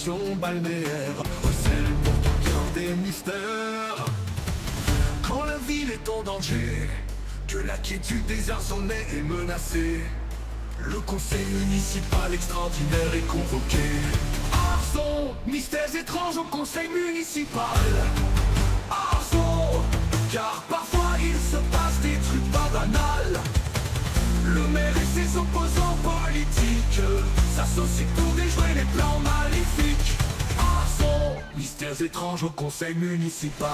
station balnéaire, recèle pour ton cœur des mystères. Quand la ville est en danger, que la quiétude désarsonnée est menacée, le conseil municipal extraordinaire est convoqué. Arson, mystères étranges au conseil municipal. Arson, car parfois il se passe des trucs pas banals. Le maire et ses opposants politiques s'associent pour déjouer les plans maléfiques. Arson, mystères étranges au conseil municipal.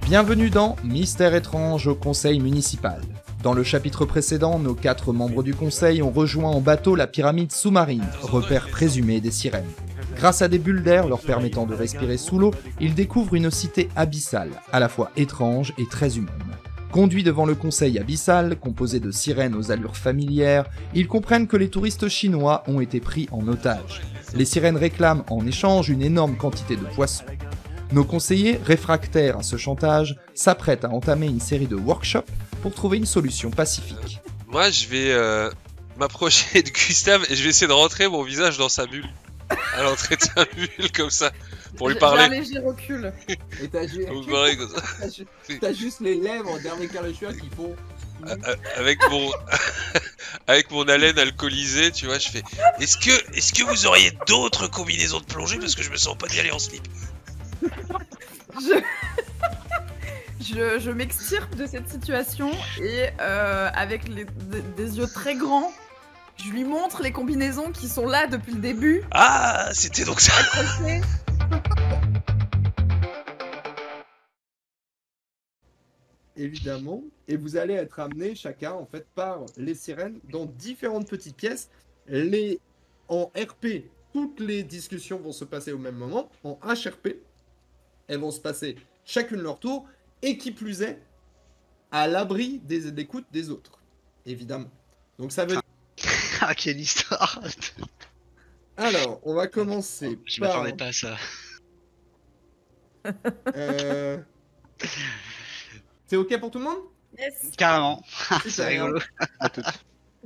Bienvenue dans Mystères étranges au conseil municipal. Dans le chapitre précédent, nos 4 membres du conseil ont rejoint en bateau la pyramide sous-marine, repère présumé des sirènes. Grâce à des bulles d'air leur permettant de respirer sous l'eau, ils découvrent une cité abyssale, à la fois étrange et très humaine. Conduits devant le conseil abyssal, composé de sirènes aux allures familières, ils comprennent que les touristes chinois ont été pris en otage. Les sirènes réclament en échange une énorme quantité de poissons. Nos conseillers, réfractaires à ce chantage, s'apprêtent à entamer une série de workshops pour trouver une solution pacifique. Moi, je vais m'approcher de Gustave et je vais essayer de rentrer mon visage dans sa bulle. À l'entrée de sa bulle, comme ça, pour lui parler. J'ai un léger recul. Et t'as Vous parlez comme ça. t'as juste les lèvres d'Hervé Carlechua qui font... Avec mon haleine alcoolisée, tu vois, je fais. Est-ce que vous auriez d'autres combinaisons de plongée parce que je me sens pas d'y aller en slip. Je m'extirpe de cette situation et avec des yeux très grands, je lui montre les combinaisons qui sont là depuis le début. Ah, c'était donc ça. Accrochées. Évidemment, et vous allez être amenés chacun en fait par les sirènes dans différentes petites pièces. En RP, toutes les discussions vont se passer au même moment. En HRP, elles vont se passer chacune leur tour, et qui plus est, à l'abri des écoutes des autres, évidemment. Donc ça veut dire... Ah, quelle histoire! Alors, on va commencer Je par... m'attendais pas à ça. C'est ok pour tout le monde? Yes. Carrément. C'est Super, rigolo.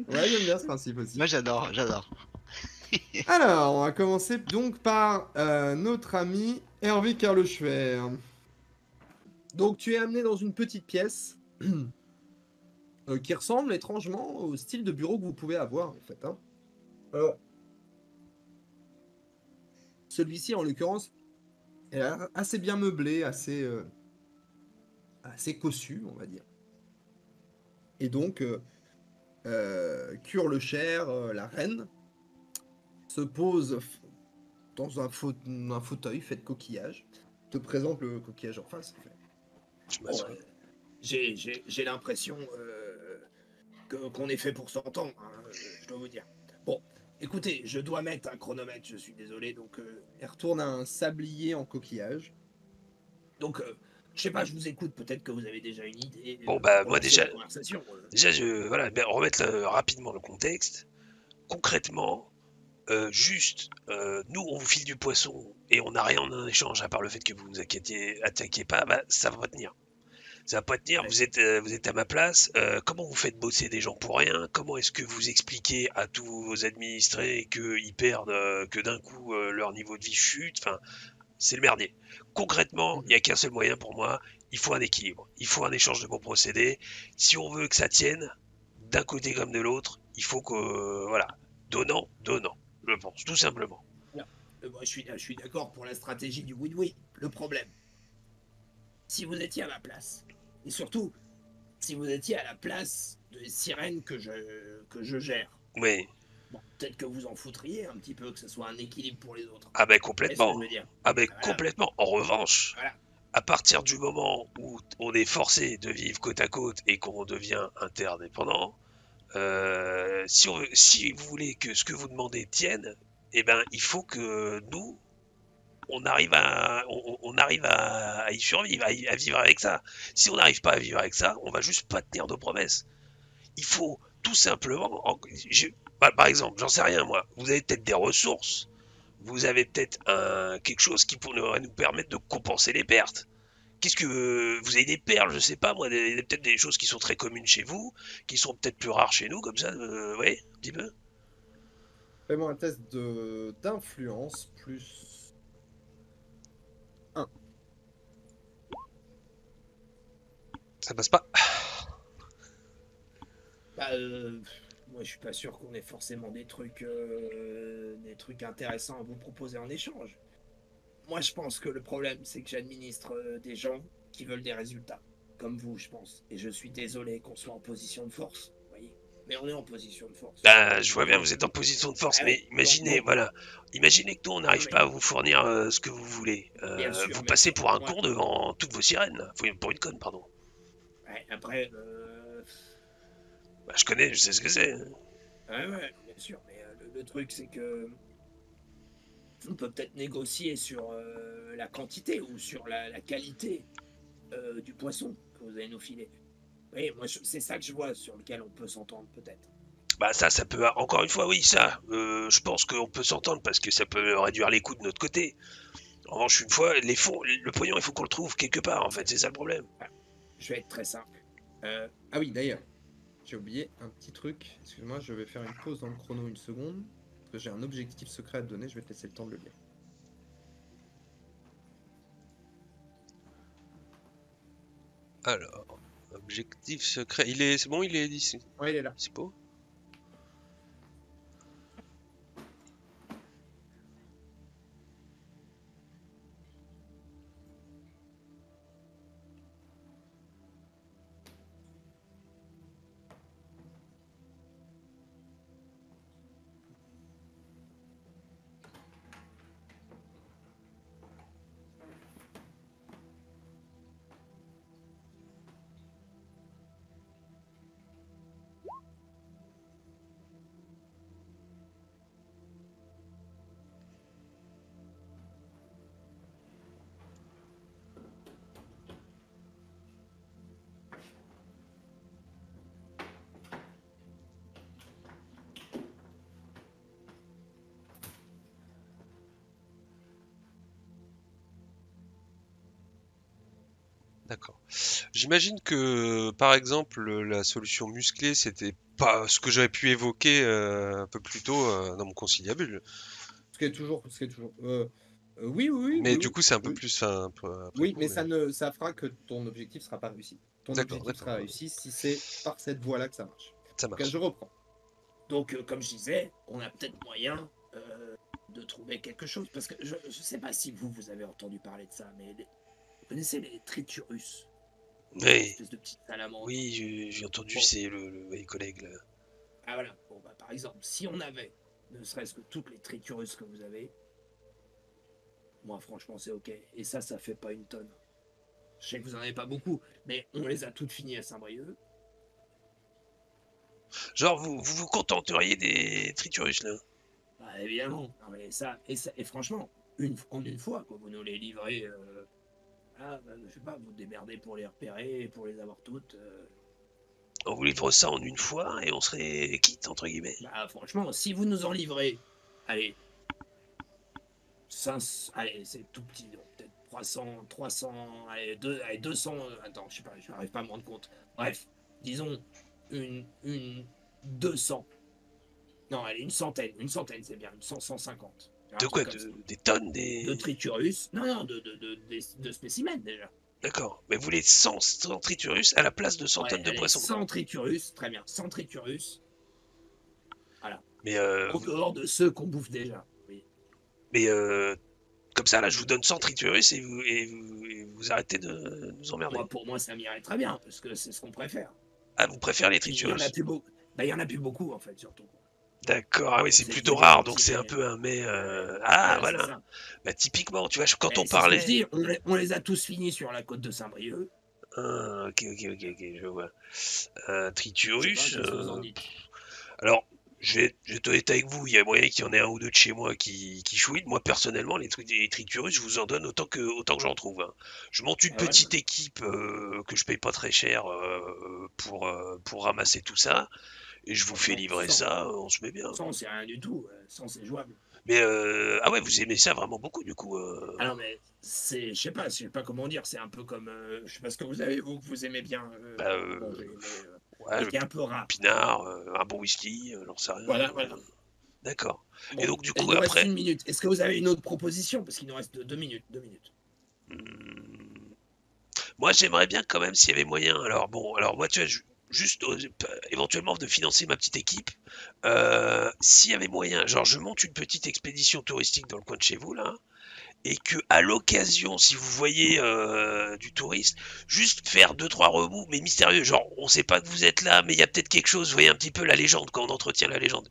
Ouais, j'aime bien ce principe aussi. Moi j'adore. Alors, on va commencer donc par notre ami Hervé Carleschwer. Donc, tu es amené dans une petite pièce qui ressemble étrangement au style de bureau que vous pouvez avoir, en fait. Alors, celui-ci, en l'occurrence, est assez bien meublé, assez cossu, on va dire. Et donc, Curlecher, la reine, se pose dans un fauteuil fait de coquillage, te présente le coquillage en face. Bon, j'ai l'impression qu'on est fait pour s'entendre, hein, je dois vous dire. Bon, écoutez, je dois mettre un chronomètre, je suis désolé, donc elle retourne à un sablier en coquillage. Donc, je sais pas, je vous écoute, peut-être que vous avez déjà une idée. Bon, bah, moi déjà, Voilà. remettre rapidement le contexte. Concrètement, nous, on vous file du poisson et on n'a rien en échange à part le fait que vous nous attaquiez pas, bah, ça va pas tenir. Ça va pas tenir, vous êtes à ma place. Comment vous faites bosser des gens pour rien? Comment est-ce que vous expliquez à tous vos administrés qu'ils perdent, que d'un coup leur niveau de vie chute? Enfin, c'est le merdier. Concrètement, il n'y a qu'un seul moyen pour moi, il faut un équilibre, il faut un échange de bons procédés. Si on veut que ça tienne, d'un côté comme de l'autre, il faut que, voilà, donnant, je pense, tout simplement. Moi, je suis d'accord pour la stratégie du win-win. Le problème, si vous étiez à ma place, et surtout, si vous étiez à la place de sirènes que je gère, Oui. bon, peut-être que vous en foutriez un petit peu, que ce soit un équilibre pour les autres. Ah ben complètement. Je veux dire. Ah ben Voilà. complètement. En revanche, Voilà. à partir du moment où on est forcé de vivre côte à côte et qu'on devient interdépendant, si vous voulez que ce que vous demandez tienne, eh ben il faut que nous on arrive à y survivre, à vivre avec ça. Si on n'arrive pas à vivre avec ça, on va juste pas tenir nos promesses. Il faut tout simplement, par exemple, j'en sais rien moi, vous avez peut-être des ressources, vous avez peut-être quelque chose qui pourrait nous permettre de compenser les pertes. Qu'est-ce que vous avez des perles, je sais pas moi, peut-être des choses qui sont très communes chez vous, qui sont peut-être plus rares chez nous, comme ça, ouais, un petit peu. Fais-moi un test d'influence plus 1. Ça passe pas. Bah, moi, je suis pas sûr qu'on ait forcément des trucs intéressants à vous proposer en échange. Moi, je pense que le problème, c'est que j'administre des gens qui veulent des résultats, comme vous, je pense. Et je suis désolé qu'on soit en position de force, vous voyez. Mais on est en position de force. Bah, je vois bien, vous êtes en position de force, Ah mais ouais, imaginez, donc, voilà. Imaginez que nous, on n'arrive mais- pas à vous fournir ce que vous voulez. Bien sûr, Vous bien passez sûr. pour un Ouais. con devant toutes vos sirènes. Là. Pour une conne, pardon. Ouais, après, Bah, je connais, je sais ce que c'est. ouais, bien sûr. Mais le truc, c'est que on peut peut-être négocier sur la quantité ou sur la qualité du poisson que vous allez nous filer. Oui, moi, c'est ça que je vois sur lequel on peut s'entendre, peut-être. Bah ça peut, encore une fois, oui, ça. Je pense qu'on peut s'entendre parce que ça peut réduire les coûts de notre côté. En revanche, une fois, les fonds, le pognon, il faut qu'on le trouve quelque part, en fait, c'est ça le problème. Je vais être très simple. Ah oui, d'ailleurs, j'ai oublié un petit truc. Excuse-moi, je vais faire une pause dans le chrono une seconde. Parce que j'ai un objectif secret à te donner, je vais te laisser le temps de le lire. Alors, objectif secret. C'est bon, il est ici. Ouais, il est là. C'est beau. D'accord. J'imagine que, par exemple, la solution musclée, c'était pas ce que j'avais pu évoquer un peu plus tôt dans mon conciliabule. Ce qui est toujours. Oui. Mais oui, du oui, coup, c'est un peu oui. plus. Un peu après Oui, coup, mais ça fera que ton objectif sera pas réussi. Ton D'accord, objectif sera d'accord. réussi si c'est par cette voie-là que ça marche. Ça En tout cas, marche. je reprends. Donc, comme je disais, on a peut-être moyen de trouver quelque chose. Parce que je sais pas si vous avez entendu parler de ça, mais vous connaissez les triturus? Une Oui, espèce de petite salamandre. oui, j'ai entendu, Bon. c'est les collègues là. Ah voilà. Bon, bah, par exemple, si on avait, ne serait-ce que toutes les triturus que vous avez, moi, franchement, c'est ok. Et ça fait pas une tonne. Je sais que vous en avez pas beaucoup, mais on les a toutes finies à Saint-Brieuc. Genre, vous contenteriez des triturus là? Bah, évidemment. Non, mais et franchement, en une fois, quoi, vous nous les livrez. Je sais pas, vous démerdez pour les repérer, pour les avoir toutes. On vous livre ça en une fois et on serait quitte, entre guillemets. Bah, franchement, si vous nous en livrez, allez, allez, c'est tout petit, donc peut-être 300, allez, 200, attends, je sais pas, je n'arrive pas à me rendre compte. Bref, disons une 200. Non, allez, une centaine, c'est bien, 150. De quoi? Des tonnes, de triturus? Non, de spécimens déjà. D'accord. Mais vous voulez 100 triturus à la place de 100 tonnes de allez, poissons. 100 triturus, très bien, 100 triturus. Mais, En dehors de ceux qu'on bouffe déjà. Oui. mais comme ça, là, je vous donne 100 triturus et vous arrêtez de nous emmerder. Pour moi, ça m'irait très bien, parce que c'est ce qu'on préfère. Ah, vous préférez les Il y en triturus? a plus beaucoup. Bah, il y en a plus beaucoup, en fait, surtout. D'accord, ah oui, c'est C'est plutôt une rare, donc quantité. c'est un peu un mais. Ouais, voilà. c'est ça. Bah, typiquement, tu vois, quand Mais on c'est ce que je parlait. dis, on les a tous finis sur la côte de Saint-Brieuc. Ah, ok, je vois. Je sais pas, Triturus. qu'est-ce que vous en dites? Alors, je vais être honnête avec vous, il y a moyen qu'il y en ait un ou deux de chez moi qui chouinent. Moi, personnellement, les triturus, je vous en donne autant que j'en trouve. Hein. Je monte une Ah ouais? petite équipe que je paye pas très cher pour ramasser tout ça. Et je vous fais livrer 100. ça, on se met bien. 100, c'est rien du tout. 100, c'est jouable. Mais ah ouais, vous aimez ça vraiment beaucoup du coup. Ah non, mais je sais pas comment dire. C'est un peu comme, je sais pas ce que vous avez, vous, que vous aimez bien. Ouais, qui est un peu rare. pinard, un bon whisky, j'en sais rien. Voilà. D'accord. Bon, Et donc, du il coup, nous reste après. 1 minute. Est-ce que vous avez une autre proposition? Parce qu'il nous reste 2 minutes. 2 minutes. Moi, j'aimerais bien quand même s'il y avait moyen. Alors, bon, alors moi, tu vois, juste éventuellement de financer ma petite équipe. S'il y avait moyen, genre, je monte une petite expédition touristique dans le coin de chez vous, là. Et que à l'occasion, si vous voyez du touriste, juste faire 2-3 remous, mais mystérieux, genre on sait pas que vous êtes là, mais il y a peut-être quelque chose, vous voyez un petit peu la légende quand on entretient la légende.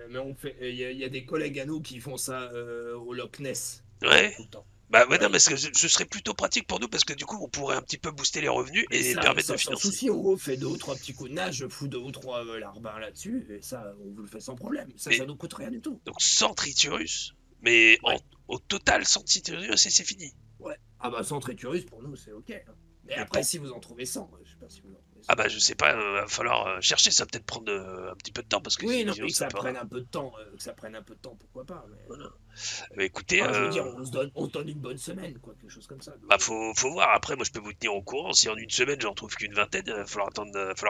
Mais on fait, y a des collègues à nous qui font ça au Loch Ness Ouais. tout le temps. Bah ouais, non, Ouais. parce que ce serait plutôt pratique pour nous parce que du coup on pourrait un petit peu booster les revenus Mais et ça, permettre ça, de sans financer. souci, on fait 2 ou 3 petits coups de nage, je fous 2 ou 3 larbins là-dessus, et ça, on vous le fait sans problème. Ça, Mais- ça nous coûte rien du tout. Donc sans Triturus, mais Ouais. au total sans Triturus et c'est fini. Ouais. Ah bah sans Triturus, pour nous, c'est ok. Hein. Mais Mais après, bon. si vous en trouvez 100, je sais pas si vous en trouvez 100. Ah bah je sais pas, va falloir chercher, ça va peut-être prendre un petit peu de temps parce que Oui, non, sinon mais que ça ça peut- prenne un peu de temps, pourquoi pas. Mais... Voilà. Bah, écoutez, je veux dire, on se donne une bonne semaine, quoi, quelque chose comme ça. bah faut voir. Après, moi, je peux vous tenir au courant. Si en une semaine, j'en trouve qu'une vingtaine, il va falloir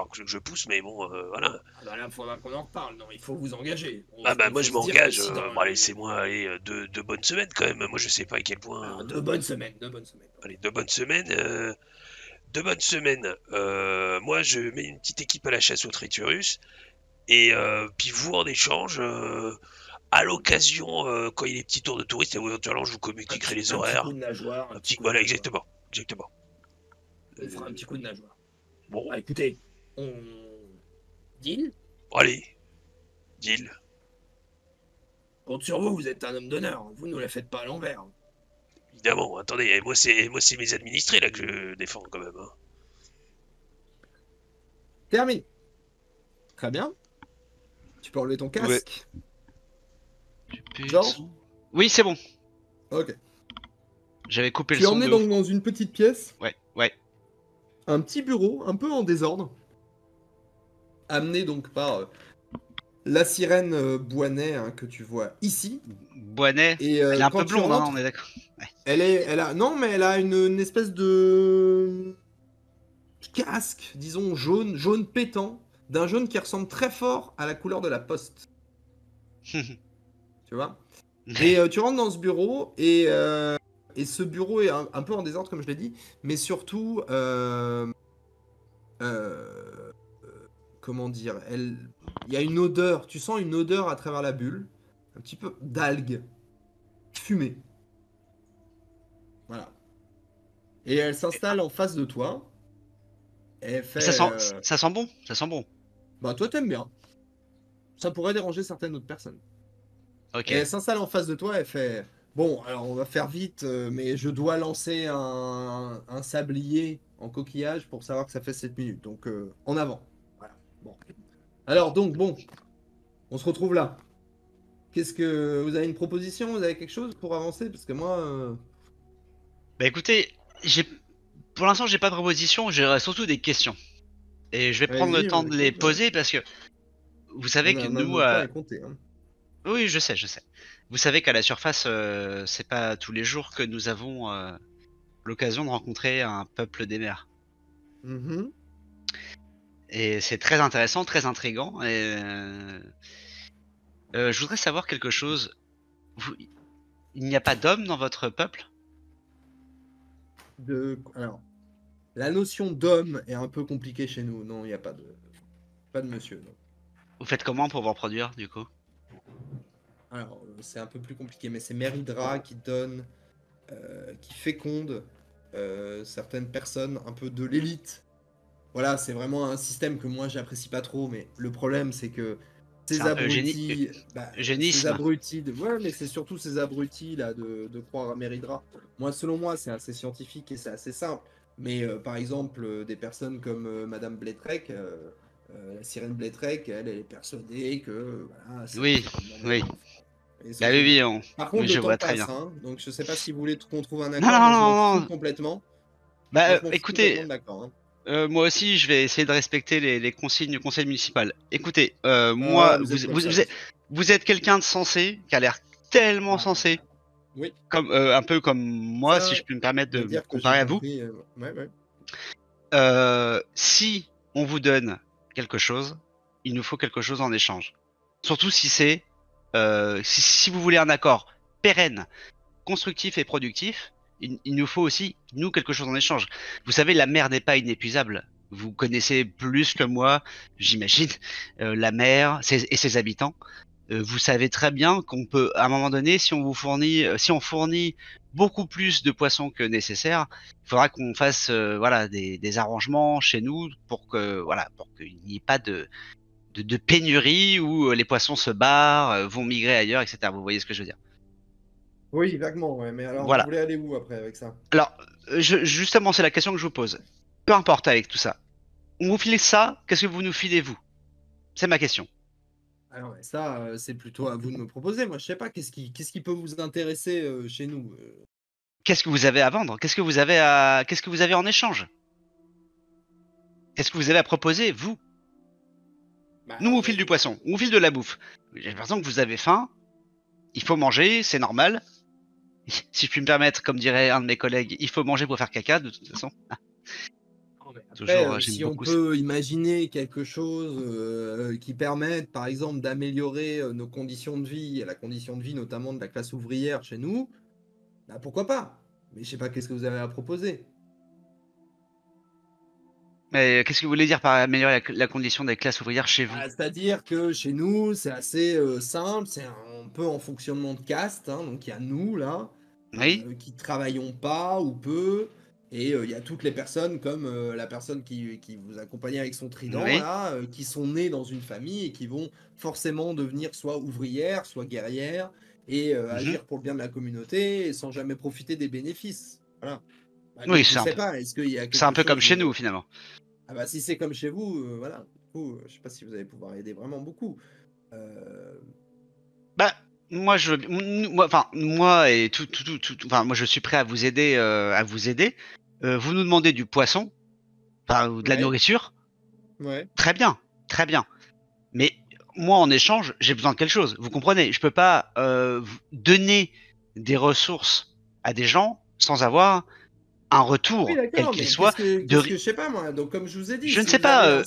que je pousse. Mais bon, voilà. Ah bah là, il faudra qu'on en reparle. Non, il faut vous engager. Ah bah Il moi, faut je se dire m'engage. que si dans Bon, allez, les- laissez-moi aller 2 bonnes semaines quand même. Moi, je sais pas à quel point. Alors, 2 bonnes semaines, 2 bonnes semaines. Allez, 2 bonnes semaines. 2 bonnes semaines. Moi, je mets une petite équipe à la chasse au Triturus. Et puis vous, en échange, à l'occasion, quand il y a des petits tours de touristes, éventuellement, je vous communiquerai les Un horaires. petit coup de nageoire. un petit coup de Voilà, nageoire. exactement. On fera un petit coup de nageoire. Bon, Bah écoutez, on... Deal. allez, deal. Compte sur vous, vous êtes un homme d'honneur. Vous ne la faites pas à l'envers. Évidemment, attendez, et moi c'est mes administrés là que je défends quand même. Hein. Terminé. Très bien. Tu peux enlever ton casque. Genre Oui, c'est bon. Ok. J'avais coupé Tu le es son emmené de donc ouf. dans une petite pièce, Ouais. un petit bureau, un peu en désordre, amené donc par la sirène Boinet hein, que tu vois ici. Bonnet. Et Elle est un quand peu tu blonde, hein, rentres, on est d'accord. non, mais elle a une espèce de casque, disons jaune pétant, d'un jaune qui ressemble très fort à la couleur de la poste. Tu vois? Et tu rentres dans ce bureau et ce bureau est un peu en désordre comme je l'ai dit, mais surtout comment dire, il y a une odeur, tu sens une odeur à travers la bulle, un petit peu d'algues fumées. Voilà. Et elle s'installe en face de toi. Et elle fait. Ça sent bon, ça sent bon. Bah toi t'aimes bien. Ça pourrait déranger certaines autres personnes. Ok. Et elle s'installe en face de toi, elle fait bon, alors on va faire vite, mais je dois lancer un sablier en coquillage pour savoir que ça fait 7 minutes. Donc en avant. Voilà. Bon. Alors donc bon, on se retrouve là. Qu'est-ce que vous avez une proposition? Vous avez quelque chose pour avancer? Parce que moi, Bah écoutez, pour l'instant j'ai pas de proposition, j'ai surtout des questions. Et je vais prendre le Vas-y, temps on de les écoute, poser parce que vous savez que nous, notre temps est compté, hein. oui, je sais. Vous savez qu'à la surface, c'est pas tous les jours que nous avons l'occasion de rencontrer un peuple des mers. Mhm. Et c'est très intéressant, très intriguant. Et je voudrais savoir quelque chose. Il n'y a pas d'hommes dans votre peuple? Alors, la notion d'homme est un peu compliquée chez nous. Non, il n'y a pas de monsieur. Non. Vous faites comment pour vous reproduire du coup? Alors, c'est un peu plus compliqué, mais c'est Mérydra qui donne, qui féconde certaines personnes un peu de l'élite. Voilà, c'est vraiment un système que moi j'apprécie pas trop, mais le problème c'est que ces C'est un peu abrutis, eugénisme. ces abrutis, ouais, mais c'est surtout ces abrutis là de croire à Mérydra. Moi, selon moi, c'est assez scientifique et c'est assez simple. Mais par exemple, des personnes comme Madame Blétrec, la sirène Blétrec, elle est persuadée que voilà, c'est Oui, un oui. Et Bah oui, oui, Par contre, oui, le je temps vois très passe, bien. hein, donc je sais pas si vous voulez qu'on trouve un Non, accord. non, moi, je non, m'en fous non. complètement. Bah Moi, je m'en fous écoutez, complètement de l'accord, hein. moi aussi je vais essayer de respecter les consignes du conseil municipal. Écoutez, moi, vous êtes comme ça, vous êtes quelqu'un de sensé, qui a l'air tellement Ah. sensé, Oui. comme un peu comme moi, Ça, si je puis me permettre on de va dire me que j'ai comparer à vous. compris, ouais. Si on vous donne quelque chose, il nous faut quelque chose en échange. Surtout si c'est si vous voulez un accord pérenne, constructif et productif, il nous faut aussi, nous, quelque chose en échange. Vous savez, la mer n'est pas inépuisable. Vous connaissez plus que moi, j'imagine, la mer et ses habitants. Vous savez très bien qu'on peut, à un moment donné, si on fournit beaucoup plus de poissons que nécessaire, il faudra qu'on fasse voilà, des arrangements chez nous pour qu'il n'y ait pas de pénurie où les poissons se barrent, vont migrer ailleurs, etc. Vous voyez ce que je veux dire? Oui, vaguement, ouais. Mais alors, Voilà. vous voulez aller où après avec ça? Alors, justement, c'est la question que je vous pose. Peu importe avec tout ça. On vous file ça, qu'est-ce que vous nous filez, vous? C'est ma question. Alors, ça, c'est plutôt à vous de me proposer. Moi, je sais pas, qu'est-ce qui peut vous intéresser chez nous? Qu'est-ce que vous avez à vendre? Qu'est-ce que vous avez en échange? Qu'est-ce que vous avez à proposer, vous? Bah, Nous, on vous file du poisson, on vous file de la bouffe. J'ai l'impression que vous avez faim. Il faut manger, c'est normal. Si je puis me permettre, comme dirait un de mes collègues, il faut manger pour faire caca, de toute façon. Après, Toujours, j'aime si on beaucoup peut imaginer quelque chose qui permette, par exemple, d'améliorer nos conditions de vie, et la condition de vie notamment de la classe ouvrière chez nous, bah, pourquoi pas? Mais je sais pas qu'est-ce que vous avez à proposer. Mais qu'est-ce que vous voulez dire par améliorer la condition des classes ouvrières chez vous? Ah, c'est-à-dire que chez nous, c'est assez simple, c'est un peu en fonctionnement de caste, hein, donc il y a nous là, Oui. qui travaillons pas ou peu, et il y a toutes les personnes comme la personne qui vous accompagnait avec son trident Oui. là, qui sont nées dans une famille et qui vont forcément devenir soit ouvrières, soit guerrières, et agir pour le bien de la communauté sans jamais profiter des bénéfices. Voilà. Bah, Oui, donc, je sais pas, est-ce qu'il y a c'est un quelque peu comme chose chez nous, finalement. Ah bah si c'est comme chez vous, voilà. Du coup, je sais pas si vous allez pouvoir aider vraiment beaucoup. Bah, moi, moi et enfin, moi, je suis prêt à vous aider, vous nous demandez du poisson, enfin, ou de la Ouais. nourriture. Ouais. Très bien, très bien. Mais moi, en échange, j'ai besoin de quelque chose. Vous comprenez? Je peux pas vous donner des ressources à des gens sans avoir un retour, Oui, quel d'accord, qu'il mais soit. qu'est-ce que je sais pas moi. Donc comme je vous ai dit, Je ne si sais vous pas. avez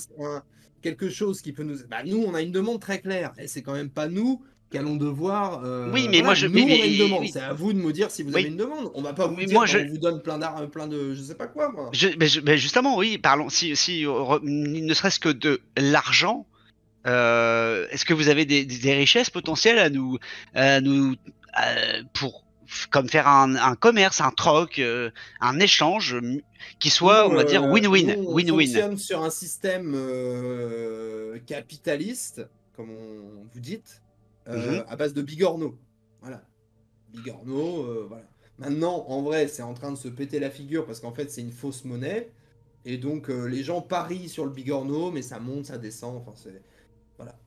quelque chose qui peut nous, bah, nous on a une demande très claire et c'est quand même pas nous qui allons devoir. Oui, mais Voilà, moi, nous on a une demande. oui, C'est à vous de me dire si vous oui. avez une demande. On va pas vous Mais dire moi, on vous donne plein d'arts, plein de je sais pas quoi moi. mais justement, oui, parlons. Ne serait-ce que de l'argent. Est-ce que vous avez des richesses potentielles à nous pour comme faire un commerce, un troc, un échange qui soit, on va dire, Nous, win-win, on win-win. fonctionne sur un système capitaliste, comme on vous dites, Mhm. à base de bigorneau. Voilà. Bigorneau, voilà. Maintenant, en vrai, c'est en train de se péter la figure parce qu'en fait, c'est une fausse monnaie. Et donc, les gens parient sur le bigorneau, mais ça monte, ça descend. Enfin, c'est. Voilà.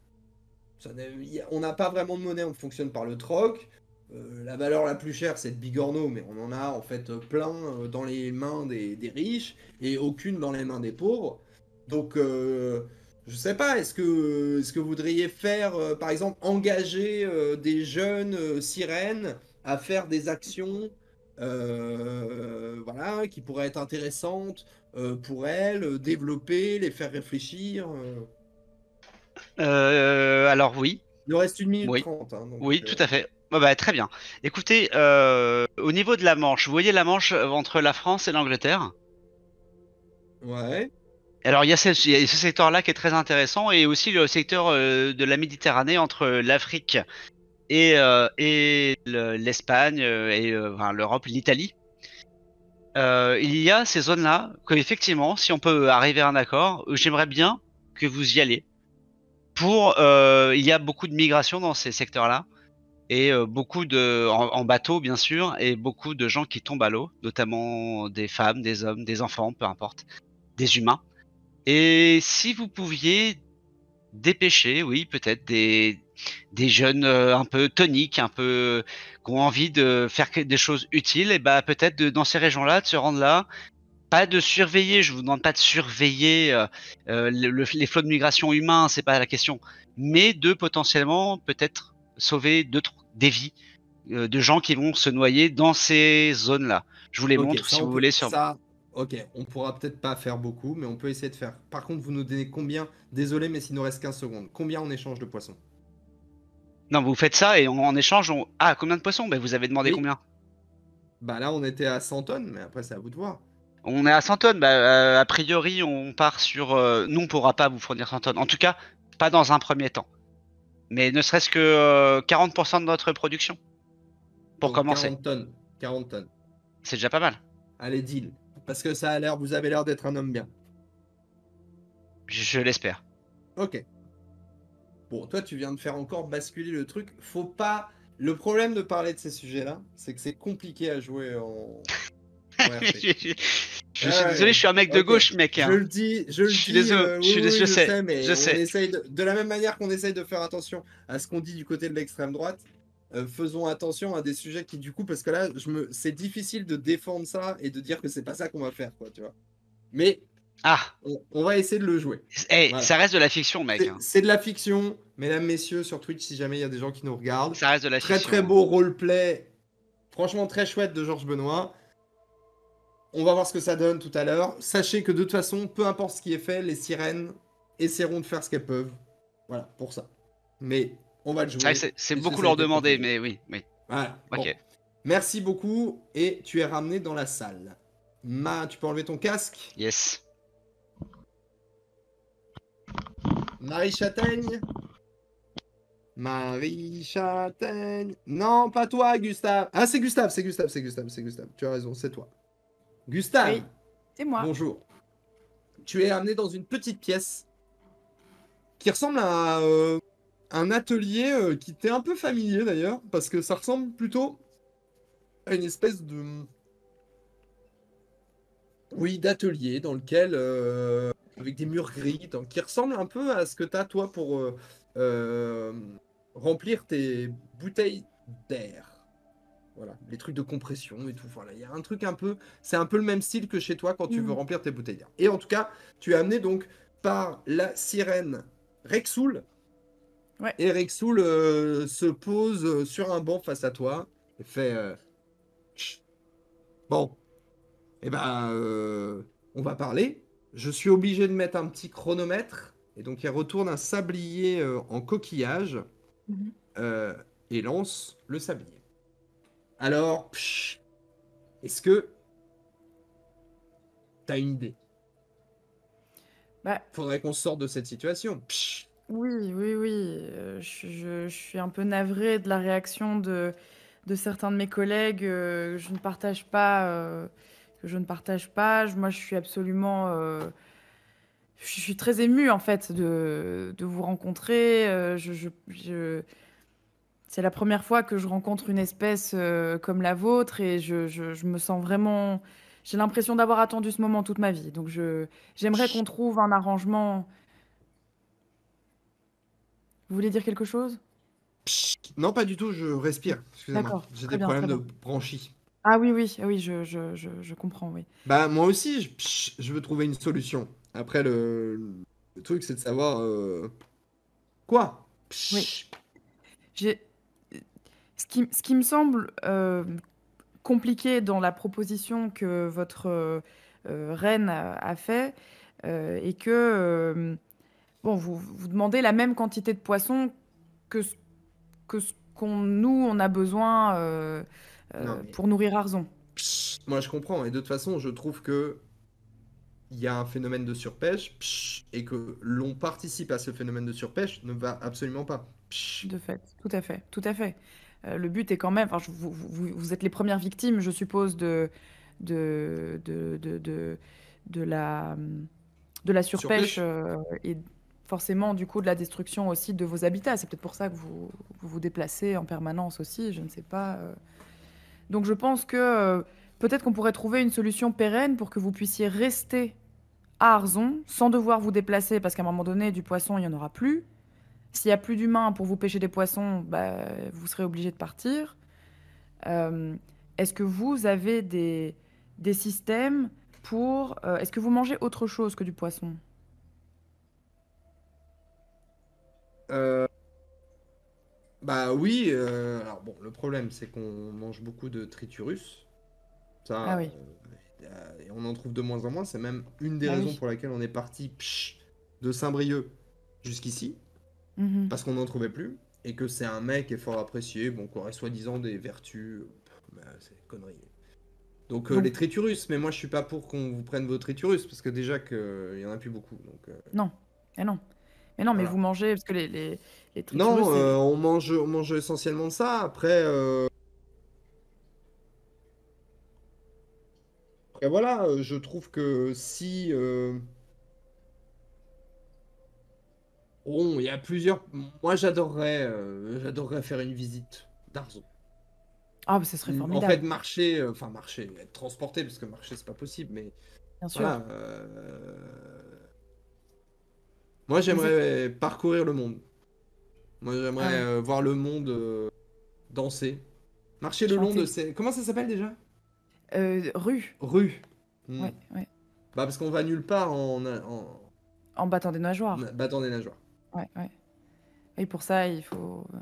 On n'a pas vraiment de monnaie, on fonctionne par le troc. La valeur la plus chère, c'est le bigorneau, mais on en a en fait plein dans les mains des riches et aucune dans les mains des pauvres. Donc, je sais pas, est-ce que vous voudriez faire, par exemple, engager des jeunes sirènes à faire des actions voilà, qui pourraient être intéressantes pour elles, développer, les faire réfléchir Alors oui, Il nous reste 1 minute oui, 30. Hein, donc, oui, tout à fait. Bah, très bien. Écoutez, au niveau de la Manche, vous voyez la Manche entre la France et l'Angleterre? Ouais. Alors il y a ce secteur-là qui est très intéressant et aussi le secteur de la Méditerranée entre l'Afrique et l'Espagne enfin, l'Europe, l'Italie. Il y a ces zones-là que effectivement, si on peut arriver à un accord, j'aimerais bien que vous y allez. Il y a beaucoup de migration dans ces secteurs-là et beaucoup en bateau bien sûr et beaucoup de gens qui tombent à l'eau, notamment des femmes, des hommes, des enfants, peu importe, des humains. Et si vous pouviez dépêcher, oui, peut-être des jeunes un peu toniques, un peu qui ont envie de faire des choses utiles, et bah peut-être dans ces régions-là, de se rendre là, pas de surveiller. Je vous demande pas de surveiller les flots de migration humains, c'est pas la question, mais de potentiellement peut-être sauver des vies de gens qui vont se noyer dans ces zones-là. Je vous les Ok, montre ça, si on vous peut. voulez Ça, ok, on pourra peut-être pas faire beaucoup, mais on peut essayer de faire. Par contre, vous nous donnez combien? Désolé, mais s'il nous reste 15 secondes. Combien en échange de poissons? Non, vous faites ça et en échange, ah, combien de poissons? Vous avez demandé Oui. combien? Bah là, on était à 100 tonnes, mais après, c'est à vous de voir. On est à 100 tonnes. A priori, on part sur. Nous, on pourra pas vous fournir 100 tonnes. En tout cas, pas dans un premier temps. Mais ne serait-ce que 40% de notre production. Pour Donc, commencer. 40 tonnes. 40 tonnes. C'est déjà pas mal. Allez, deal. Parce que ça a l'air, vous avez l'air d'être un homme bien. Je l'espère. Ok. Bon, toi, tu viens de faire encore basculer le truc. Faut pas. Le problème de parler de ces sujets-là, c'est que c'est compliqué à jouer en RP. Je suis désolé, je suis un mec de Ok. gauche, mec. Je Hein. le dis, Je suis désolé, oui, je suis oui, désolé, je sais, mais je on sais. essaye de la même manière qu'on essaye de faire attention à ce qu'on dit du côté de l'extrême droite, faisons attention à des sujets qui, du coup, parce que là, c'est difficile de défendre ça et de dire que c'est pas ça qu'on va faire, quoi, tu vois. Mais Ah, on va essayer de le jouer. Voilà. ça reste de la fiction, mec. Hein. C'est de la fiction, mesdames, messieurs, sur Twitch, si jamais il y a des gens qui nous regardent. Ça reste de la Très fiction. très beau roleplay, franchement très chouette de Georges Benoît. On va voir ce que ça donne tout à l'heure. Sachez que de toute façon, peu importe ce qui est fait, les sirènes essaieront de faire ce qu'elles peuvent. Voilà, pour ça. Mais on va le jouer. C'est Et beaucoup ça leur a été demander, proposé. mais oui. Voilà. Ok. Bon. Merci beaucoup et tu es ramené dans la salle. Tu peux enlever ton casque. Yes. Marie Châtaigne. Marie Châtaigne. Non, pas toi, Gustave. Ah, c'est Gustave. Tu as raison, c'est toi. Gustave. Oui, c'est moi. Bonjour. Tu es amené dans une petite pièce qui ressemble à un atelier qui t'est un peu familier d'ailleurs, parce que ça ressemble plutôt à une espèce de... Oui, d'atelier dans lequel... avec des murs gris, qui ressemble un peu à ce que tu as toi pour remplir tes bouteilles d'air. Voilà, les trucs de compression et tout. Voilà, il y a un truc un peu... C'est un peu le même style que chez toi quand tu veux remplir tes bouteilles d'air. Et en tout cas, tu es amené donc par la sirène Rexoul. Ouais. Et Rexoul se pose sur un banc face à toi et fait... Chut. Bon, eh ben, on va parler. Je suis obligé de mettre un petit chronomètre. Et donc, il retourne un sablier en coquillage et lance le sablier. Alors, est-ce que t'as une idée? Faudrait qu'on sorte de cette situation. Oui. Je suis un peu navrée de la réaction de certains de mes collègues. Je ne partage pas. Moi, je suis absolument. Je suis très émue en fait de vous rencontrer. C'est la première fois que je rencontre une espèce comme la vôtre et je me sens vraiment... J'ai l'impression d'avoir attendu ce moment toute ma vie. Donc j'aimerais qu'on trouve un arrangement. Vous voulez dire quelque chose? Non, pas du tout, je respire. Excusez-moi, D'accord, j'ai très des bien, problèmes très de bien. branchies. Ah oui, je comprends, oui. Bah, moi aussi, je veux trouver une solution. Après, le truc, c'est de savoir... Quoi? Oui. Ce qui me semble compliqué dans la proposition que votre reine a fait, et que bon, vous demandez la même quantité de poissons que ce qu'on on a besoin Non, mais- pour nourrir Arzon. Moi, je comprends. Et de toute façon, je trouve que il y a un phénomène de surpêche et que l'on participe à ce phénomène de surpêche ne va absolument pas. De fait, tout à fait, tout à fait. Le but est quand même, enfin, vous êtes les premières victimes, je suppose, de la surpêche et forcément, du coup, de la destruction aussi de vos habitats. C'est peut-être pour ça que vous déplacez en permanence aussi, je ne sais pas. Donc, je pense que peut-être qu'on pourrait trouver une solution pérenne pour que vous puissiez rester à Arzon sans devoir vous déplacer, parce qu'à un moment donné, du poisson, il n'y en aura plus. S'il n'y a plus d'humains pour vous pêcher des poissons, vous serez obligé de partir. Est-ce que vous avez des systèmes pour... est-ce que vous mangez autre chose que du poisson? Bah oui, alors bon, le problème c'est qu'on mange beaucoup de triturus. Ça, Ah oui. et on en trouve de moins en moins. C'est même une des Ah raisons oui. pour laquelle on est parti de Saint-Brieuc jusqu'ici, Mhm. parce qu'on n'en trouvait plus. et que c'est un mec qui est fort apprécié, bon, qui aurait soi-disant des vertus. Bah, c'est une connerie. Donc Donc, les triturus, mais moi je suis pas pour qu'on vous prenne vos triturus, parce que déjà qu'il y en a plus beaucoup. Donc, non. Mais non. Mais non, mais voilà. vous mangez, parce que les triturus, Non, c'est... on mange essentiellement de ça. Après voilà, je trouve que si... bon, il y a plusieurs... Moi j'adorerais faire une visite d'Arzo. Ah, bah, ce serait En fait, formidable, marcher, enfin marcher, être transporté, parce que marcher c'est pas possible, mais bien sûr. voilà. Moi Mais c'est... j'aimerais parcourir le monde. Moi Ah j'aimerais oui, voir le monde danser. Marcher le long de chanter. ces... Comment ça s'appelle déjà? Rue. Rue. Hmm. Ouais, ouais. Bah parce qu'on va nulle part En battant des en nageoires. battant des nageoires. Ouais, ouais. Oui, pour ça,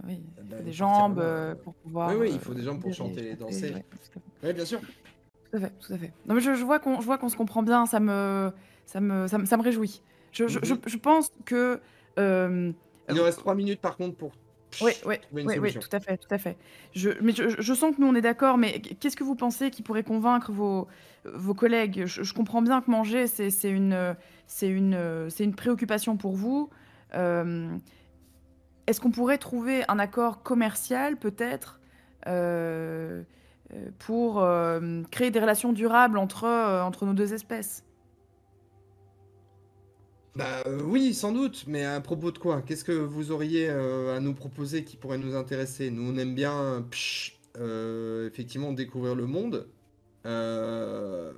oui, Eh il ben, faut des partir jambes là-bas. pour Oui, pouvoir oui, il faut des gens pour libérer, chanter et chanter. danser. Ouais, tout à fait. Oui, bien sûr. Tout à fait, tout à fait. Non, mais je vois qu'on se comprend bien, ça me réjouit. Mhm. Je pense que... euh, Il nous reste 3 minutes par contre pour oui, oui, trouver une oui, oui, solution. tout à fait, tout à fait. Mais je sens que nous, on est d'accord, mais qu'est-ce que vous pensez qui pourrait convaincre vos collègues? Je comprends bien que manger, c'est une préoccupation pour vous. Euh, Est-ce qu'on pourrait trouver un accord commercial, peut-être, euh, pour créer des relations durables entre nos deux espèces? Bah oui, sans doute, mais à propos de quoi? Qu'est-ce que vous auriez à nous proposer qui pourrait nous intéresser? Nous, on aime bien, effectivement, découvrir le monde. Euh,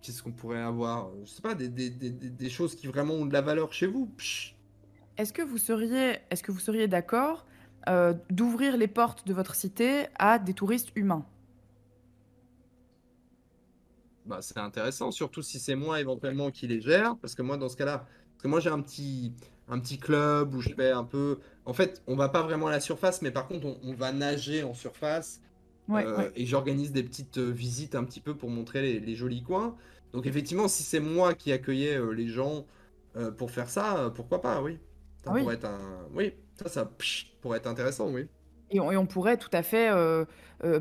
Qu'est-ce qu'on pourrait avoir? Je sais pas, des choses qui vraiment ont de la valeur chez vous. Est-ce que vous seriez d'accord d'ouvrir les portes de votre cité à des touristes humains? Bah, c'est intéressant, surtout si c'est moi éventuellement qui les gère, parce que moi, dans ce cas-là, parce que moi, j'ai un petit club où je fais un peu. En fait, on va pas vraiment à la surface, mais par contre, on va nager en surface Ouais, ouais. et j'organise des petites visites un petit peu pour montrer les jolis coins. Donc, effectivement, si c'est moi qui accueillais les gens pour faire ça, pourquoi pas, oui. Ah Ça oui. pourrait être Oui, pourrait être intéressant, oui. Et on pourrait tout à fait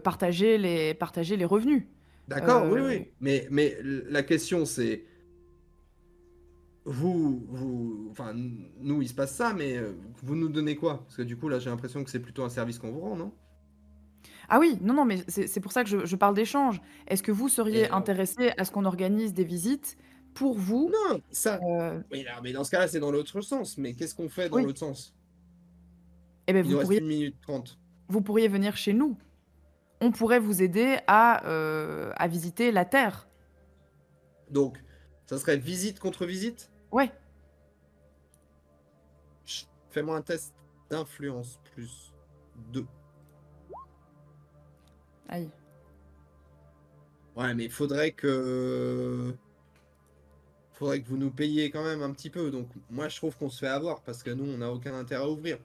partager partager les revenus. D'accord, oui, Euh, oui. Mais la question, c'est. Enfin, nous, il se passe ça, mais vous nous donnez quoi? Parce que du coup, là, j'ai l'impression que c'est plutôt un service qu'on vous rend, non? Ah oui, non, non, mais c'est pour ça que je parle d'échange. Est-ce que vous Et seriez intéressé à ce qu'on organise des visites pour vous? non, ça. euh, Oui, alors, mais dans ce cas-là, c'est dans l'autre sens. Mais qu'est-ce qu'on fait dans oui, l'autre sens? eh bien Il nous reste 1 minute 30. vous pourriez venir chez nous. On pourrait vous aider à visiter la Terre. Donc, ça serait visite contre visite? Ouais, Fais-moi un test d'influence plus 2. aïe. Ouais, mais faudrait que vous nous payiez quand même un petit peu. Donc, moi, je trouve qu'on se fait avoir parce que nous, on n'a aucun intérêt à ouvrir.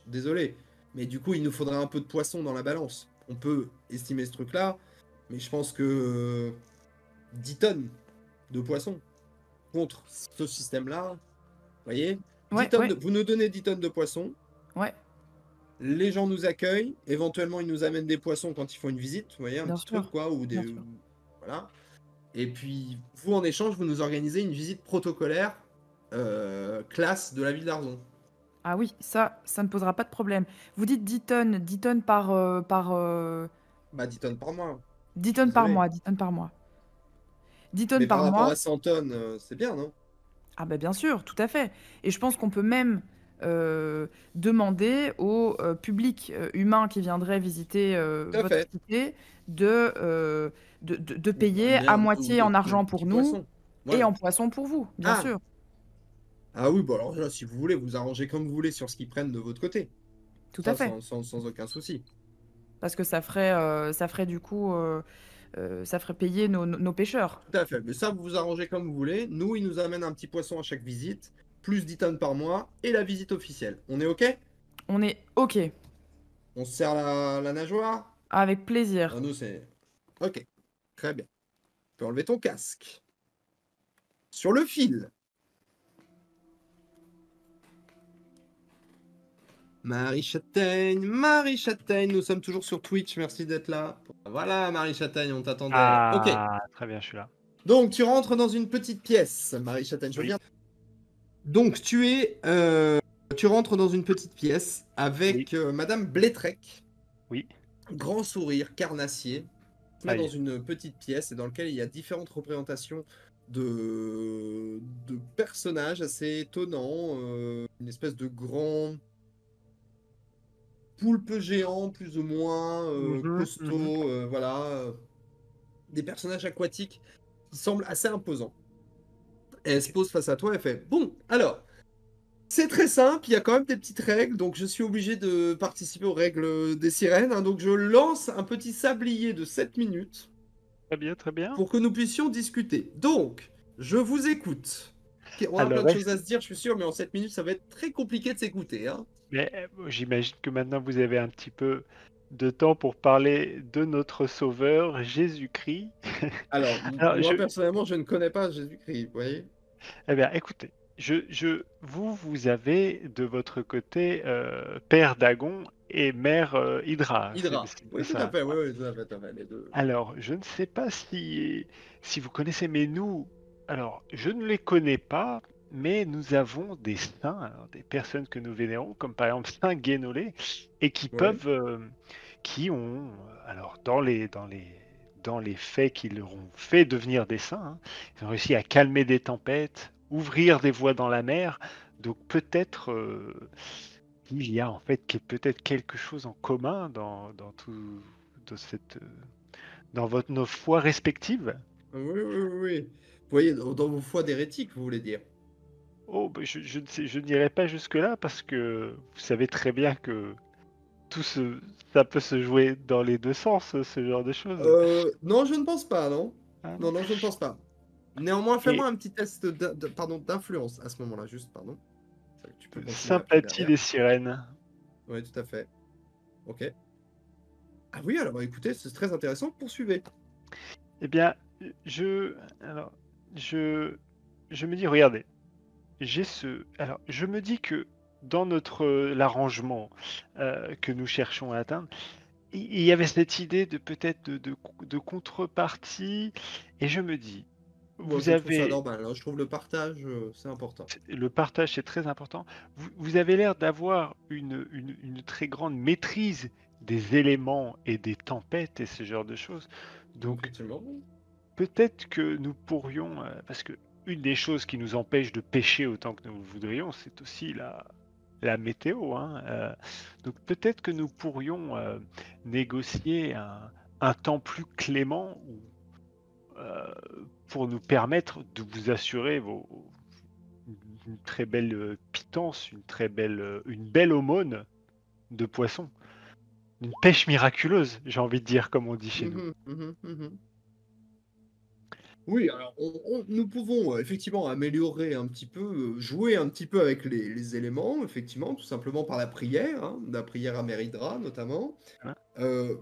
Désolé. Mais du coup, il nous faudrait un peu de poisson dans la balance. On peut estimer ce truc-là, mais je pense que 10 tonnes de poisson contre ce système-là, vous voyez? 10 Ouais, tonnes ouais, vous nous donnez 10 tonnes de poisson, ouais, les gens nous accueillent, éventuellement, ils nous amènent des poissons quand ils font une visite, vous voyez, un bien petit truc, sûr, quoi, ou bien sûr. voilà. Et puis, vous, en échange, vous nous organisez une visite protocolaire classe de la ville d'Arzon. Ah oui, ça ne posera pas de problème. Vous dites 10 tonnes Bah, 10 tonnes par mois. 10 Je suis tonnes par désolé. mois, 10 tonnes par mois. 10 tonnes Mais par par rapport mois. à 100 tonnes, c'est bien, non? Ah bah bien sûr, tout à fait. Et je pense qu'on peut même demander au public humain qui viendrait visiter Tout à votre fait. cité de payer à Merde, ou moitié en de argent pour petits nous poissons. et Ouais. en poisson pour vous, bien Ah! sûr. Ah oui, bon alors là, si vous voulez, vous arrangez comme vous voulez sur ce qu'ils prennent de votre côté. Tout à Ça, fait. sans aucun souci. Parce que ça ferait du coup, ça ferait payer nos pêcheurs. Tout à fait. Mais ça, vous vous arrangez comme vous voulez. Nous, ils nous amènent un petit poisson à chaque visite, plus 10 tonnes par mois, et la visite officielle. On est OK? On est OK, On se serre la nageoire? avec plaisir. Nous, c'est... OK. Très bien. Tu peux enlever ton casque. Sur le fil. Marie Châtaigne, nous sommes toujours sur Twitch, merci d'être là. Voilà, Marie Châtaigne, on t'attendait. Ok, Ah, très bien, je suis là. donc tu rentres dans une petite pièce, Marie Châtaigne, je Oui. viens. Donc tu rentres dans une petite pièce avec Madame Blétrec. Oui. Grand sourire, carnassier. Tu mets Aïe. dans une petite pièce et dans laquelle il y a différentes représentations de personnages assez étonnants. Une espèce de grand poulpe géant, plus ou moins costaud, voilà. Des personnages aquatiques qui semblent assez imposants. Et elle se pose face à toi et fait « Bon, alors, c'est très simple, il y a quand même des petites règles, donc je suis obligé de participer aux règles des sirènes. Hein, donc je lance un petit sablier de 7 minutes Très bien, très bien. pour que nous puissions discuter. Donc, je vous écoute. On a Alors, plein de choses à se dire, je suis sûr, mais en 7 minutes, ça va être très compliqué de s'écouter. Hein. Mais j'imagine que maintenant vous avez un petit peu de temps pour parler de notre Sauveur, Jésus-Christ. Alors, Alors, moi, personnellement, je ne connais pas Jésus-Christ, vous voyez. Eh bien, écoutez, vous avez de votre côté Père Dagon et Mère Hydra. Hydra. C'est Oui, tout ça. à fait, oui, tout à fait, les deux. Alors, je ne sais pas si vous connaissez, mais nous, alors, je ne les connais pas, mais nous avons des saints, alors, des personnes que nous vénérons, comme par exemple Saint Guénolé, et qui Ouais. peuvent, qui ont, alors, dans les faits qui leur ont fait devenir des saints, hein, ils ont réussi à calmer des tempêtes, ouvrir des voies dans la mer, donc peut-être il y a en fait peut-être quelque chose en commun dans tout, dans cette dans nos foi respectives. Oui. Vous voyez, dans vos foi d'hérétique, vous voulez dire. Oh, bah, je n'irai pas jusque-là parce que vous savez très bien que ça peut se jouer dans les deux sens, ce genre de choses. Non, je ne pense pas, non. Hein. Non, je ne pense pas. Néanmoins, fais-moi Et- un petit test d'influence à ce moment-là, juste, pardon. Tu peux continuer Sympathie après, des sirènes. Oui, tout à fait. Ok. Ah oui, alors écoutez, c'est très intéressant, poursuivez. Eh bien, alors, je me dis, regardez, alors, je me dis que dans l'arrangement que nous cherchons à atteindre, il y avait cette idée de peut-être de contrepartie, et je me dis, Moi, vous je trouve ça avez normal, hein. Je trouve le partage, c'est important. le partage, c'est très important. Vous avez l'air d'avoir une très grande maîtrise des éléments et des tempêtes et ce genre de choses. Donc, Effectivement. peut-être que nous pourrions, parce que une des choses qui nous empêche de pêcher autant que nous le voudrions, c'est aussi la météo. Hein. Donc peut-être que nous pourrions négocier un temps plus clément pour nous permettre de vous assurer une très belle pitance, une belle aumône de poissons. Une pêche miraculeuse, j'ai envie de dire, comme on dit chez nous. Oui, alors nous pouvons effectivement améliorer un petit peu, jouer un petit peu avec les éléments, effectivement, tout simplement par la prière, hein, la prière à Mère Hydra notamment. Hein.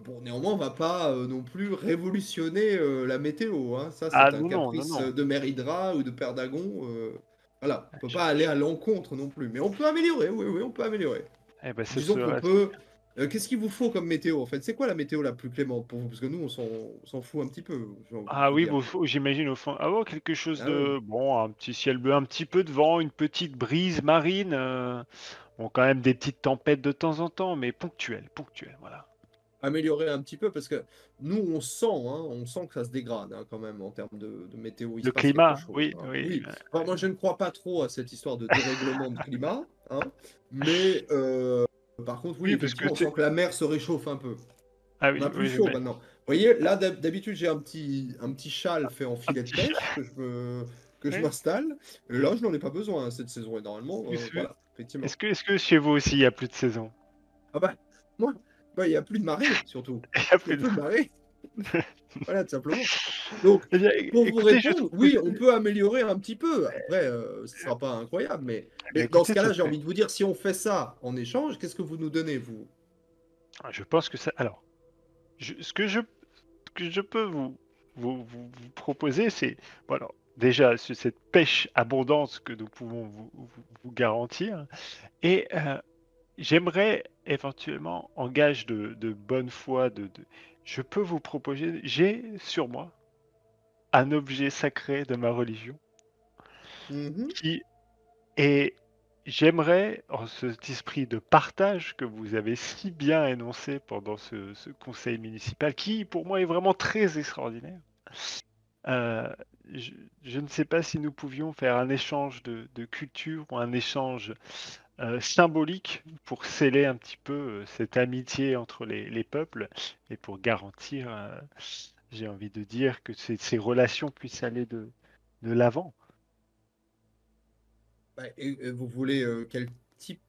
Bon, néanmoins, on va pas non plus révolutionner la météo, hein. Ça, c'est Ah un non, caprice non. de Mère Hydra ou de Père Dagon. Voilà, on peut pas Je- aller à l'encontre non plus, mais on peut améliorer, oui, on peut améliorer. Eh ben, ce Disons qu'on serait- peut. Qu'est-ce qu'il vous faut comme météo en fait? C'est quoi la météo la plus clémente pour vous? Parce que nous, on s'en fout un petit peu, j'ai envie de Ah vous oui, dire. bon, j'imagine au fond. Ah bon, quelque chose Ah oui. de bon, un petit ciel bleu, un petit peu de vent, une petite brise marine. Bon, quand même des petites tempêtes de temps en temps, mais ponctuelles, voilà. Améliorer un petit peu parce que nous, on sent que ça se dégrade hein, quand même en termes de météo. Il Le se passe quelque climat, chose. oui, Hein. oui. Oui. Enfin, moi, je ne crois pas trop à cette histoire de dérèglement de climat, hein, mais par contre, oui, Oui, parce que effectivement, on sent que la mer se réchauffe un peu. Ah On oui, a plus oui, chaud mais maintenant. Vous voyez, là, d'habitude, j'ai un petit châle fait en filet de petit pêche que je Ouais. m'installe. Et là, je n'en ai pas besoin hein, cette saison. Et normalement, Est-ce que- voilà, effectivement. est-ce que chez vous aussi il y a plus de saison? Ah bah, moi, il n'y a plus de marée, surtout. Il y a Il n'y plus a de- plus de marée. Voilà, tout simplement. Donc, Eh bien, pour vous écoutez, je répondre, trouve oui, que on peut améliorer un petit peu. Après, ce ne sera pas incroyable, mais bien, dans écoutez, ce cas-là, ça j'ai serait- envie de vous dire, si on fait ça en échange, qu'est-ce que vous nous donnez, vous? je pense que ça. Alors, ce que je peux vous proposer, c'est voilà, déjà cette pêche abondante que nous pouvons vous garantir, et j'aimerais éventuellement, en gage de bonne foi, je peux vous proposer, j'ai sur moi un objet sacré de ma religion Mhm. qui est, j'aimerais, en cet esprit de partage que vous avez si bien énoncé pendant ce conseil municipal, qui pour moi est vraiment très extraordinaire, euh, je, je ne sais pas si nous pouvions faire un échange de culture ou un échange symbolique pour sceller un petit peu cette amitié entre les peuples et pour garantir, j'ai envie de dire, que ces relations puissent aller de l'avant. Bah, et vous voulez quel type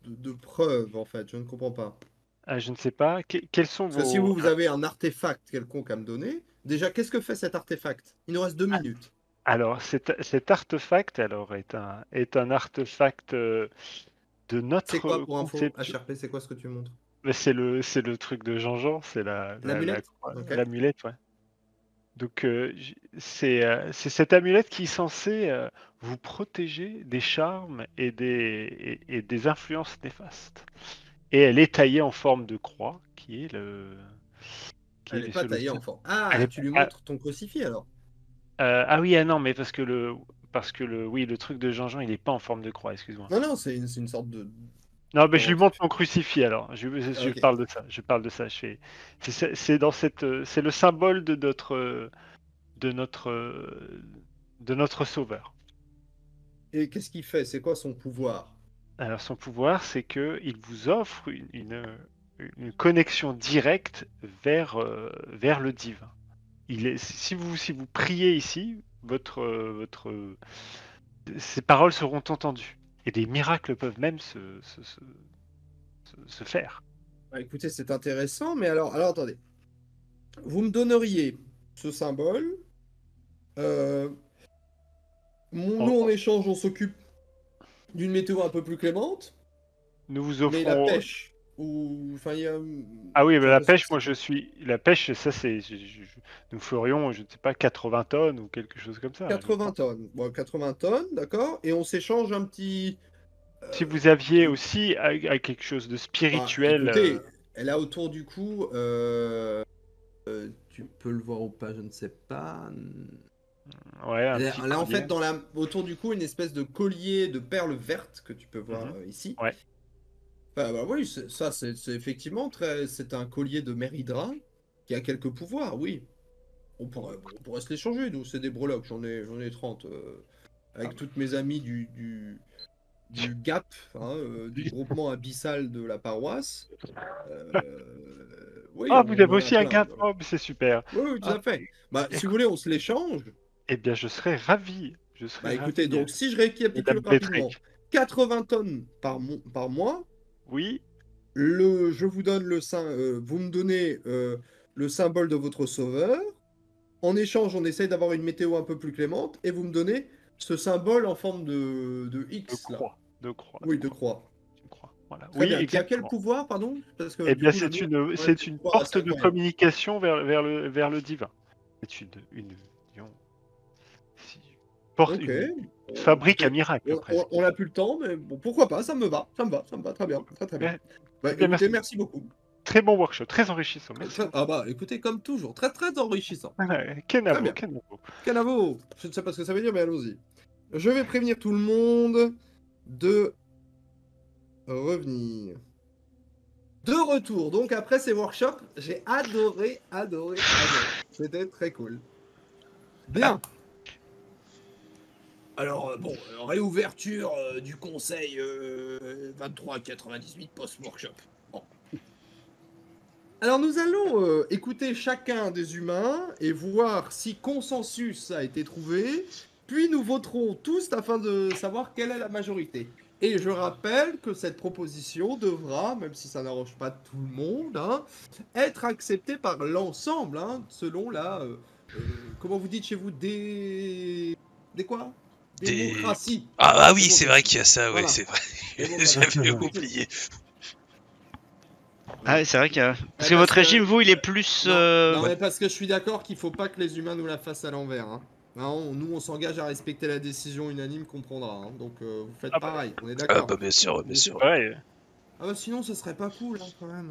de preuve, en fait? Je ne comprends pas. Ah, je ne sais pas, quels sont Parce que si vos... vous avez un artefact quelconque à me donner, déjà, qu'est-ce que fait cet artefact? Il nous reste 2 minutes. Alors, cet artefact alors, est un artefact de C'est quoi notre pour info, conception. HRP? C'est quoi ce que tu montres? Mais c'est le truc de Jean-Jean, c'est L'amulette? Ok. l'amulette, ouais. Donc, c'est cette amulette qui est censée vous protéger des charmes et des influences néfastes. Et elle est taillée en forme de croix, qui est Elle n'est pas le taillée en symbole. forme. Elle Ah, est tu lui ah, montres ton crucifix alors? ah oui, ah non, mais oui, le truc de Jean-Jean, il n'est pas en forme de croix, excuse-moi. Non, non, c'est une sorte de. Non, mais je lui Comment montre tu mon crucifix alors. Je Ok. parle de ça. Je parle de ça. C'est dans c'est le symbole de notre, euh, de notre sauveur. Et qu'est-ce qu'il fait? C'est quoi son pouvoir? Alors son pouvoir, c'est que il vous offre une connexion directe vers le divin. Si vous priez ici, ces paroles seront entendues. Et des miracles peuvent même se faire. Bah, écoutez, c'est intéressant, mais alors attendez. Vous me donneriez ce symbole. euh, Nous, en échange, on s'occupe d'une météo un peu plus clémente, Nous vous mais la offrons. pêche, ou. Enfin, il y a. Ah oui, mais J'ai la l'impression que pêche, moi je suis. La pêche, ça c'est. Nous ferions, je ne sais pas, 80 tonnes ou quelque chose comme ça. 80 tonnes. Bon, 80 tonnes, d'accord. Et on s'échange un petit. Si vous aviez aussi à quelque chose de Bah, spirituel. écoutez, elle a autour du cou. Tu peux le voir ou pas, je ne sais pas. Ouais, un Elle petit a, elle a en collier. fait autour du cou une espèce de collier de perles vertes que tu peux voir ici. Ouais. Bah oui, c'est effectivement c'est un collier de Mérhydra qui a quelques pouvoirs, oui. On pourrait se l'échanger, nous, c'est des breloques, j'en ai 30. Avec toutes mes amies du GAP, hein, du groupement abyssal de la paroisse. Oui, Ah, vous on avez en a aussi un plein. gap. Oh, mais c'est super. Oui, oui, tout Ah, à fait. Bah, si écoute- vous voulez, on se l'échange. Eh bien, je serais ravi. Je Bah serais écoutez, ravi, donc si je récapitule Madame rapidement, Bétrec. 80 tonnes par mois, Oui, je vous donne vous me donnez le symbole de votre sauveur. En échange, on essaye d'avoir une météo un peu plus clémente et vous me donnez ce symbole en forme de de X là. croix. De croix. Oui, de croix. De croix. Voilà. Très Oui, bien. Qui a quel exactement. pouvoir, pardon? Parce que Eh du bien, coup, le c'est mien, c'est une pouvoir porte assez de incroyable. communication vers le divin. C'est disons, si- porte, Ok. une fabrique à miracles, presque. On n'a plus le temps, mais bon, pourquoi pas, ça me va, ça me va très bien, très bien. Eh Bah, bien, écoutez, merci. merci beaucoup. Très bon workshop, très enrichissant. Merci beaucoup. Ah bah, écoutez, comme toujours, très très enrichissant. Très Kenavo, bien. Kenavo. Canavo, je ne sais pas ce que ça veut dire, mais allons-y. Je vais prévenir tout le monde de revenir. De retour, donc après ces workshops, j'ai adoré. C'était très cool. Bien. Alors, bon, réouverture du conseil 23-98 post-workshop. Bon. Alors nous allons écouter chacun des humains et voir si consensus a été trouvé, puis nous voterons tous afin de savoir quelle est la majorité. Et je rappelle que cette proposition devra, même si ça n'arrange pas tout le monde, hein, être acceptée par l'ensemble, hein, selon la... comment vous dites chez vous, des quoi? Démocratie. Ah oui, c'est vrai qu'il y a ça, Voilà. ouais, c'est vrai. Démocratie. J'avais oublié. Ah oui, c'est vrai que. Parce que Ouais, votre parce que- régime, vous, il est plus. Non, mais parce que je suis d'accord qu'il faut pas que les humains nous la fassent à l'envers. Hein. Non, nous, on s'engage à respecter la décision unanime qu'on prendra. Hein. Donc, vous faites Ah bah. pareil. On est Ah d'accord. bah bien sûr, bien sûr. Ouais. Ah bah sinon, ce serait pas cool, hein, quand même.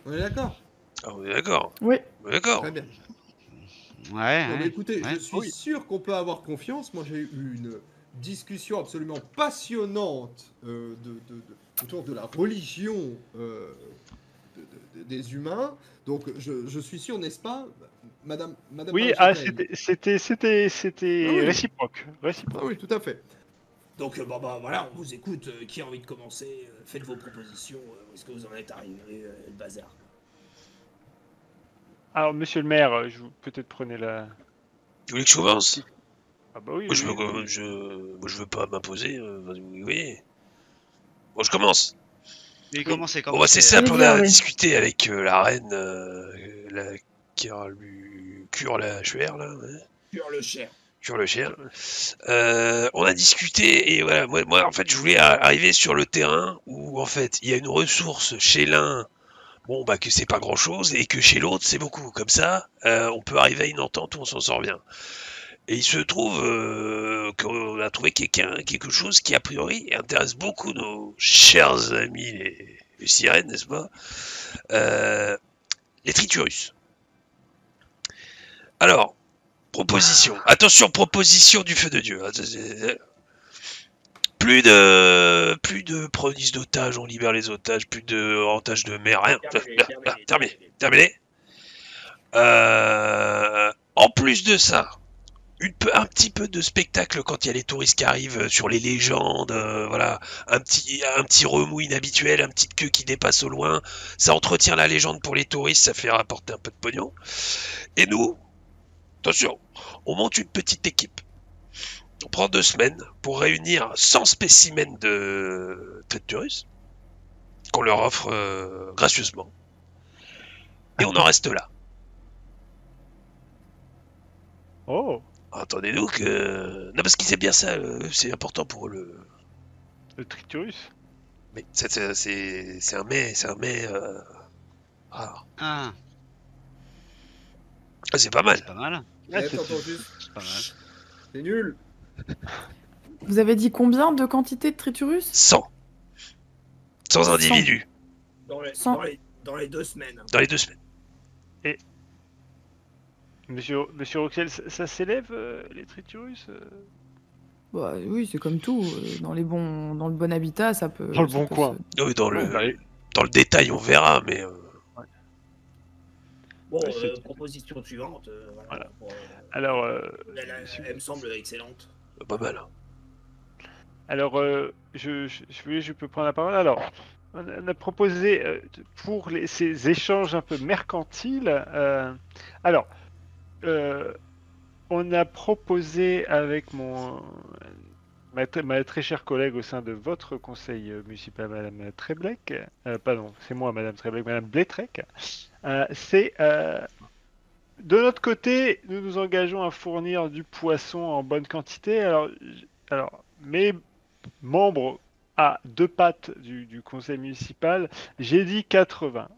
On est d'accord? Ah, on est d'accord. Oui. On est d'accord. Très bien. Ouais, Bon, bah, ouais. écoutez, ouais. je suis sûr qu'on peut avoir confiance. Moi, j'ai eu une discussion absolument passionnante autour de la religion des humains. Donc, je suis sûr, n'est-ce pas, Madame Oui, Marie-Châtaigne? c'était Ah oui. réciproque. Ah oui, tout à fait. Donc, bon, bah voilà, on vous écoute. Qui a envie de commencer? Faites vos propositions. Où est-ce que vous en êtes arrivé? Le bazar. Alors, monsieur le maire, peut-être prenez la. Tu voulais que je commence? Ah bah oui, Moi, je oui, veux, oui. moi, je veux pas m'imposer. Oui. Bon, je commence. Mais Bon, commencez. bah, c'est hein. simple, on Allez-y, a Hervé. discuté avec la reine, la Cure la Chuer, là, ouais. Pure le cher. Cure le chien. On a discuté et voilà, moi en fait je voulais arriver sur le terrain où en fait il y a une ressource chez l'un, bon bah que c'est pas grand chose et que chez l'autre c'est beaucoup. Comme ça, on peut arriver à une entente où on s'en sort bien. Et il se trouve qu'on a trouvé quelque chose qui a priori intéresse beaucoup nos chers amis les sirènes, n'est-ce pas? Les triturus. Alors, proposition. Attention, proposition du feu de Dieu. Plus de prise d'otages, on libère les otages, plus de rentage de mer, rien. Terminé. En plus de ça, un petit peu de spectacle quand il y a les touristes qui arrivent sur les légendes, voilà, un petit remous inhabituel, un petit queue qui dépasse au loin, ça entretient la légende pour les touristes, ça fait rapporter un peu de pognon. Et nous, attention, on monte une petite équipe. On prend 2 semaines pour réunir 100 spécimens de Triturus qu'on leur offre gracieusement. Et on en reste là. Oh, Attendez-nous que... Non, parce qu'ils aiment bien ça, c'est important pour eux. le Triturus. Mais c'est un mets rare. Ah, Ah, c'est pas mal. c'est pas mal. Ah, T'entends juste, C'est pas mal. c'est nul. Vous avez dit combien de quantité de triturus? 100 individus Dans les 2 semaines. dans les 2 semaines. Monsieur Roxel, ça s'élève, les Triturus Bah, oui, c'est comme tout. Dans le bon habitat, ça peut. Dans le ça bon peut coin. Oui, dans Ouais. le détail, on verra, mais... Bon, Ouais, c'est- proposition suivante. Voilà. Bon, Alors, elle me semble excellente. pas mal. alors je peux prendre la parole. Alors, on a proposé pour ces échanges un peu mercantiles. Alors, on a proposé avec ma très chère collègue au sein de votre conseil municipal, Madame Treblec, pardon, c'est moi, Madame Treblec, Madame Blétrec, c'est de notre côté, nous nous engageons à fournir du poisson en bonne quantité. Alors mes membres à 2 pattes du conseil municipal, j'ai dit 80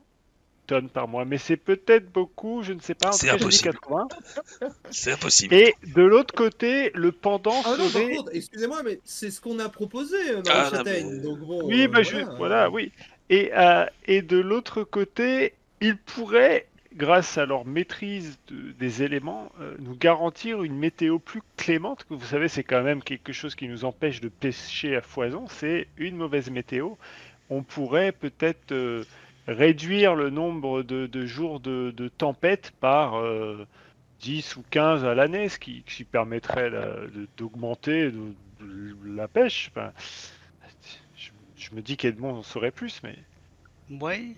tonnes par mois, mais c'est peut-être beaucoup, je ne sais pas. En tout C'est cas, j'ai dit impossible. 80. C'est impossible. Et de l'autre côté, le pendant Ah non, par serait. contre, excusez-moi, mais c'est ce qu'on a proposé, Ah, Marie-Châtaigne. non, mais- Donc bon, Oui, bah, voilà. oui. Et de l'autre côté, ils pourraient, grâce à leur maîtrise des éléments, nous garantir une météo plus clémente. Que vous savez, c'est quand même quelque chose qui nous empêche de pêcher à foison. C'est une mauvaise météo. On pourrait peut-être réduire le nombre de jours de tempête par 10 ou 15 à l'année, ce qui permettrait d'augmenter la pêche. Enfin, je me dis qu'Edmond en saurait plus, mais... Ouais.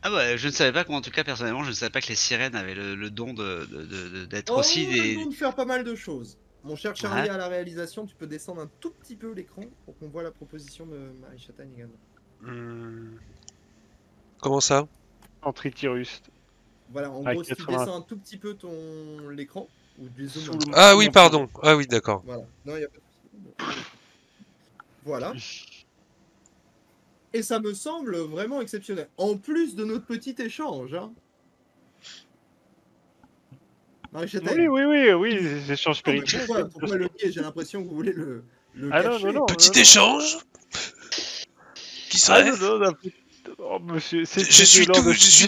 Ah bah, je ne savais pas, en tout cas, personnellement, je ne savais pas que les sirènes avaient le don d'être Oh, aussi on a le des... don de faire pas mal de choses. Mon cher Charlie, Ouais. à la réalisation, tu peux descendre un tout petit peu l'écran pour qu'on voit la proposition de Marie-Châtaigne également. Comment ça? En Tritirus. Voilà, en À gros, si tu 80. descends un tout petit peu l'écran, ou du zoom. Sous le- Ah oui, pardon. Ah oui, d'accord. Voilà, non, il n'y a pas de souci. Voilà. Et ça me semble vraiment exceptionnel. En plus de notre petit échange, hein. Marie-Châtaigne. Oui, les échanges Non, mais spirituels. pourquoi le nier? J'ai l'impression que vous voulez le Ah non, cacher. non, non. Petit échange. qui serait. non, oh, monsieur, Je suis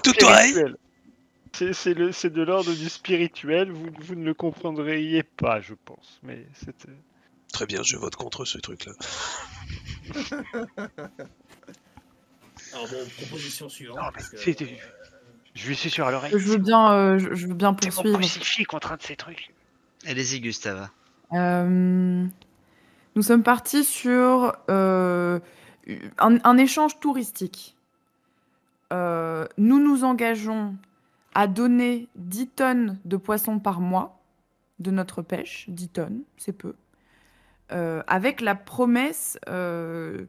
tout oreille. C'est de l'ordre du spirituel, vous ne le comprendriez pas, je pense. Mais c'était. Très bien, je vote contre ce truc-là. Alors bon, proposition suivante. Non, mais parce que, je lui suis sûr à l'oreille. Je veux bien C'est mon poursuivre. crucifix contre un de ces trucs. Allez-y, Gustave. Nous sommes partis sur un échange touristique. Nous nous engageons à donner 10 tonnes de poissons par mois de notre pêche. 10 tonnes, c'est peu. Avec la promesse que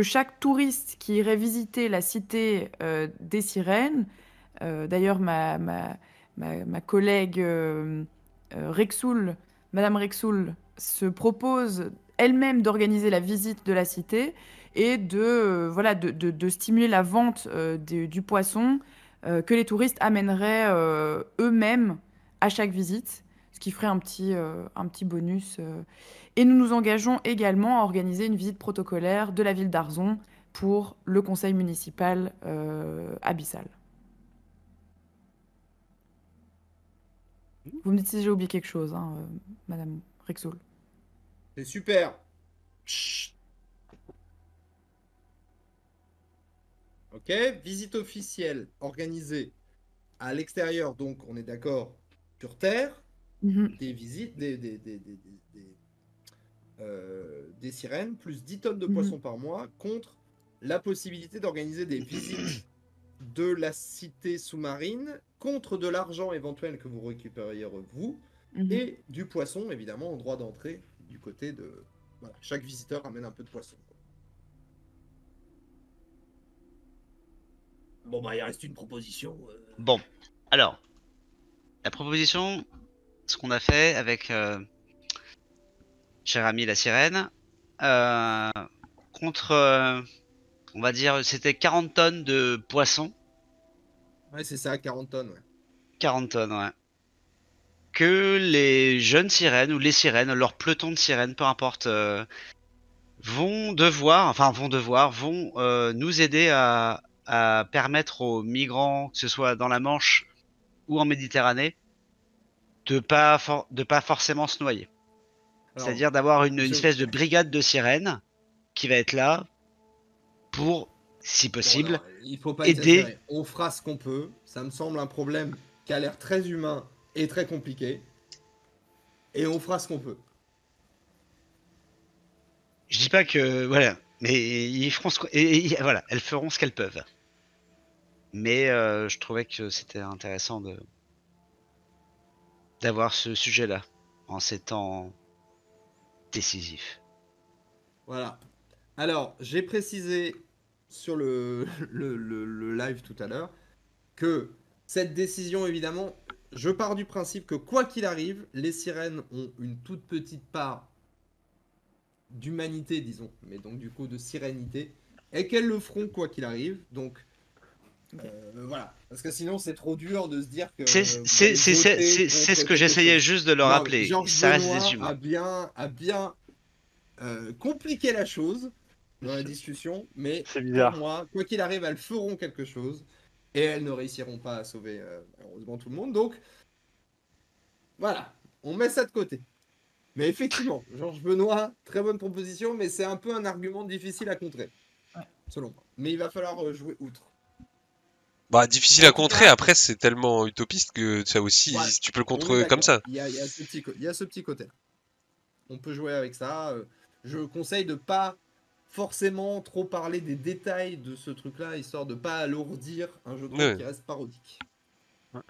chaque touriste qui irait visiter la cité des sirènes, d'ailleurs ma collègue Rexoul, Madame Rexoul, se propose elle-même d'organiser la visite de la cité et de stimuler la vente du poisson que les touristes amèneraient eux-mêmes à chaque visite, ce qui ferait un petit bonus. Et nous nous engageons également à organiser une visite protocolaire de la ville d'Arzon pour le conseil municipal abyssal. Vous me dites si j'ai oublié quelque chose, hein, Madame Rexoul. C'est super. Chut. Ok, visite officielle organisée à l'extérieur, donc on est d'accord, sur Terre, des visites, des sirènes, plus 10 tonnes de poissons par mois, contre la possibilité d'organiser des visites de la cité sous-marine, contre de l'argent éventuel que vous récupériez vous, et du poisson, évidemment, en droit d'entrée, du côté de... Voilà, chaque visiteur amène un peu de poisson. Bon, bah, il reste une proposition. Bon, alors, la proposition, ce qu'on a fait avec cher ami la sirène, contre, on va dire, c'était 40 tonnes de poissons. Ouais, c'est ça, 40 tonnes, ouais. 40 tonnes, ouais. Que les jeunes sirènes, ou les sirènes, leur peloton de sirènes, peu importe, vont nous aider à permettre aux migrants, que ce soit dans la Manche ou en Méditerranée, de pas forcément se noyer. C'est-à-dire d'avoir une espèce de brigade de sirènes qui va être là pour, si possible, Bon, alors, il faut pas aider. exagérer. On fera ce qu'on peut. Ça me semble un problème qui a l'air très humain et très compliqué. Et on fera ce qu'on peut. Je dis pas que voilà, mais ils feront voilà, elles feront ce qu'elles peuvent. Mais je trouvais que c'était intéressant d'avoir ce sujet-là en ces temps décisifs. Voilà. Alors, j'ai précisé sur le live tout à l'heure que cette décision, évidemment, je pars du principe que quoi qu'il arrive, les sirènes ont une toute petite part d'humanité, disons, mais donc du coup de sirénité, et qu'elles le feront quoi qu'il arrive. Donc voilà, parce que sinon c'est trop dur de se dire que c'est ce que j'essayais juste de leur rappeler. Ça reste des humains. A bien compliqué la chose dans la discussion, mais C'est bizarre. pour moi, quoi qu'il arrive, elles feront quelque chose et elles ne réussiront pas à sauver malheureusement tout le monde. Donc voilà, on met ça de côté. Mais effectivement, Georges Benoît, très bonne proposition, mais c'est un peu un argument difficile à contrer, selon moi. Mais il va falloir jouer outre. Bah, difficile à contrer, après c'est tellement utopiste que ça aussi, Ouais, tu peux le on est contrer comme ça. d'accord. Il y a ce petit côté. On peut jouer avec ça. Je conseille de pas forcément trop parler des détails de ce truc-là, histoire de pas alourdir un jeu de rôle qui reste parodique. Ouais.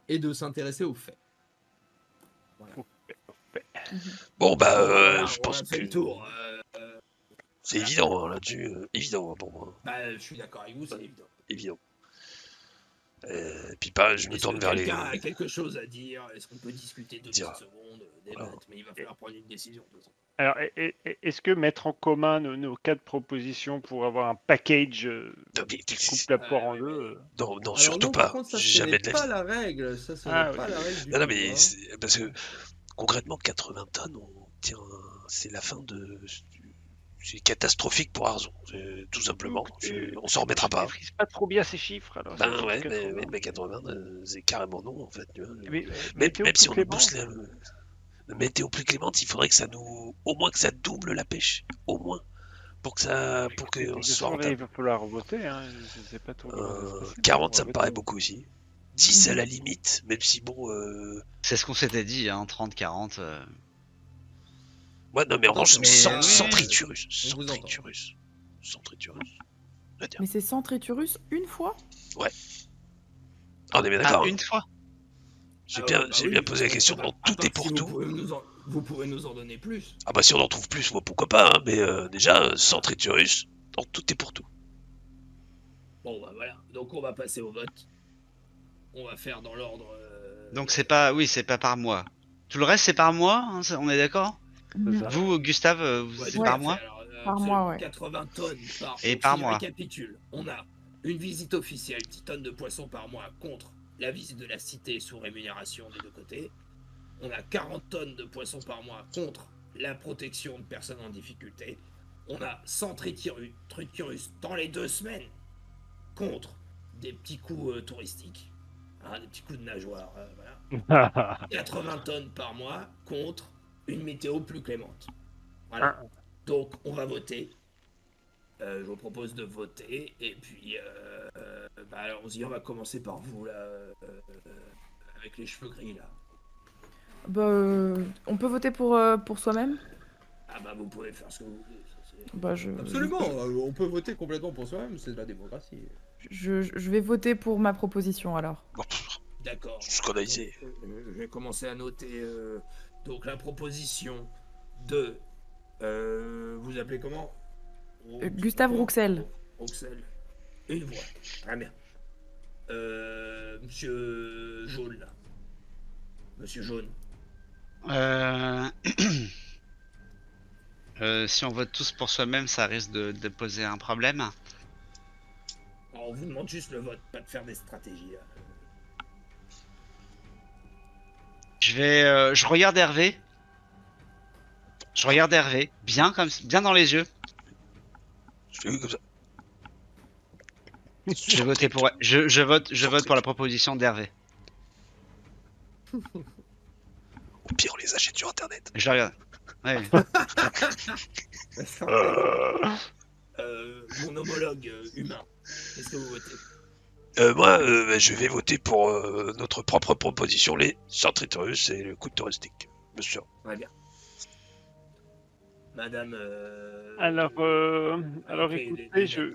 Et de s'intéresser aux faits. Voilà. Bon, bah, Voilà, je on pense a fait que le tour. c'est évident hein, là-dessus. Évident pour moi. Bah, je suis d'accord avec vous, c'est évident. Évident. Puis pas, je me Est-ce tourne que vers les. quelqu'un a quelque chose à dire? Est-ce qu'on peut discuter 2 Dire. petites secondes, débattre, mais il va falloir prendre une décision. De toute façon. Alors, est-ce que mettre en commun nos 4 propositions pour avoir un package Non, mais- qui coupe la poire en ouais, deux Non, non, Alors surtout non, pas. par contre, ça Jamais c'est de la pas vie. la règle. Ça c'est Ah, pas oui. la règle du Non, non, tout, mais hein. parce que concrètement, 80 tonnes, c'est la fin c'est catastrophique pour Arzon, tout simplement. On s'en remettra Je pas. maîtrise pas trop bien ces chiffres. Alors, Ben c'est ouais, 80. mais 80, c'est carrément non, en fait. Tu vois. Mais, Même météo si plus on nous clémente. booste la météo plus clémente, il faudrait que ça nous. Au moins que ça double la pêche. Au moins. Pour que ça. Pour Écoutez, de qu'on toute soit façon, là, il rentable. va falloir voter. Hein. C'est pas tout comment ça se passe. 40, On ça va me paraît voter. beaucoup aussi. 10 à la limite, même si bon. C'est ce qu'on s'était dit, hein, 30-40. Ouais, non, mais en revanche, mais, sans oui, triturus. on Sans vous entend. triturus. Sans triturus. On va dire. Mais c'est sans triturus une fois? Ah, on est bien d'accord. Ah, hein. une fois. J'ai Ah bien, ouais, bah j'ai oui, bien posé la à question. part- Dans à tout part est pour si tout. vous pouvez nous en donner plus. Ah bah si on en trouve plus, moi pourquoi pas, hein, mais déjà, sans triturus, dans tout est pour tout. Bon, bah voilà. Donc on va passer au vote. On va faire dans l'ordre. Donc c'est pas, oui, c'est pas par mois. Tout le reste c'est par mois, hein, on est d'accord? C'est ça. Vous, Gustave, Ouais, c'est tout par à fait. mois? Alors, Par absolument, mois, ouais. 80 tonnes par. Et Donc, par si je mois. récapitule, on a une visite officielle, 10 tonnes de poissons par mois contre la visite de la cité sous rémunération des deux côtés. On a 40 tonnes de poissons par mois contre la protection de personnes en difficulté. On a 100 triturus dans les 2 semaines contre des petits coups touristiques, hein, des petits coups de nageoire. Voilà. 80 tonnes par mois contre une météo plus clémente. Voilà. Donc on va voter. Je vous propose de voter. Et puis, bah, allons-y, on va commencer par vous, là, avec les cheveux gris, là. Bah, on peut voter pour soi-même? Ah bah vous pouvez faire ce que vous voulez. Bah, Absolument, on peut voter complètement pour soi-même, c'est de la démocratie. je vais voter pour ma proposition alors. Bon, D'accord. C'est ce qu'on a dit. Donc, je vais commencer à noter donc la proposition de... vous appelez comment? Gustave Rouxel. Rouxel. Une voix. Très bien. Monsieur Jaune, là. Monsieur Jaune. Si on vote tous pour soi-même, ça risque de poser un problème. Alors, on vous demande juste le vote, pas de faire des stratégies. Là. Je regarde Hervé. Je regarde Hervé, bien dans les yeux. Je fais comme ça. Je vais voter pour, je vote pour la proposition d'Hervé. Au pire, on les achète sur internet. Je regarde. Ouais. Mon homologue humain, qu'est-ce que vous votez? Moi, je vais voter pour notre propre proposition, les Centritorus et le coup de touristique. Bien sûr. Très bien. Madame. Alors après, écoutez, les je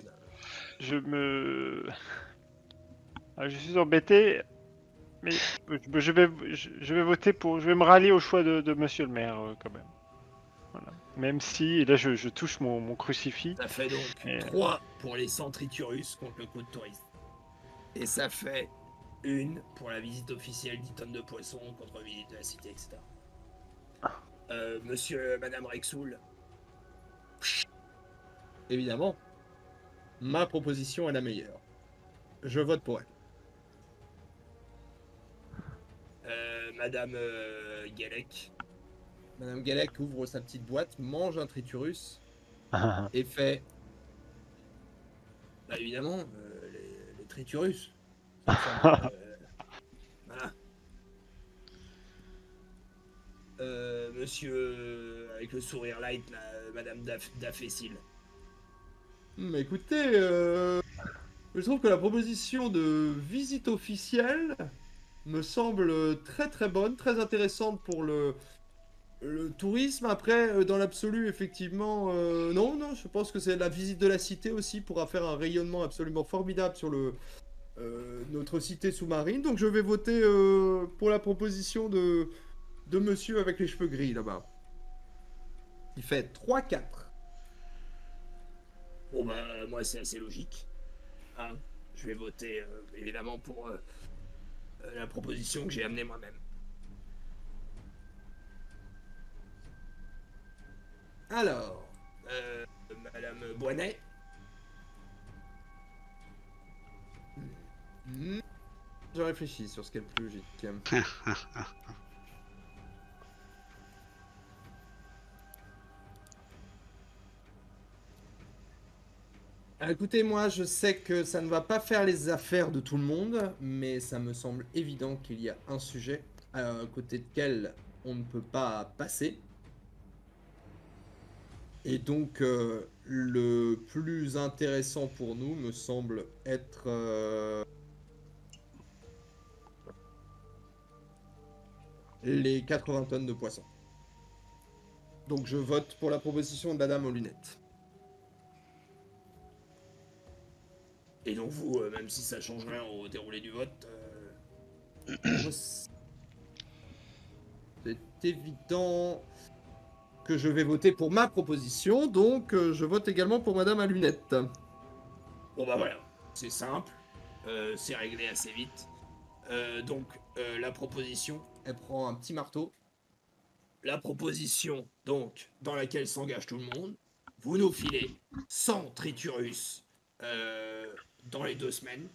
suis embêté, mais je vais voter pour, je vais me rallier au choix de Monsieur le Maire quand même. Voilà. Même si, et là je touche mon crucifix. Ça fait donc Et- 3 pour les Centriturus contre le coup de touriste. Et ça fait 1 pour la visite officielle 10 tonnes de poissons contre la visite de la cité, etc. Monsieur, Madame Rexoul, Évidemment, ma proposition est la meilleure. Je vote pour elle. Madame Galec, Madame Galec ouvre sa petite boîte, mange un triturus et fait... Bah évidemment, les triturus. Voilà. Monsieur, avec le sourire light, là, Madame Dafessil. Écoutez, je trouve que la proposition de visite officielle me semble très très bonne, très intéressante pour le tourisme. Après, dans l'absolu, effectivement, non, je pense que c'est la visite de la cité aussi pourra faire un rayonnement absolument formidable sur notre cité sous-marine. Donc je vais voter pour la proposition de monsieur avec les cheveux gris là-bas. Il fait 3-4. Bon bah moi c'est assez logique. Hein, je vais voter évidemment pour la proposition que j'ai amenée moi-même. Alors, Madame Boinet, je réfléchis sur ce qui est le plus logique. Écoutez, moi, je sais que ça ne va pas faire les affaires de tout le monde, mais ça me semble évident qu'il y a un sujet à côté duquel on ne peut pas passer. Et donc, le plus intéressant pour nous me semble être les 80 tonnes de poissons. Donc, je vote pour la proposition de la dame aux lunettes. Et donc vous, même si ça change rien au déroulé du vote, C'est évident que je vais voter pour ma proposition, donc je vote également pour Madame à lunettes. bon bah voilà, c'est simple, c'est réglé assez vite. Donc la proposition, Elle prend un petit marteau. donc dans laquelle s'engage tout le monde, vous nous filez 100 triturus dans les 2 semaines.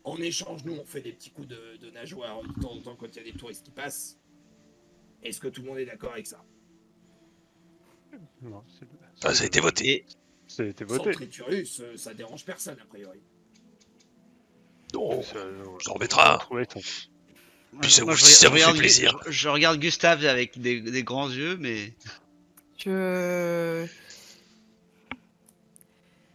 En échange, nous on fait des petits coups de nageoire de temps en temps quand il y a des touristes qui passent. Est-ce que tout le monde est d'accord avec ça? Non, Ah, ça a été voté. Et ça a été 100 voté. triturus, ça dérange personne a priori. Non, Ça, on s'en remettra. ouais, Puis ça moi, vous- ça vous fait regarde, plaisir. je regarde Gustave avec des grands yeux, mais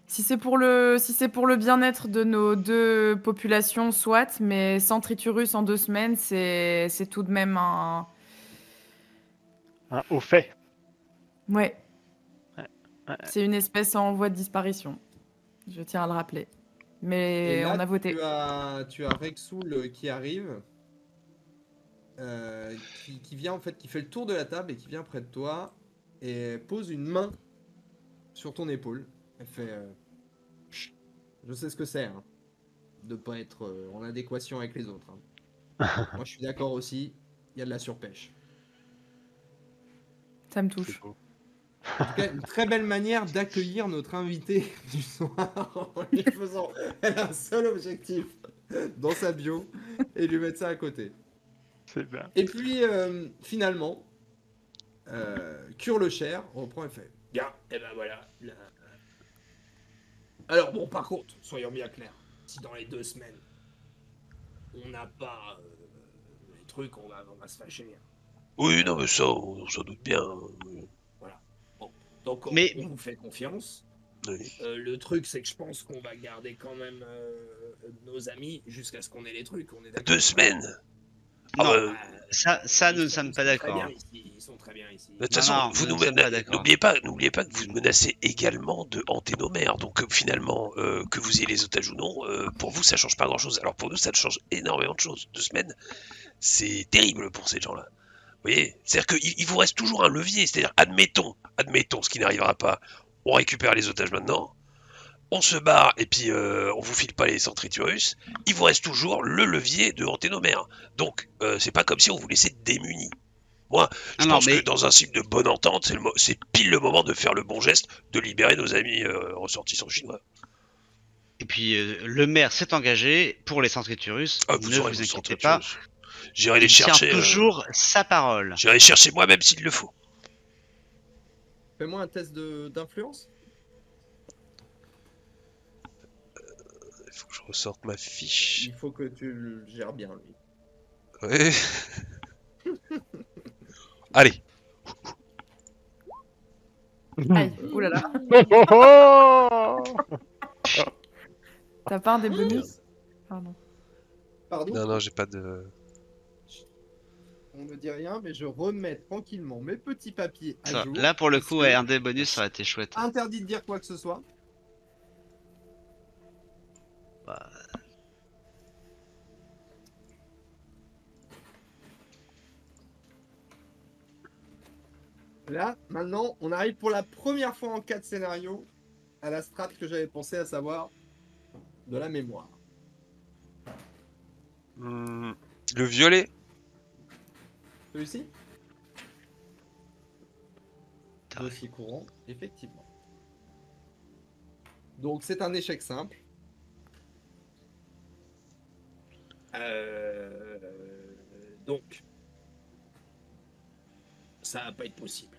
Si c'est pour le bien-être de nos deux populations, soit, mais sans triturus en 2 semaines, c'est tout de même un... Au fait. Ouais. Ouais. C'est une espèce en voie de disparition. Je tiens à le rappeler. Et Mais là, on a voté. tu as Rexoul qui arrive, qui vient en fait, qui fait le tour de la table et qui vient près de toi et pose une main sur ton épaule. Elle fait Chut, je sais ce que c'est, hein, de pas être en adéquation avec les autres. Hein. Moi, je suis d'accord aussi. Il y a de la surpêche. Ça me C'est touche. beau. En tout cas, une très belle manière d'accueillir notre invité du soir en lui faisant. Elle a un seul objectif dans sa bio et lui mettre ça à côté. C'est bien. Et puis, finalement, Cure le Cher reprend et fait. Bien, et ben voilà. Alors bon, par contre, soyons bien clairs. Si dans les 2 semaines, on n'a pas les trucs, on va se fâcher. Hein. Oui, non, mais ça, on s'en doute bien. Voilà. Bon, donc Mais- on vous fait confiance. Oui. Le truc, c'est que je pense qu'on va garder quand même nos amis jusqu'à ce qu'on ait les trucs. On est d'accord. 2 semaines. non, Ah, ça nous ne sommes pas Ils sont très d'accord. bien ici, ils sont très bien ici. De toute Non, façon, non, vous nous nous ne sommes pas d'accord. n'oubliez pas que vous menacez également de hanter nos mères. Donc finalement, que vous ayez les otages ou non, pour vous, ça change pas grand-chose. Alors pour nous, ça change énormément de choses. 2 semaines, c'est terrible pour ces gens-là. Vous voyez? C'est-à-dire qu'il vous reste toujours un levier. C'est-à-dire, admettons, ce qui n'arrivera pas, on récupère les otages maintenant, on se barre et puis on vous file pas les centriturus, il vous reste toujours le levier de hanter nos mères. Donc c'est pas comme si on vous laissait démunis. Moi, je pense que dans un cycle de bonne entente, c'est pile le moment de faire le bon geste de libérer nos amis ressortissants chinois. Et puis le maire s'est engagé pour les centriturus. Ah, Ne vous aurez vous vos inquiétez pas. centriturus. J'irai les Il tient chercher. toujours sa parole. J'irai les chercher moi-même s'il le faut. Fais-moi un test d'influence. Il faut que je ressorte ma fiche. Il faut que tu le gères bien, lui. Ouais. Allez. Aïe, oulala. T'as pas un des bonus? Pardon. Pardon? Non, j'ai pas de... On ne dit rien, mais je remets tranquillement mes petits papiers à Ça, jour. là, pour le parce coup, que ouais, un des bonus, ça aurait été chouette. Interdit de dire quoi que ce soit. Bah, Là, maintenant, on arrive pour la première fois en 4 scénarios à la strat que j'avais pensé, à savoir de la mémoire. Le violet. Celui-ci? T'as Dossier courant, effectivement. Donc c'est un échec simple. Donc, ça va pas être possible.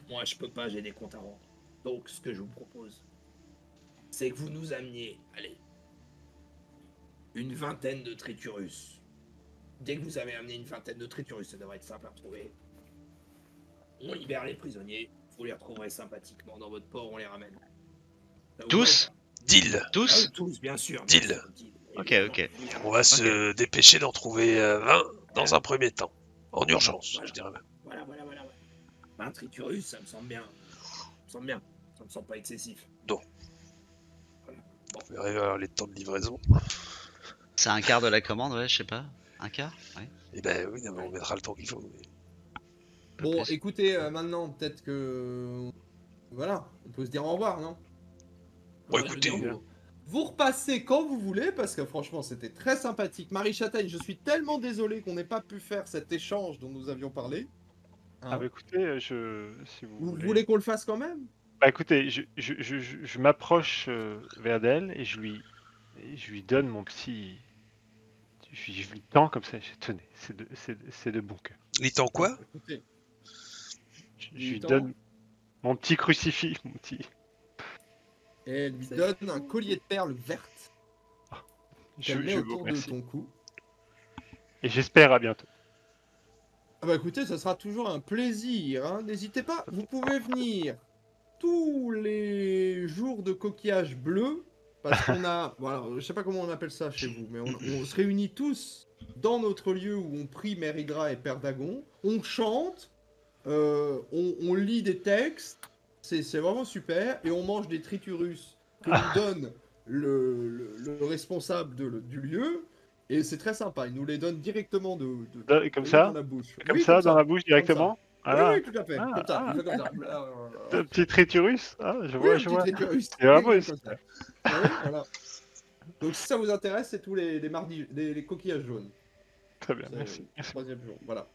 Moi, je peux pas, j'ai des comptes à rendre. Donc, ce que je vous propose, c'est que vous nous ameniez, allez, une vingtaine de Triturus. Dès que vous avez amené une vingtaine de Triturus, ça devrait être simple à retrouver. On libère les prisonniers, vous les retrouverez sympathiquement dans votre port, on les ramène. Ça vous Tous Deal. va? Tous Ah, tous, bien sûr. Deal. bien sûr, deal. Ok, Évidemment. ok. On va se dépêcher d'en trouver 20 dans un premier temps. En urgence, Voilà. je dirais même. Voilà. 20 Triturus, ça me semble bien. Ça me semble pas excessif. On verra vers les temps de livraison. C'est un quart de la commande, ouais, je sais pas. Un quart? Ouais. Et ben oui, non, mais on mettra le temps qu'il faut. Pas Bon, plus. écoutez, maintenant, peut-être que... Voilà, on peut se dire au revoir, non? Bon, Ouais, écoutez, je veux dire, Vous repassez quand vous voulez, parce que franchement, c'était très sympathique. Marie Châtaigne, je suis tellement désolé qu'on n'ait pas pu faire cet échange dont nous avions parlé. Hein. Ah bah écoutez, si vous Vous voulez... voulez qu'on le fasse quand même? Bah écoutez, je m'approche vers d'elle et je lui donne mon petit... Je lui tends comme ça, tenez, c'est de bon cœur. il t'en quoi? Écoutez, Je lui lui tends. donne mon petit crucifix, mon petit... Et elle lui C'est donne un collier de perles vertes Je, qu'elle met je vous autour de remercie. ton cou. Et j'espère à bientôt. Ah bah écoutez, ça sera toujours un plaisir, hein. N'hésitez pas, vous pouvez venir tous les jours de coquillage bleu, parce qu'on a, voilà, je sais pas comment on appelle ça chez vous, mais on se réunit tous dans notre lieu où on prie Mère Hydra et Père Dagon, on chante, on lit des textes, c'est vraiment super, et on mange des triturus que nous donne le responsable du lieu, et c'est très sympa, il nous les donne directement Comme ça dans la bouche. Comme Oui, ça, dans la bouche directement? Oui, Voilà. oui, tout à fait. Ah, Comme ça, ah. il fait comme ça. Un petit triturus? Ah, je Oui, vois, un je petit vois. triturus. C'est vraiment Exact, comme ça. Ah oui, voilà. Donc si ça vous intéresse, c'est tous les mardis, les coquillages jaunes. Très bien, C'est merci. le troisième jour, voilà.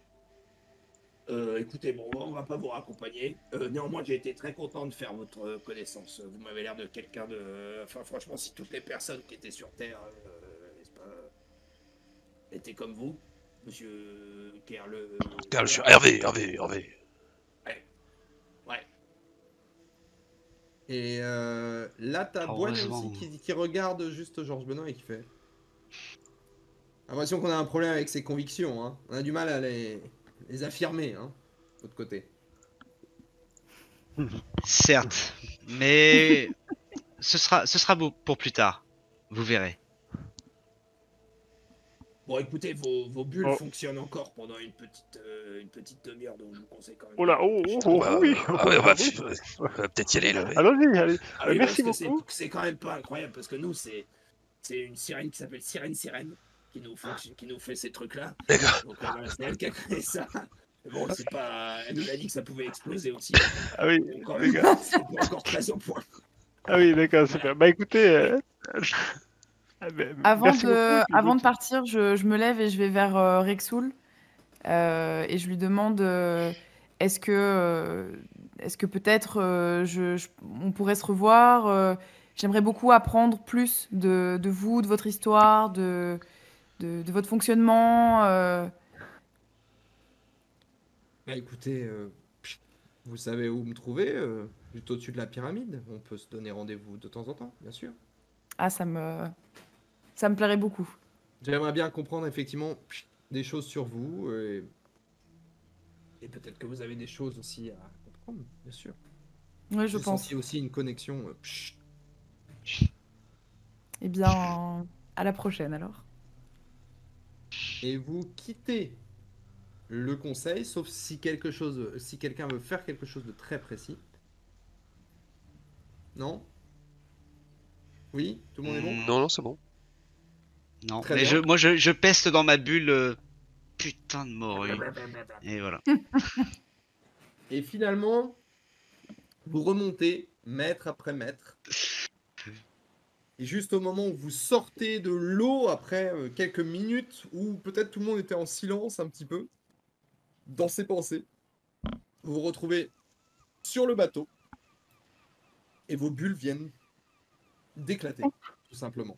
écoutez, bon, on va pas vous raccompagner. Néanmoins, j'ai été très content de faire votre connaissance. Vous m'avez l'air de quelqu'un de... Enfin, franchement, si toutes les personnes qui étaient sur Terre, n'est-ce pas, étaient comme vous, monsieur Kerle... Calme, Hervé. Ouais. Et là, t'as Boine Heureusement. aussi qui regarde juste Georges Benoît et qui fait... L'impression qu'on a un problème avec ses convictions, hein. On a du mal à les affirmer, hein, de l'autre côté. Certes, mais ce sera beau pour plus tard. Vous verrez. Bon, écoutez, vos bulles Oh. fonctionnent encore pendant une petite demi-heure, donc je vous conseille quand même... Oh là, Bah, oui. ah ouais, on va peut-être y aller là. Ouais. Allons-y, allez. Ah oui, Merci parce que beaucoup. c'est quand même pas incroyable, parce que nous, c'est une sirène qui s'appelle Sirène, qui nous fait ces trucs-là. D'accord. Donc voilà, c'est elle qui a créé ça. Mais bon, c'est pas... Elle nous a dit que ça pouvait exploser aussi. Ah oui, Donc, quand d'accord. même, c'est pas encore très au point. Ah oui, d'accord, super. Bah écoutez, Avant merci beaucoup, de, et puis avant bonne- de partir, je me lève et je vais vers Rexoul et je lui demande est-ce que peut-être on pourrait se revoir. J'aimerais beaucoup apprendre plus de vous, de votre histoire, de votre fonctionnement. Bah écoutez, vous savez où me trouver, juste au-dessus de la pyramide. On peut se donner rendez-vous de temps en temps, bien sûr. Ah, ça me plairait beaucoup. J'aimerais bien comprendre effectivement des choses sur vous, et peut-être que vous avez des choses aussi à comprendre, bien sûr. Oui, je J'ai pense. senti aussi une connexion. Eh bien, à la prochaine alors. Et vous quittez le conseil, sauf si si quelqu'un veut faire quelque chose de très précis. Non? Oui? Tout le monde est bon? Non, c'est bon. Non, Très mais bien. moi je peste dans ma bulle putain de morue. Et voilà. Et finalement, vous remontez mètre après mètre. Et juste au moment où vous sortez de l'eau, après quelques minutes, où peut-être tout le monde était en silence un petit peu, dans ses pensées, vous vous retrouvez sur le bateau. Et vos bulles viennent d'éclater, tout simplement.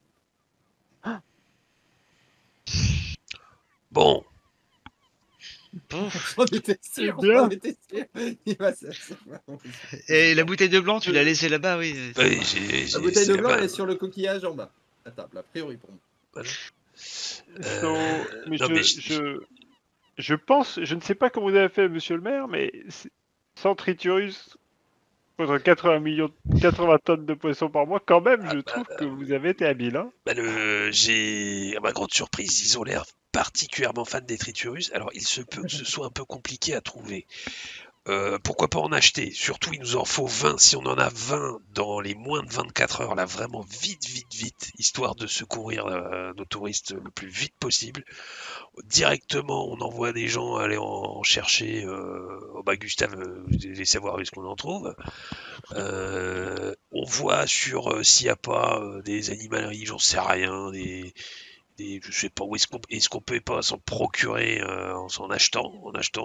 Bon, Bon, J'en étais sûr, bien. j'en étais sûr. Il va Et la bouteille de blanc, tu l'as laissée là-bas, oui. Oui, La bouteille de c'est blanc, là-bas. elle est sur le coquillage en bas. La table, a priori pour moi. Voilà. Mais non, mais je pense, je ne sais pas comment vous avez fait, monsieur le maire, mais sans triturus, contre 80 tonnes de poissons par mois, quand même, je trouve que vous avez été habile. Hein. Bah, à ma grande surprise, ils ont l'air particulièrement fans des triturus. Alors, il se peut que ce soit un peu compliqué à trouver. Pourquoi pas en acheter? Surtout, il nous en faut 20. Si on en a 20 dans les moins de 24 heures, là, vraiment vite, histoire de secourir nos touristes le plus vite possible. Directement, on envoie des gens aller en chercher. Gustave, vous devez savoir où est-ce qu'on en trouve. On voit sur s'il n'y a pas des animaleries, j'en sais rien, je sais pas où est-ce qu'on peut pas s'en procurer en achetant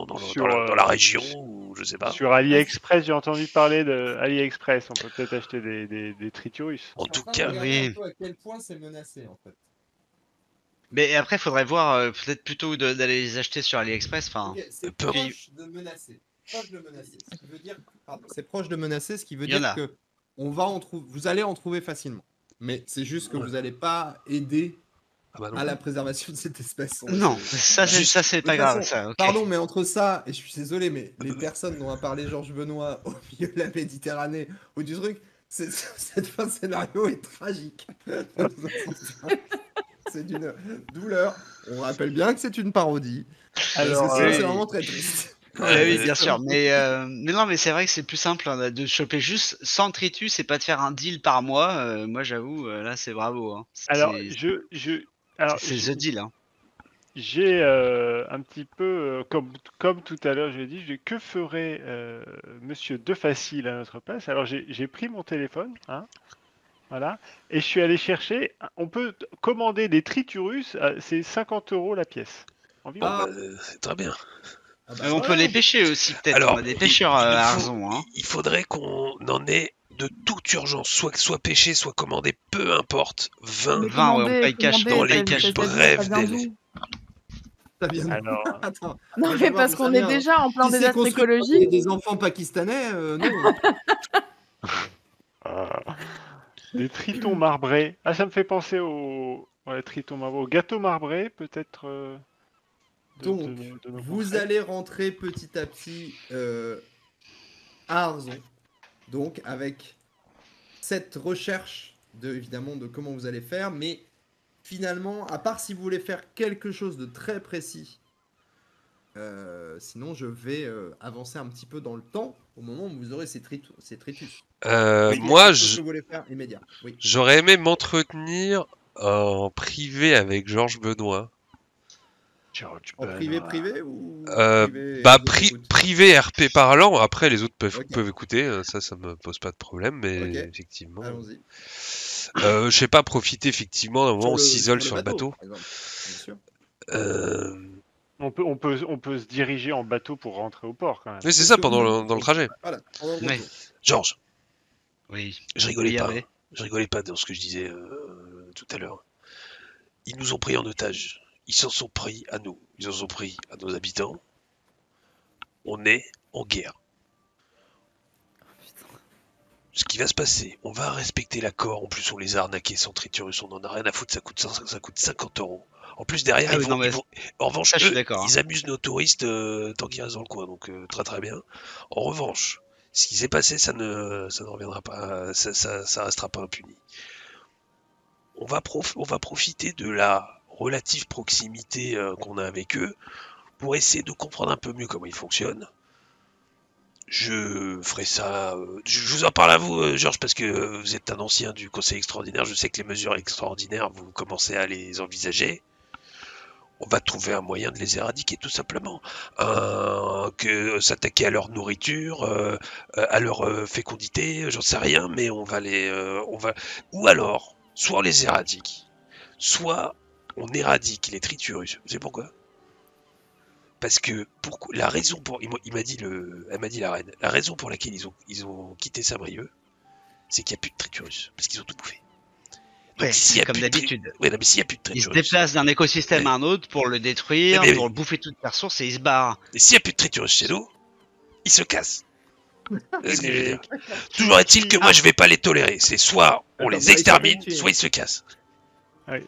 dans la région ou je sais pas. Sur AliExpress, j'ai entendu parler de AliExpress. On peut peut-être acheter des triturus. En tout cas, oui. À quel point c'est menacé en fait. Mais après, il faudrait voir, peut-être plutôt d'aller les acheter sur AliExpress. Enfin, Okay, c'est peu- proche de menacer. Proche de menacer. Ce qui veut dire, pardon, c'est proche de menacer, ce qui veut Il y en dire a. que vous allez en trouver facilement. Mais c'est juste que Ouais. vous n'allez pas aider ah bah non. à la préservation de cette espèce. non, ça c'est De pas toute grave, façon, ça. Ok. Pardon, mais entre ça, et je suis désolé, mais les personnes dont a parlé Georges Benoît au milieu de la Méditerranée ou du truc, cette fin de scénario est tragique. C'est d'une douleur. On rappelle bien que c'est une parodie. Alors, Parce que sinon, oui. c'est vraiment très triste. Oui, bien sûr. Mais non, mais c'est vrai que c'est plus simple hein, de choper juste sans tritus et pas de faire un deal par mois. Moi, j'avoue, là, c'est bravo. Hein. alors, C'est the deal. Hein. j'ai un petit peu, comme tout à l'heure, je l'ai dit, que ferait Monsieur De Facile à notre place? Alors, j'ai pris mon téléphone, hein, voilà, et je suis allé chercher. On peut commander des triturus, c'est 50 € la pièce. Environ. Ah. C'est très bien. Ah bah On peut voilà. les pêcher aussi, peut-être. Alors, On a des pêcheurs il à faut- Arzon. Hein. Il faudrait qu'on en ait de toute urgence, soit pêché, soit commandé, peu importe. 20 Mais 20, ouais, on commandez, paye cash dans les ça- plus ça vient brefs d'où délais. Ça vient de- Alors, Attends. Non, je vais mais voir parce d'où qu'on ça est vient. déjà en plein Si c'est désastre construit par écologique. des enfants pakistanais, non. des tritons marbrés. Ah, ça me fait penser au tritons marbrés, au gâteau marbré, peut-être. Donc, de nos vous confrères. allez rentrer petit à petit à Arzon. Donc, avec cette recherche évidemment de comment vous allez faire, mais finalement, à part si vous voulez faire quelque chose de très précis, sinon je vais avancer un petit peu dans le temps au moment où vous aurez ces tritus. Moi, Quelque chose que vous voulez faire immédiat. Oui. j'aurais aimé m'entretenir en privé avec Georges Benoît. George En Benoît. privé ou privé, Bah, les autres écoutent privé RP parlant, après les autres peuvent Ok. écouter, ça me pose pas de problème, mais Ok. effectivement. Allons-y. Je sais pas, profiter effectivement d'un moment où on Sur s'isole sur le bateau. par exemple, bien sûr. On peut se diriger en bateau pour rentrer au port quand même. Oui, c'est Est-ce ça, que pendant vous- dans le trajet. Voilà. pendant le Ouais. retour. Georges, Oui. je rigolais Oui, pas. Hervé. Je rigolais pas dans ce que je disais tout à l'heure. Ils nous ont pris en otage. Ils s'en sont pris à nous. Ils en sont pris à nos habitants. On est en guerre. Ce qui va se passer, on va respecter l'accord. En plus, on les a arnaqués sans triturus. On en a rien à foutre. Ça coûte 50 €. En plus, derrière, Ah ils oui, vont, non, mais ils vont- en revanche, ça, je suis eux, d'accord, hein. ils amusent nos touristes tant qu'ils restent dans le coin. Donc, très très bien. En revanche, ce qui s'est passé, ça ne reviendra pas. Ça restera pas impuni. On va profiter de la relative proximité qu'on a avec eux pour essayer de comprendre un peu mieux comment ils fonctionnent. Je ferai ça. Je vous en parle à vous, Georges, parce que vous êtes un ancien du Conseil extraordinaire. Je sais que les mesures extraordinaires, vous commencez à les envisager. On va trouver un moyen de les éradiquer, tout simplement. Que s'attaquer à leur nourriture, à leur fécondité, j'en sais rien, mais on va ou alors, soit on les éradique, soit on éradique les triturus. Vous savez pourquoi? Parce que la raison pour, elle m'a dit la reine, la raison pour laquelle ils ont quitté Saint-Brieuc, c'est qu'il n'y a plus de triturus, parce qu'ils ont tout bouffé. Donc, Ouais, s'il y a comme plus de d'habitude. ouais, non, mais s'il y a plus de Il se triturus, déplace d'un écosystème Ouais. à un autre pour le détruire, Mais- pour le bouffer toutes les ressources et il se barre. et s'il y a plus de triturus chez nous, ils se cassent. C'est ce que je veux Mais dire. Toujours est-il que moi je vais pas les tolérer. C'est soit on Attends, les Marie extermine, Chapelle, tu es- soit ils se cassent. Oui.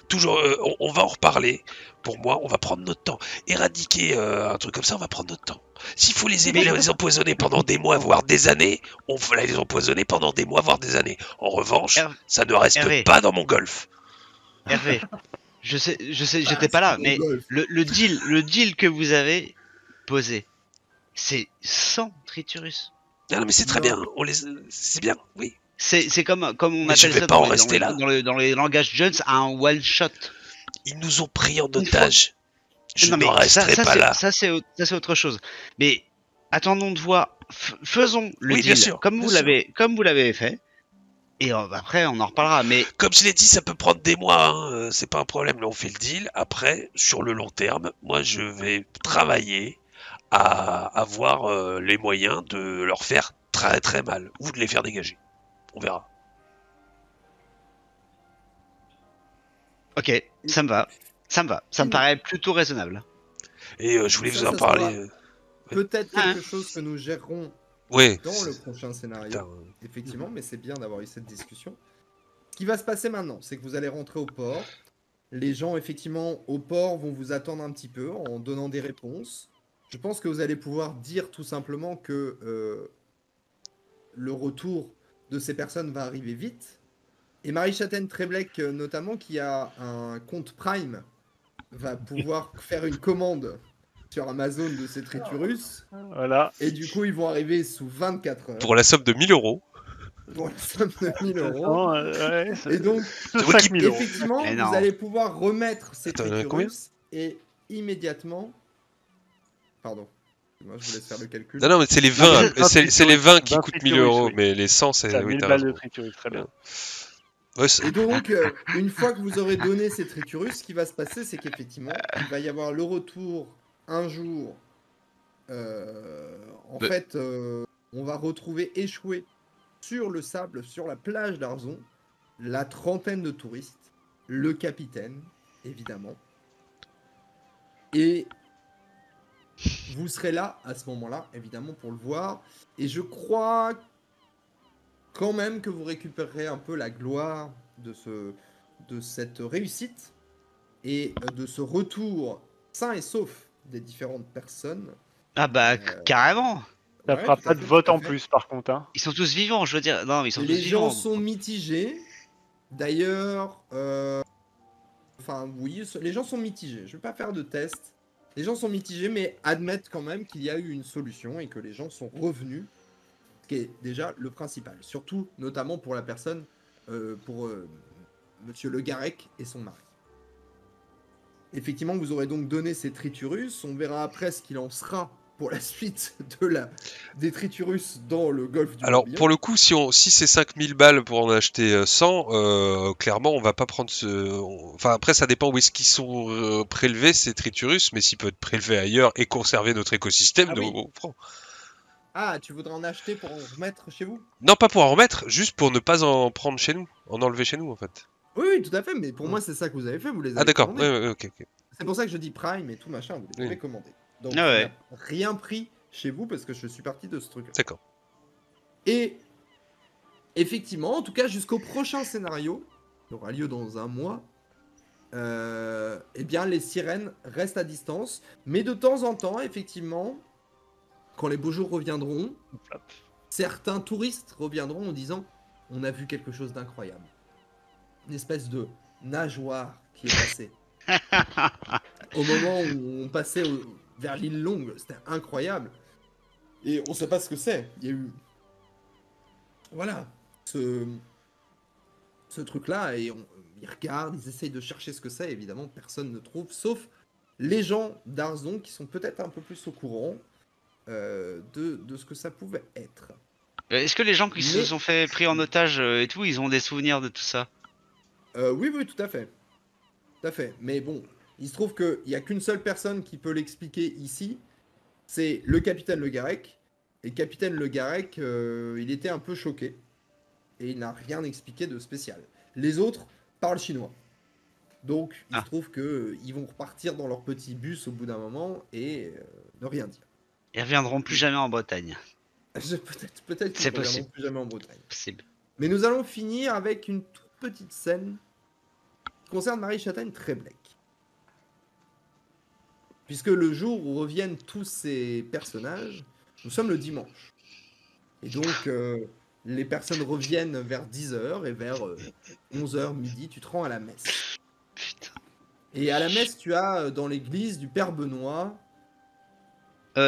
Toujours, on va en reparler. Pour moi, on va prendre notre temps. Éradiquer un truc comme ça, on va prendre notre temps. S'il faut les empoisonner pendant des mois, voire des années, on va les empoisonner pendant des mois, voire des années. En revanche, Hervé. ça ne reste Hervé. pas dans mon golf. Hervé, je sais, j'étais pas là, mais le deal que vous avez posé, c'est 100 triturus. Non, mais c'est très Non. bien. C'est bien, oui. C'est comme on Mais je appelle vais ça pas en dans rester là. dans les langages jeunes, un one shot. Ils nous ont pris en otage. Je Non, ne mais resterai pas là. ça c'est autre chose. Mais attendons de voir, faisons le Oui, bien deal sûr, comme bien vous sûr. l'avez fait. Et après on en reparlera. Mais Comme je l'ai dit, ça peut prendre des mois, hein, c'est pas un problème. Là, on fait le deal. Après, sur le long terme, moi, je vais travailler à avoir les moyens de leur faire très très mal ou de les faire dégager. On verra. ok, ça me va, ça me paraît plutôt raisonnable. Et je voulais Ça, vous en ça parler. sera- Peut-être Hein. quelque chose que nous gérerons Ouais. dans le prochain scénario. Putain, Effectivement, mais c'est bien d'avoir eu cette discussion. Ce qui va se passer maintenant, c'est que vous allez rentrer au port. Les gens, effectivement, au port vont vous attendre un petit peu en donnant des réponses. Je pense que vous allez pouvoir dire tout simplement que le retour de ces personnes va arriver vite. Et Marie-Châtaigne Treblec, notamment, qui a un compte Prime, va pouvoir faire une commande sur Amazon de ces triturus. Voilà. Et du coup, ils vont arriver sous 24 heures. Pour la somme de 1000 euros. Pour la somme de 1000 euros. Non, ouais, Et donc, C'est moi qui- 5000 euros. effectivement, Mais non. vous allez pouvoir remettre ces Attends, combien triturus et immédiatement. Pardon. Moi, je vous laisse faire le calcul. Non, non, mais c'est les Non, mais 20, c'est c'est les 20 qui 20 coûtent 1000 triturus, euros, oui. mais les 100, c'est. T'as Oui, 1000 t'as balles de raison. triturus, très bien. Ouais, c'est- Et donc, une fois que vous aurez donné ces triturus, ce qui va se passer, c'est qu'effectivement, il va y avoir le retour un jour. En fait, on va retrouver échoué sur le sable, sur la plage d'Arzon, la trentaine de touristes, le capitaine, évidemment. Et vous serez là, à ce moment-là, évidemment, pour le voir. Et je crois quand même que vous récupérerez un peu la gloire de cette réussite et de ce retour sain et sauf des différentes personnes. Ah bah carrément. Ça Ouais, fera tout à pas de fait, vote tout à en fait. plus, par contre. Hein. Ils sont tous vivants, je veux dire. Non, ils sont Les tous gens vivants. sont mitigés. D'ailleurs, enfin oui, les gens sont mitigés. Je vais pas faire de test. Les gens sont mitigés, mais admettent quand même qu'il y a eu une solution et que les gens sont revenus, ce qui est déjà le principal. Surtout, notamment pour la personne, pour Monsieur Le Garec et son mari. Effectivement, vous aurez donc donné ces triturus. On verra après ce qu'il en sera pour la suite des triturus dans le golfe du Alors, Morbihan. pour le coup, si c'est 5000 balles pour en acheter 100, clairement, on va pas prendre Enfin, après, ça dépend où est-ce qu'ils sont prélevés, ces triturus, mais s'il peut être prélevé ailleurs et conserver notre écosystème, Ah nous, oui. on prend. Ah, tu voudrais en acheter pour en remettre chez vous? Non, pas pour en remettre, juste pour ne pas en prendre chez nous, en enlever chez nous, en fait. Oui, oui, tout à fait, mais pour moi, c'est ça que vous avez fait, vous les avez Ah, d'accord, commandés. ouais, ok, ok. C'est pour ça que je dis Prime et tout machin, vous les Oui. avez commandés. Donc, Ah ouais. on n'a rien pris chez vous parce que je suis parti de ce truc. D'accord. Et effectivement, en tout cas, jusqu'au prochain scénario, qui aura lieu dans un mois, eh bien, les sirènes restent à distance, mais de temps en temps, effectivement, quand les beaux jours reviendront, certains touristes reviendront en disant « On a vu quelque chose d'incroyable. » Une espèce de nageoire qui est passée. Au moment où on passait vers l'île Longue, c'était incroyable. Et on sait pas ce que c'est. Il y a eu... Voilà. Ce truc-là, et ils regardent, ils essayent de chercher ce que c'est. Évidemment, personne ne trouve, sauf les gens d'Arzon qui sont peut-être un peu plus au courant de ce que ça pouvait être. Est-ce que les gens qui se Mais- sont fait pris en otage et tout, ils ont des souvenirs de tout ça? Oui, oui, tout à fait. Tout à fait. Mais bon, il se trouve qu'il n'y a qu'une seule personne qui peut l'expliquer ici. C'est le capitaine Le Garec. Et capitaine Le Garec, il était un peu choqué. Et il n'a rien expliqué de spécial. Les autres parlent chinois. Donc, il Ah. se trouve qu'ils vont repartir dans leur petit bus au bout d'un moment et ne rien dire. Ils reviendront plus jamais en Bretagne. Peut-être qu'ils C'est ne reviendront possible. plus jamais en Bretagne. Possible. Mais nous allons finir avec une toute petite scène qui concerne Marie Châtaigne Tréblecq. Puisque le jour où reviennent tous ces personnages, nous sommes le dimanche. Et donc, les personnes reviennent vers 10h et vers 11h, midi, tu te rends à la messe. Putain. Et à la messe, tu as dans l'église du Père Benoît,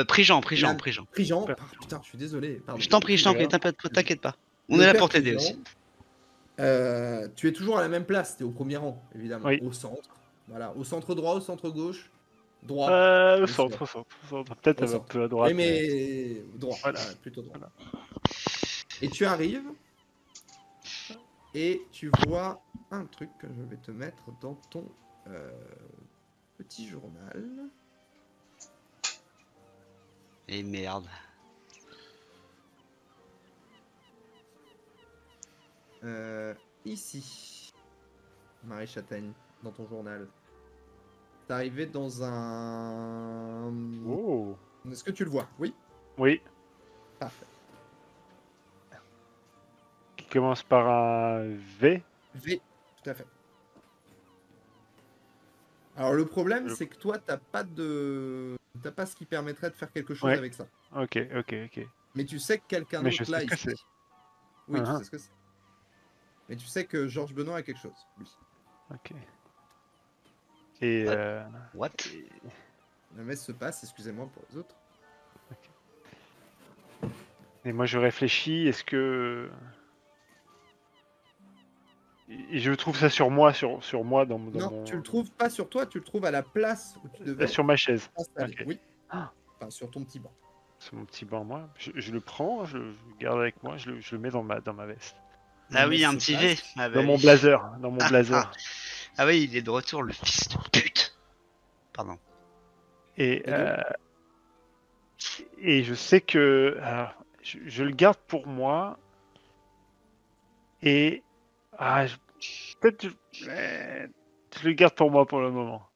Prigent. Prigent. Ah, putain, je suis désolé. Pardon. Je t'en prie, t'inquiète pas. On Le est là Père pour t'aider Prigent, aussi. tu es toujours à la même place, tu es au premier rang, évidemment, Oui. au centre. Voilà, au centre droit, au centre gauche. Droit. Au bien centre. sûr. Peut-être Au un centre. peu à droite. Oui, mais droit, Voilà. plutôt droit. Voilà. Et tu arrives et tu vois un truc que je vais te mettre dans ton petit journal. Et merde. Ici, Marie Châtaigne, dans ton journal. T'es arrivé dans un... Oh. Est-ce que tu le vois? Oui. Oui. Parfait. Qui commence par un V. V, tout à fait. Alors le problème, Je- c'est que toi, t'as pas ce qui permettrait de faire quelque chose Ouais. avec ça. Ok. Mais tu sais que quelqu'un Mais je d'autre sais là ce que ici. c'est. Oui, tu Uh-huh. sais ce que c'est. Mais tu sais que Georges Benoît a quelque chose, lui. Ok. Et What? La messe se passe, excusez-moi pour les autres. et moi je réfléchis. Est-ce que et je trouve ça sur moi, sur moi dans Non, mon tu le trouves pas sur toi, tu le trouves à la place où tu devais sur ma chaise. t'installer. Ok. Oui. Ah. Enfin, sur ton petit banc. Sur mon petit banc, moi. Je le prends, je le garde avec moi, je le mets dans ma veste. La Ah oui, messe un se petit passe. V. Ah bah Dans mon oui. blazer. Dans mon blazer. Ah oui, il est de retour, le fils de pute. Pardon. Et, Et donc et je sais que alors, je le garde pour moi. Et peut-être je le garde pour moi pour le moment.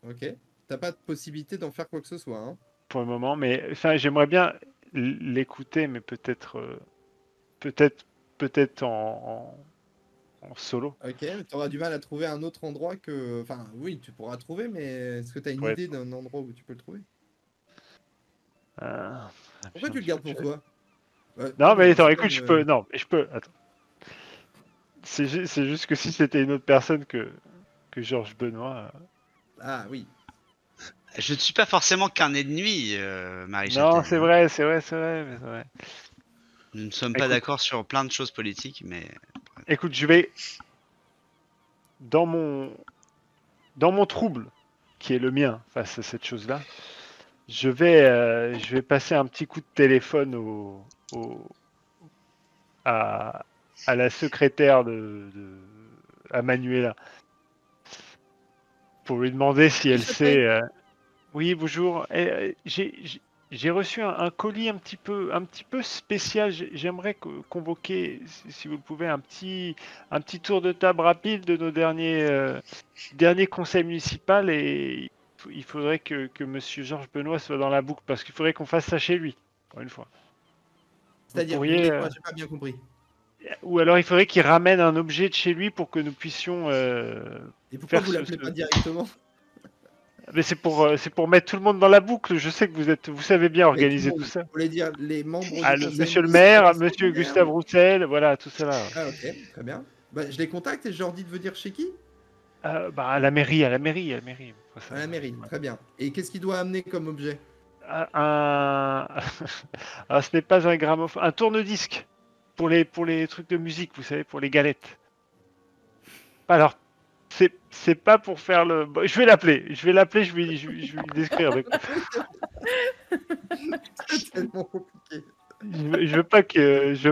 Ok. T'as pas de possibilité d'en faire quoi que ce soit, hein. Pour le moment, mais enfin, j'aimerais bien l'écouter, mais peut-être en solo. Ok, mais t'auras du mal à trouver un autre endroit que... Enfin, oui, tu pourras trouver, mais est-ce que t'as une Ouais. idée d'un endroit où tu peux le trouver? Ah, Pourquoi putain, tu le gardes pour toi? Non, mais attends, c'est écoute, comme, je peux. Non, je peux. Attends. C'est juste que si c'était une autre personne que Georges Benoît. Ah oui. Je ne suis pas forcément qu'un ennemi, Marie Non, Châtaigne. c'est vrai, mais c'est vrai. Nous ne sommes pas Écoute. d'accord sur plein de choses politiques, mais Écoute, je vais dans mon trouble qui est le mien face à cette chose-là. Je vais passer un petit coup de téléphone à la secrétaire à Manuela pour lui demander si elle sait. Oui, bonjour. J'ai reçu un colis un petit peu spécial. J'aimerais convoquer, si vous le pouvez, un petit tour de table rapide de nos derniers conseils municipaux et il faudrait que Monsieur Georges Benoît soit dans la boucle parce qu'il faudrait qu'on fasse ça chez lui, pour une fois. C'est-à-dire, pourriez, vous voulez quoi? J'ai pas bien compris. Ou alors il faudrait qu'il ramène un objet de chez lui pour que nous puissions. Et pourquoi faire vous l'appelez pas directement? Mais c'est pour mettre tout le monde dans la boucle. Je sais que vous savez bien Mais organiser tout le tout ça. monde, vous voulez dire les membres du conseil Monsieur le municipal maire, qui sont monsieur maires, Gustave ou- Roussel, voilà, tout ça là. Ah ok, très bien. Bah, je les contacte et je leur dis de venir chez qui? À la mairie. À la mairie, très bien. Et qu'est-ce qu'il doit amener comme objet? Alors, ce n'est pas un gramophone, un tourne-disque pour les trucs de musique, vous savez, pour les galettes. Alors, c'est pas pour faire le. Bon, je vais l'appeler, je vais lui décrire. C'est tellement compliqué. Je veux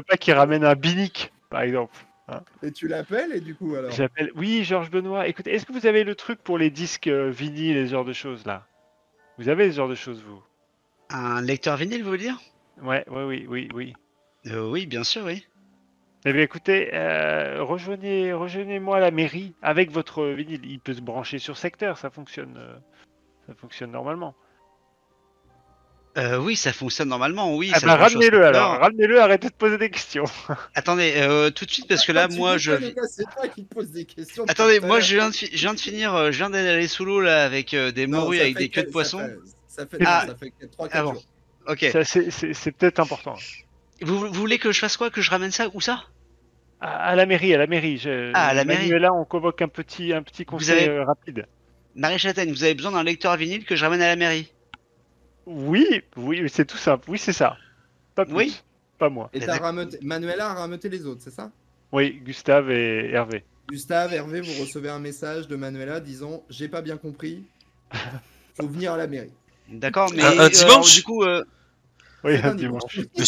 pas qu'il ramène un binique, par exemple. Et tu l'appelles et du coup alors? J'appelle. Oui, Georges Benoît. Écoutez, est-ce que vous avez le truc pour les disques vinyles et ce genre de choses là? Vous avez ce genre de choses, vous? un lecteur vinyle, vous voulez dire? Ouais, oui. Oui, bien sûr, oui. Eh bien, écoutez, rejoignez-moi à la mairie avec votre vinyle. Il peut se brancher sur secteur, ça fonctionne normalement. Oui, ça fonctionne normalement, oui, Ah ça bah, se branche sur ramenez-le secteur. alors, ramenez-le, arrêtez de poser des questions. Attendez, tout de suite, parce que là, Tu moi, déconnes, les gars, c'est toi qui te poses des questions. depuis Attendez, tout à moi, l'heure. je viens de finir, je viens d'aller sous l'eau, là, avec des Non, morues, ça avec fait des queues de quel- poisson. Ça fait, Ah. non, ça fait 3-4 Ah bon. jours. Ok. Ça, c'est peut-être important. Vous voulez que je fasse quoi? Que je ramène ça? Où ça? À la mairie, à la mairie. Ah, à la mairie. Manuela, on convoque un petit conseil avez- rapide. Marie Châtaigne, vous avez besoin d'un lecteur à vinyle que je ramène à la mairie? Oui, c'est tout simple. Oui, c'est ça. Pas plus. Oui. Pas moi. Et Manuela a rameuté les autres, c'est ça? Oui, Gustave et Hervé. Gustave, Hervé, vous recevez un message de Manuela disant « J'ai pas bien compris, faut venir à la mairie. D'accord, mais Un dimanche du coup, Oui, C'est un un dimanche. Mais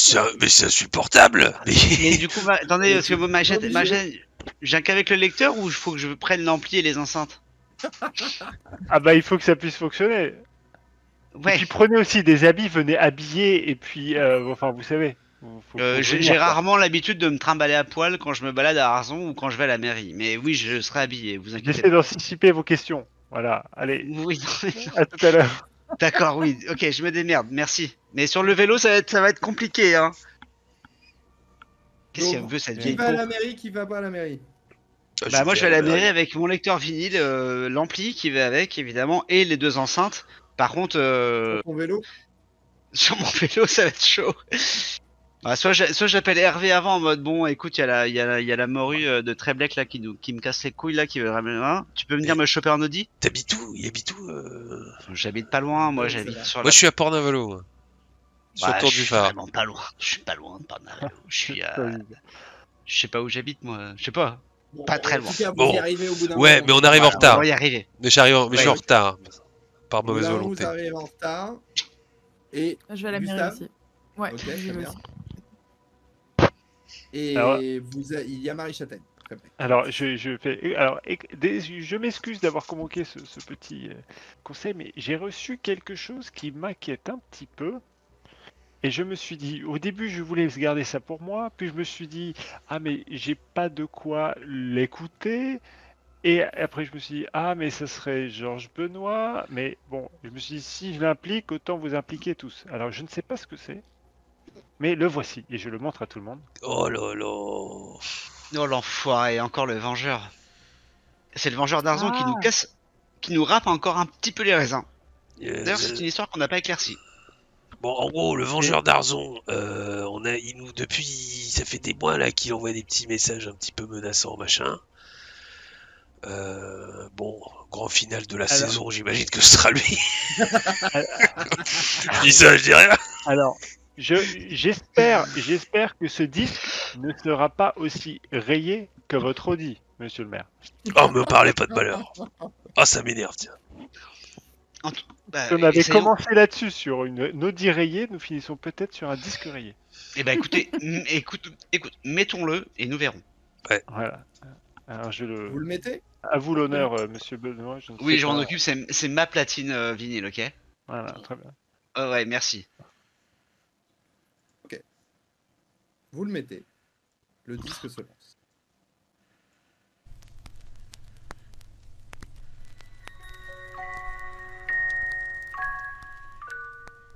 c'est insupportable. mais du coup, attendez, parce que tu- Marie obligé. Châtaigne, je viens qu'avec le lecteur ou il faut que je prenne l'ampli et les enceintes? Ah bah, il faut que ça puisse fonctionner. Et Ouais. puis prenez aussi des habits, venez habiller, et puis, enfin, vous savez. Faut J'ai venir, quoi. rarement l'habitude de me trimballer à poil quand je me balade à Arzon ou quand je vais à la mairie. Mais oui, je serai habillé, vous inquiétez J'essaie pas. d'anticiper vos questions. Voilà, allez, Oui, non, mais- à tout à l'heure. d'accord, oui. Ok, je me démerde, merci. Mais sur le vélo, ça va être compliqué, hein. Qu'est-ce Donc, qu'elle veut, cette Qui vieille va à peau? la mairie, qui va pas à la mairie? Bah moi, je vais à la mairie avec mon lecteur vinyle, l'ampli qui va avec, évidemment, et les deux enceintes. Par contre, Ton vélo? sur mon vélo, ça va être chaud. Bah, soit j'appelle Hervé avant en mode bon, écoute, il y a la morue de Treblec là qui me casse les couilles là, qui veut ramener un. Tu peux venir me choper en Audi? T'habites où? Il habite où J'habite pas loin, moi Ouais, j'habite ça va. sur Moi, la. je suis à Port-Navalo. Moi. Sur Bah, le tour je du suis phare. vraiment pas loin. Je suis pas loin de Pornavalo. Je suis à. Je sais pas où j'habite moi. Je sais pas. Bon, Pas très en loin. tout cas, vous Bon. y arrivez au bout d'un Ouais, moment. mais on arrive en Voilà, retard. On va y arriver. Mais je suis Ouais. en retard. Par Au bout mauvaise d'un moment, volonté. Vous arrivez en retard. Et Je vais à la mairie Gustave aussi. Ouais, Ok, j'y très vais bien. aussi. Et Alors- il y a Marie Châtaigne. Très bien. Alors, je m'excuse d'avoir convoqué ce petit conseil, mais j'ai reçu quelque chose qui m'inquiète un petit peu. Et je me suis dit, au début, je voulais garder ça pour moi, puis je me suis dit, ah, mais j'ai pas de quoi l'écouter. Et après, je me suis dit, ah, mais ça serait Georges Benoît. Mais bon, je me suis dit, si je l'implique, autant vous impliquer tous. Alors, je ne sais pas ce que c'est, mais le voici, et je le montre à tout le monde. Oh là là. Oh l'enfoiré, encore le vengeur. C'est le vengeur d'Arzon qui Ah. nous casse, qui nous râpe encore un petit peu les raisins. Euh, D'ailleurs, c'est une histoire qu'on n'a pas éclaircie. Bon, en gros, le vengeur d'Arzon, depuis, ça fait des mois là qu'il envoie des petits messages un petit peu menaçants, machin. Bon, grand final de la Alors- saison, j'imagine que ce sera lui. Je dis ça, je dis rien. Alors, j'espère que ce disque ne sera pas aussi rayé que votre Audi, monsieur le maire. Oh, me parlez pas de malheur. Ah, ça m'énerve, tiens. Bah, Si on avait essayons. commencé là-dessus sur une Audi rayée, nous finissons peut-être sur un disque rayé. Eh ben écoutez, écoute, mettons-le et nous verrons. Voilà. Alors, Vous le mettez? à vous l'honneur, monsieur Benoît. Je ne Oui, sais je m'en pas. occupe, c'est ma platine vinyle, ok? Voilà, très bien. Oh ouais, merci. Vous le mettez. Le disque se lance.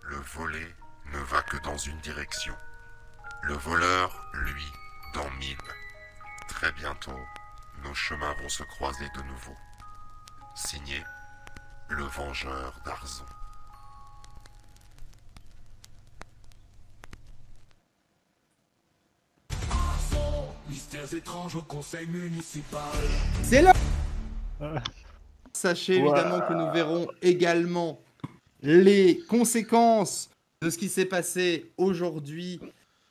Le volet ne va que dans une direction. Le voleur, lui, dans 1000. Très bientôt, nos chemins vont se croiser de nouveau. Signé, le vengeur d'Arzon. Mystères étranges au conseil municipal. C'est là. Ah. Sachez Ouah. évidemment que nous verrons également les conséquences de ce qui s'est passé aujourd'hui.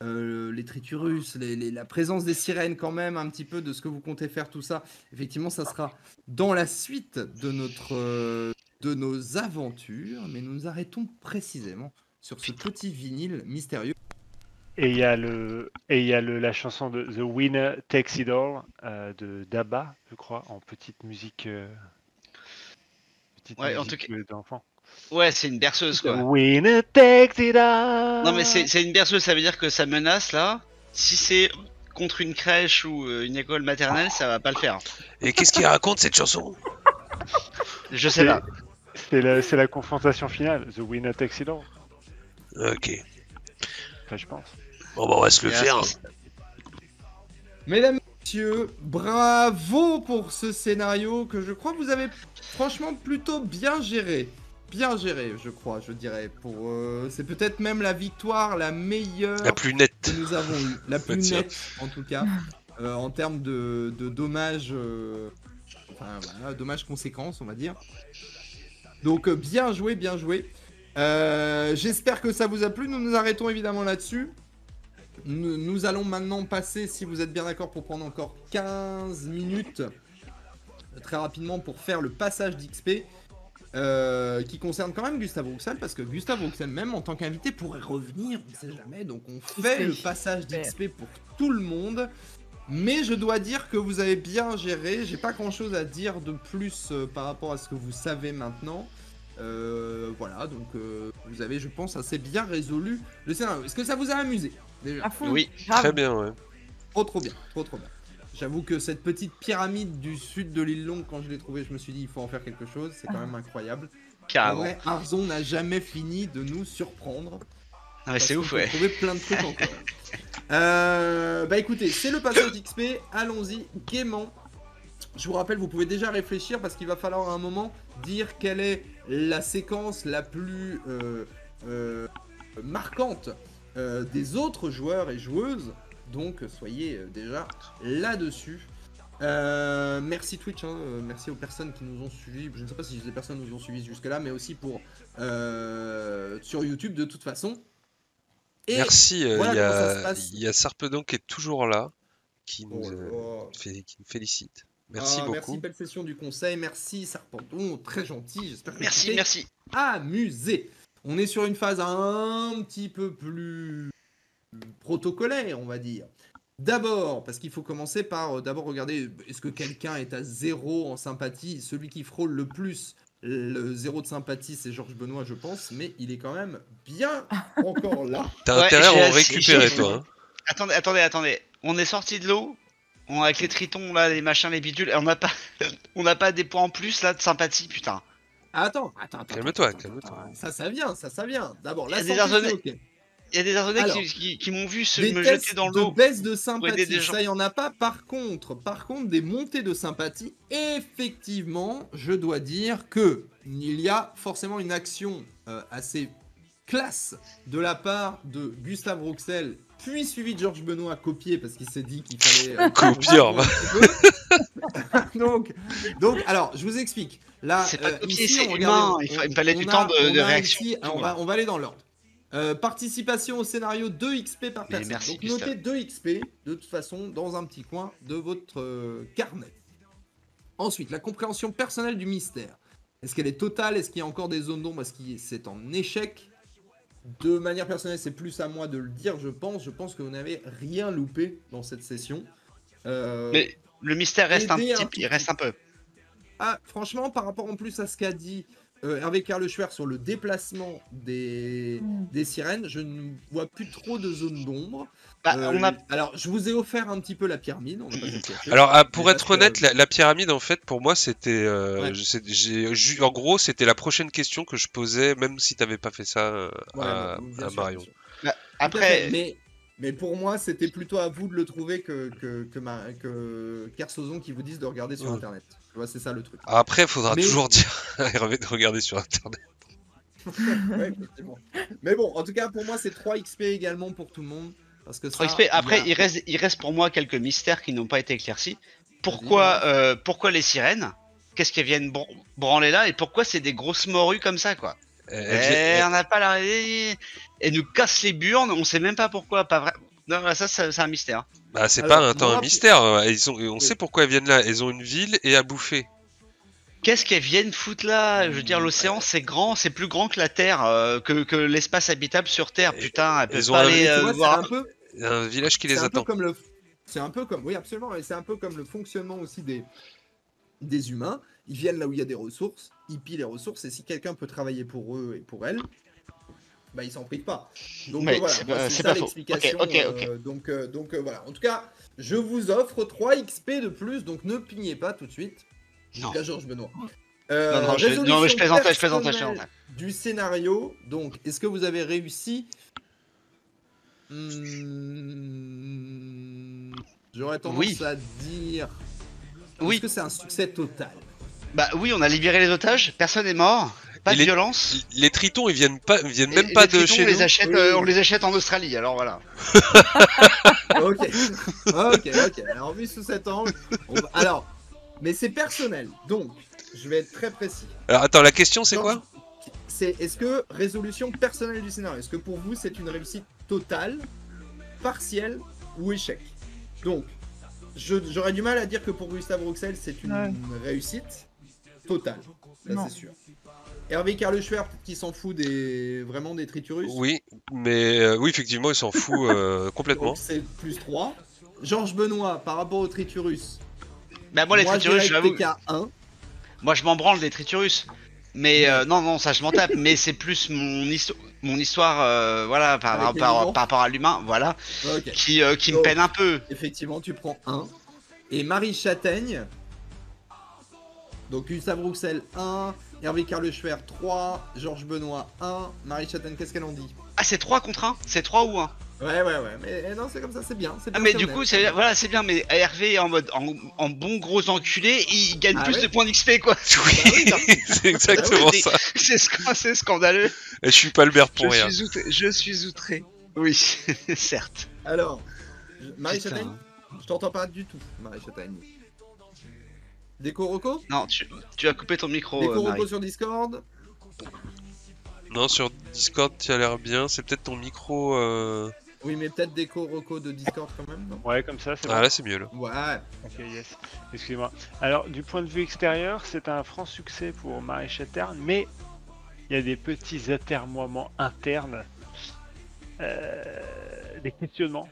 Les triturus, la présence des sirènes quand même, un petit peu de ce que vous comptez faire, tout ça. Effectivement, ça sera dans la suite de nos aventures, mais nous nous arrêtons précisément sur ce petit vinyle mystérieux. Et il y a la chanson de The Winner Takes It All de Daba, je crois, en petite musique. Ouais, en tout cas- d'enfant. Ouais, c'est une berceuse The quoi. Winner Takes It All. Non mais c'est une berceuse, ça veut dire que ça menace là. Si c'est contre une crèche ou une école maternelle, ça va pas le faire. Et qu'est-ce qu'il raconte cette chanson? Je sais pas. C'est la confrontation finale. The winner takes it all. Ok. Enfin, je pense. Bon, bah, on va se le faire. Mesdames, messieurs, bravo pour ce scénario que je crois que vous avez franchement plutôt bien géré. Bien géré, je crois, je dirais. C'est peut-être même la victoire la meilleure La plus nette que nous avons eue. La plus Matière. nette, en tout cas. En termes de dommages... Enfin, voilà, dommages conséquences, on va dire. Donc, bien joué, bien joué. J'espère que ça vous a plu. Nous nous arrêtons évidemment là-dessus. Nous allons maintenant passer, si vous êtes bien d'accord, pour prendre encore 15 minutes, très rapidement, pour faire le passage d'XP, qui concerne quand même Gustave Rouxel, parce que Gustave Rouxel, même en tant qu'invité, pourrait revenir, on ne sait jamais, donc on fait le passage d'XP pour tout le monde. Mais je dois dire que vous avez bien géré, j'ai pas grand chose à dire de plus par rapport à ce que vous savez maintenant. Voilà, donc vous avez, je pense, assez bien résolu le scénario. Est-ce que ça vous a amusé déjà? À fond. Oui. Grave. Très bien, ouais. Trop bien, trop bien. J'avoue que cette petite pyramide du sud de l'île Longue, quand je l'ai trouvée, je me suis dit il faut en faire quelque chose, c'est quand même incroyable. En Carrément. vrai, Arzon n'a jamais fini de nous surprendre. Non, mais c'est ouf, ouais. Trouver plein de trucs encore. Bah écoutez, c'est le passage d'XP, allons-y gaiement. Je vous rappelle, vous pouvez déjà réfléchir parce qu'il va falloir à un moment dire quelle est la séquence la plus marquante des autres joueurs et joueuses. Donc soyez déjà là-dessus. Merci Twitch, hein, merci aux personnes qui nous ont suivis. Je ne sais pas si les personnes nous ont suivis jusque-là, mais aussi pour sur YouTube de toute façon. Et Merci, voilà comment ça se passe. il y a Sarpedon qui est toujours là, qui nous, Oh là là. qui nous félicite. Merci beaucoup. Merci, belle session du conseil. Merci, Serpenton, très gentil. J'espère que Merci, tu t'es merci. amusé. On est sur une phase un petit peu plus protocolaire, on va dire. D'abord, parce qu'il faut commencer par d'abord regarder, est-ce que quelqu'un est à 0 en sympathie? Celui qui frôle le plus le 0 de sympathie, c'est Georges Benoît, je pense, mais il est quand même bien encore là. T'as Ouais, intérêt à j'ai en assez- récupérer, j'ai- toi. Hein. Attendez. On est sorti de l'eau. Avec les tritons, là, les machins, les bidules. Et on n'a pas... on n'a pas des points en plus, là, de sympathie, putain. Attends. Calme-toi, attends, calme-toi. Ça vient. D'abord, Il y a la des santé, Arzenais- c'est ok. Il y a des Arzenais Alors, qui m'ont vu Des me tests jeter dans de l'eau. baisse de aider sympathie, des gens. ça y en a pas. Par contre, des montées de sympathie, effectivement, je dois dire que il y a forcément une action assez classe de la part de Gustave Rouxel, puis suivi de Georges Benoît, copié parce qu'il s'est dit qu'il fallait Copieur. donc, alors, je vous explique. Là, C'est pas copier, ici, c'est on humain. regarde- Il me fallait du on temps a- de on a réaction. ici- on va aller dans l'ordre. Participation au scénario 2 XP par Mais personne. merci, Donc Gustave. notez 2 XP de toute façon dans un petit coin de votre carnet. Ensuite, la compréhension personnelle du mystère. Est-ce qu'elle est totale? Est-ce qu'il y a encore des zones d'ombre? Est-ce que c'est en échec? De manière personnelle, c'est plus à moi de le dire, je pense. Je pense que vous n'avez rien loupé dans cette session. Mais le mystère reste un aider petit... un tout Il reste un peu. Ah, franchement, par rapport en plus à ce qu'a dit Hervé Carleschwer sur le déplacement des sirènes, je ne vois plus trop de zones d'ombre. Bah, on a... Alors, je vous ai offert un petit peu la pyramide. On va pas se le cacher. Alors, pour Mais être parce que- honnête, la pyramide, en fait, pour moi, c'était. Ouais. En gros, c'était la prochaine question que je posais, même si t'avais pas fait ça Ouais, à, non, bien à sûr, Marion. bien sûr. Bah, Tout à après... fait, mais pour moi, c'était plutôt à vous de le trouver que Kersozon qui vous dise de regarder sur Ouais. Internet. Tu vois, c'est ça le truc. Après, faudra Mais- toujours dire à Hervé de regarder sur Internet. Ouais, effectivement. Mais bon, en tout cas, pour moi, c'est 3 XP également pour tout le monde. Parce que 3 ça, XP. Après, il y a- il reste pour moi quelques mystères qui n'ont pas été éclaircis. Pourquoi les sirènes? Qu'est-ce qu'elles viennent branler là? Et pourquoi c'est des grosses morues comme ça, quoi? On n'a pas la... Elles nous cassent les burnes, on sait même pas pourquoi. Pas vrai. Non, ça, c'est un mystère. Bah, c'est Alors, pas un moi, mystère. On sait pourquoi elles viennent là. Elles ont une ville et à bouffer. Qu'est-ce qu'elles viennent foutre là? Je veux dire, l'océan c'est grand, c'est plus grand que la Terre, que l'espace habitable sur Terre. Putain, elles peuvent Elles ont pas un- aller Tu vois, voir. c'est un peu, Il y a un village qui c'est les un peu attend. comme le. C'est un peu comme. Oui, absolument. Et c'est un peu comme le fonctionnement aussi des humains. Ils viennent là où il y a des ressources, ils pillent les ressources, et si quelqu'un peut travailler pour eux et pour elles, bah ils s'en privent pas. Donc Mais voilà, c'est moi, pas- c'est c'est ça pas faux. l'explication. Ok, ok. Donc voilà. En tout cas, je vous offre 3 XP de plus, donc ne pignez pas tout de suite. Non. Là, Georges Benoît. Non, mais je Résolution plaisantais. personnelle du scénario. Donc, est-ce que vous avez réussi? J'aurais tendance Oui. à dire. Oui. Est-ce que c'est un succès total? Bah oui, on a libéré les otages, personne n'est mort, pas Et de les- violence. Les tritons, ils viennent même Et pas les de tritons, chez nous. Oui. on les achète en Australie, alors voilà. Ok. Ok. Alors, vu sous cet angle. Alors, mais c'est personnel. Donc, je vais être très précis. Alors attends, la question c'est Georges, quoi? C'est est-ce que résolution personnelle du scénario, est-ce que pour vous c'est une réussite totale, partielle ou échec? Donc, j'aurais du mal à dire que pour Gustave Rouxel c'est une réussite totale, ça Non. c'est sûr. Hervé Carleschwer, peut-être qu'il s'en fout vraiment des triturus. Oui, mais oui, effectivement, il s'en fout complètement. Donc c'est plus 3. Georges Benoît, par rapport aux triturus, Bah moi les je triturus, dirais j'avoue, TK 1. moi je m'en branle des triturus. Mais non, ça je m'en tape, mais c'est plus mon histoire, voilà, par Avec les vivants. rapport à l'humain, voilà, Ok. qui me Donc, peine un peu. Effectivement, tu prends 1. Et Marie Châtaigne. Donc Gustave Rouxel 1. Hervé Carleschwer 3. Georges Benoît 1. Marie Châtaigne, qu'est-ce qu'elle en dit? Ah c'est 3 contre 1? C'est 3 ou 1? Ouais. Mais non, c'est comme ça, c'est bien. Ah mais du coup, voilà, c'est bien, mais Hervé en mode en bon gros enculé, il gagne Ah plus ouais de points d'XP quoi. Oui, c'est exactement C'est- ça. C'est scandaleux. Et je suis pas le maire pour rien. Je suis outré. Oui, certes. Alors, Marie Putain. Châtaigne, je t'entends pas du tout, Marie Châtaigne. Déco Rocco? Non, tu as coupé ton micro, Déco Marie. Rocco sur Discord? Non, sur Discord, tu as l'air bien. C'est peut-être ton micro. Oui, mais peut-être Déco Rocco de Discord quand même, non? Ouais, comme ça, c'est Ah bon. là, c'est mieux là. Ouais. Ok, yes. Excusez-moi. Alors, du point de vue extérieur, c'est un franc succès pour Marie Châtaigne, mais il y a des petits atermoiements internes, des questionnements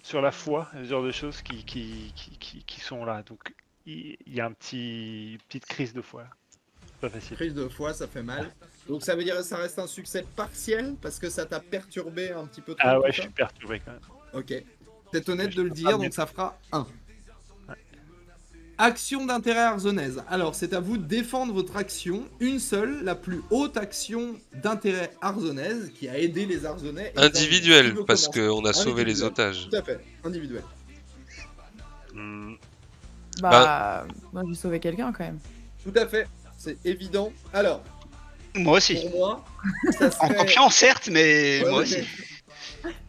sur la foi, ce genre de choses qui sont là. Donc, il y a petite crise de foi. Pas facile. Prise de foi, ça fait mal. Donc ça veut dire que ça reste un succès partiel parce que ça t'a perturbé un petit peu trop. Ah tout ouais, je ça suis perturbé quand même. Ok. T'es honnête de le pas dire, mieux. donc ça fera 1. Action d'intérêt arzonaise. Alors, c'est à vous de défendre votre action. Une seule, la plus haute action d'intérêt arzonaise qui a aidé les Arzonais. Qui Individuel, veut parce commencer? qu'on a sauvé les Individuel. otages. Tout à fait, individuel. Hmm. Bah, moi j'ai sauvé quelqu'un quand même. Tout à fait, c'est évident. Alors, Moi aussi. pour moi, ça En serait... confiance certes, mais Ouais, moi ouais. aussi.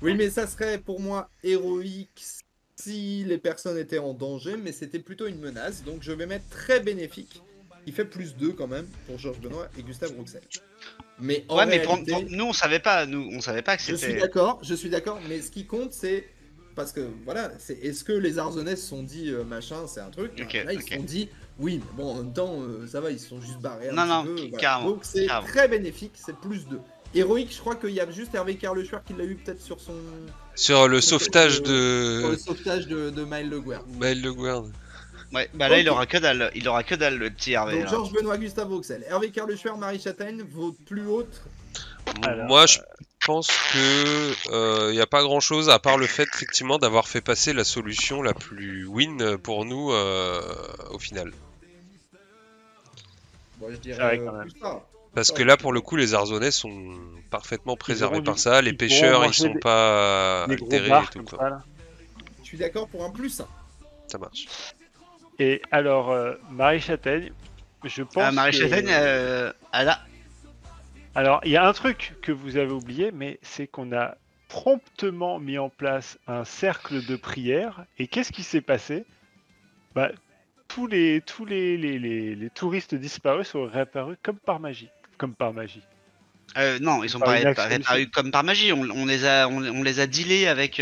Oui, mais ça serait pour moi héroïque si les personnes étaient en danger, mais c'était plutôt une menace. Donc je vais mettre très bénéfique, qui fait plus 2 quand même pour Georges Benoît et Gustave Rouxel. Mais en Ouais, mais réalité, nous on savait pas, que je suis c'était. d'accord, mais ce qui compte c'est parce que voilà, c'est est-ce que les Arzonais se sont dit machin, c'est un truc. Ok, Là ils ok. se sont dit oui, mais bon en même temps ça va, ils se sont juste barrés un Non, petit non, peu. Voilà. carrément, Donc c'est carrément. très bénéfique, c'est plus 2. Héroïque, je crois qu'il y a juste Hervé Carleschwer qui l'a eu peut-être sur son Sur le sur sauvetage sur le de. sauvetage de Maël Le Guer. Maël Le Guern. Ouais, bah là Ok. il aura que dalle le petit Hervé. Donc là. Georges Benoît, Gustave Rouxel, Hervé Carleschwer, Marie Châtaigne, vos plus hautes. Alors, Moi, je pense que y a pas grand chose à part le fait effectivement d'avoir fait passer la solution la plus win pour nous au final. Moi je C'est dirais vrai, quand même. plus ça. Parce que là, pour le coup, les Arzonais sont parfaitement préservés auront par du- ça. Les ils pêcheurs, pourront ils manger sont pas des gros altérés et barres tout. comme Quoi. ça, là. Je suis d'accord pour un plus 1. Ça marche. Et alors, Marie Châtaigne, je pense Ah, Marie que- Châtaigne, elle a. Alors, il y a un truc que vous avez oublié, mais c'est qu'on a promptement mis en place un cercle de prière. Et qu'est-ce qui s'est passé? Bah, tous les touristes disparus sont réapparus comme par magie. Comme par magie. Non, ils sont Par pas une action réparus comme par magie. On les a dealés avec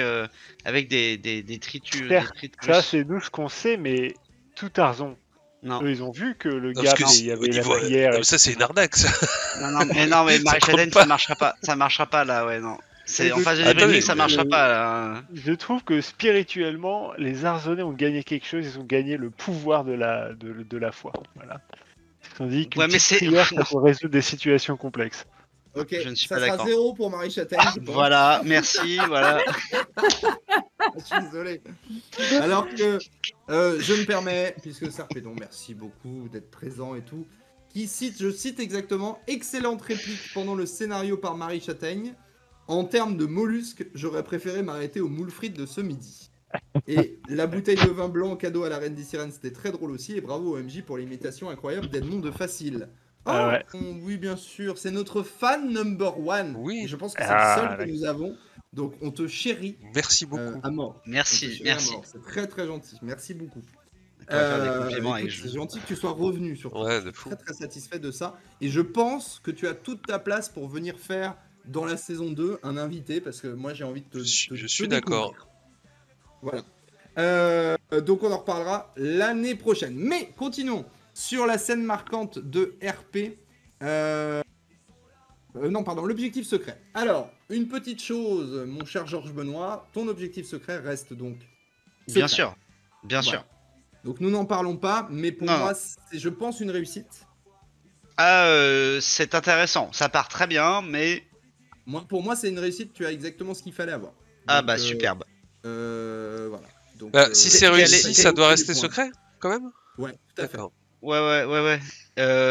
des tritus. Certes, ça, c'est nous ce qu'on sait, mais tout Tarzan. Non. Eux, ils ont vu que le Non, gars, parce que il y au avait la niveau- prière. non, et mais ça, c'est une arnaque, ça. Non, mais Ça Marie compte Châtaigne, pas. ça marchera pas là, ouais, non. Et En de- phase de Attendez, débriefing, ça marchera le- pas là. Je trouve que spirituellement, les Arzonais ont gagné quelque chose, ils ont gagné le pouvoir de la foi. Voilà. Tandis qu'une Ouais, mais petite c'est- prière, ça peut résoudre des situations complexes. Ok, Je ne suis ça pas sera d'accord. 0 pour Marie Châtaigne. je pense. Voilà, merci, voilà. Je suis désolé. Alors que je me permets, puisque Sarpédon, merci beaucoup d'être présent et tout, qui cite, je cite exactement, excellente réplique pendant le scénario par Marie Châtaigne. En termes de mollusques, j'aurais préféré m'arrêter aux moules frites de ce midi. Et la bouteille de vin blanc cadeau à la Reine des Sirènes, c'était très drôle aussi. Et bravo au MJ pour l'imitation incroyable d'Edmond de Facile. Oh, Ah ouais. oui, bien sûr, c'est notre fan number one. Oui. Et je pense que c'est Ah, le seul que d'accord. nous avons. Donc on te chérit Merci beaucoup. à mort. On te Merci, chérit à merci. mort. C'est très très gentil. Merci beaucoup. On pourrait faire des compliments Écoute, avec c'est gentil que tu sois revenu surtout. Ouais, Je de suis fou. très très satisfait de ça. Et je pense que tu as toute ta place pour venir faire dans la saison 2 un invité parce que moi j'ai envie de te. Je te suis découvrir. d'accord. Voilà. Donc on en reparlera l'année prochaine. Mais continuons sur la scène marquante de RP. Non, pardon, l'objectif secret. Alors, une petite chose, mon cher Georges Benoît, ton objectif secret reste donc. Bien secret. sûr, bien Voilà. sûr. Donc nous n'en parlons pas, mais pour Non, moi, c'est, je pense, une réussite. Ah, c'est intéressant, ça part très bien, mais... Pour moi, c'est une réussite, tu as exactement ce qu'il fallait avoir. Ah Donc, bah superbe. Voilà. Donc, Bah, si c'est t'es allé- réussi, t'es- ça doit tous les rester points. secret, quand même. Ouais, tout à fait. D'accord. Ouais.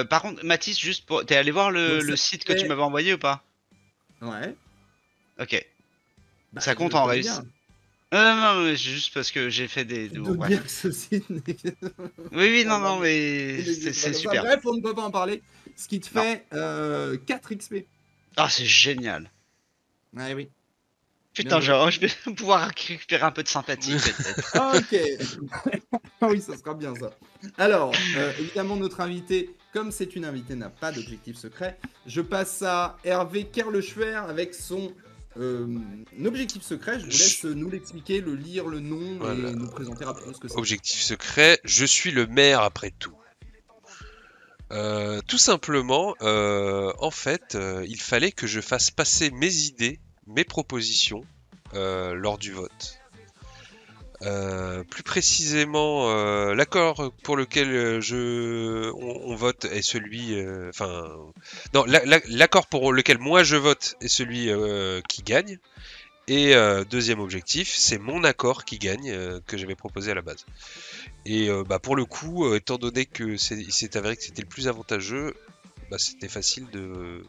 Par contre, Mathis, juste pour... T'es allé voir Donc, le ça site que tu fait- m'avais envoyé ou pas? Ouais. Ok. Bah, Ça compte je en doute réussite. bien. Non, mais c'est juste parce que j'ai fait des... Je bon, doute bref. bien que ce site n'est- Oui, Ah, non, mais c'est c'est pas super. Bref, on ne peut pas en parler. Ce qui te fait 4 XP. Ah, c'est génial. Ouais, oui. Putain, Bien joué. je vais pouvoir récupérer un peu de sympathie, peut-être. Ok. Ah oui, ça sera bien ça. Alors, évidemment, notre invité, comme c'est une invitée, n'a pas d'objectif secret. Je passe à Hervé Kerleschwer avec son objectif secret. Je vous laisse nous l'expliquer, le lire, le nom Voilà. et nous présenter rapidement ce que c'est. Objectif secret, je suis le maire après tout. Tout simplement, en fait, il fallait que je fasse passer mes idées, mes propositions lors du vote. Plus précisément, l'accord pour lequel on vote est celui, non, l'accord pour lequel moi je vote est celui qui gagne. Et deuxième objectif, c'est mon accord qui gagne que j'avais proposé à la base. Et pour le coup, étant donné que il s'est avéré que c'était le plus avantageux, c'était facile de.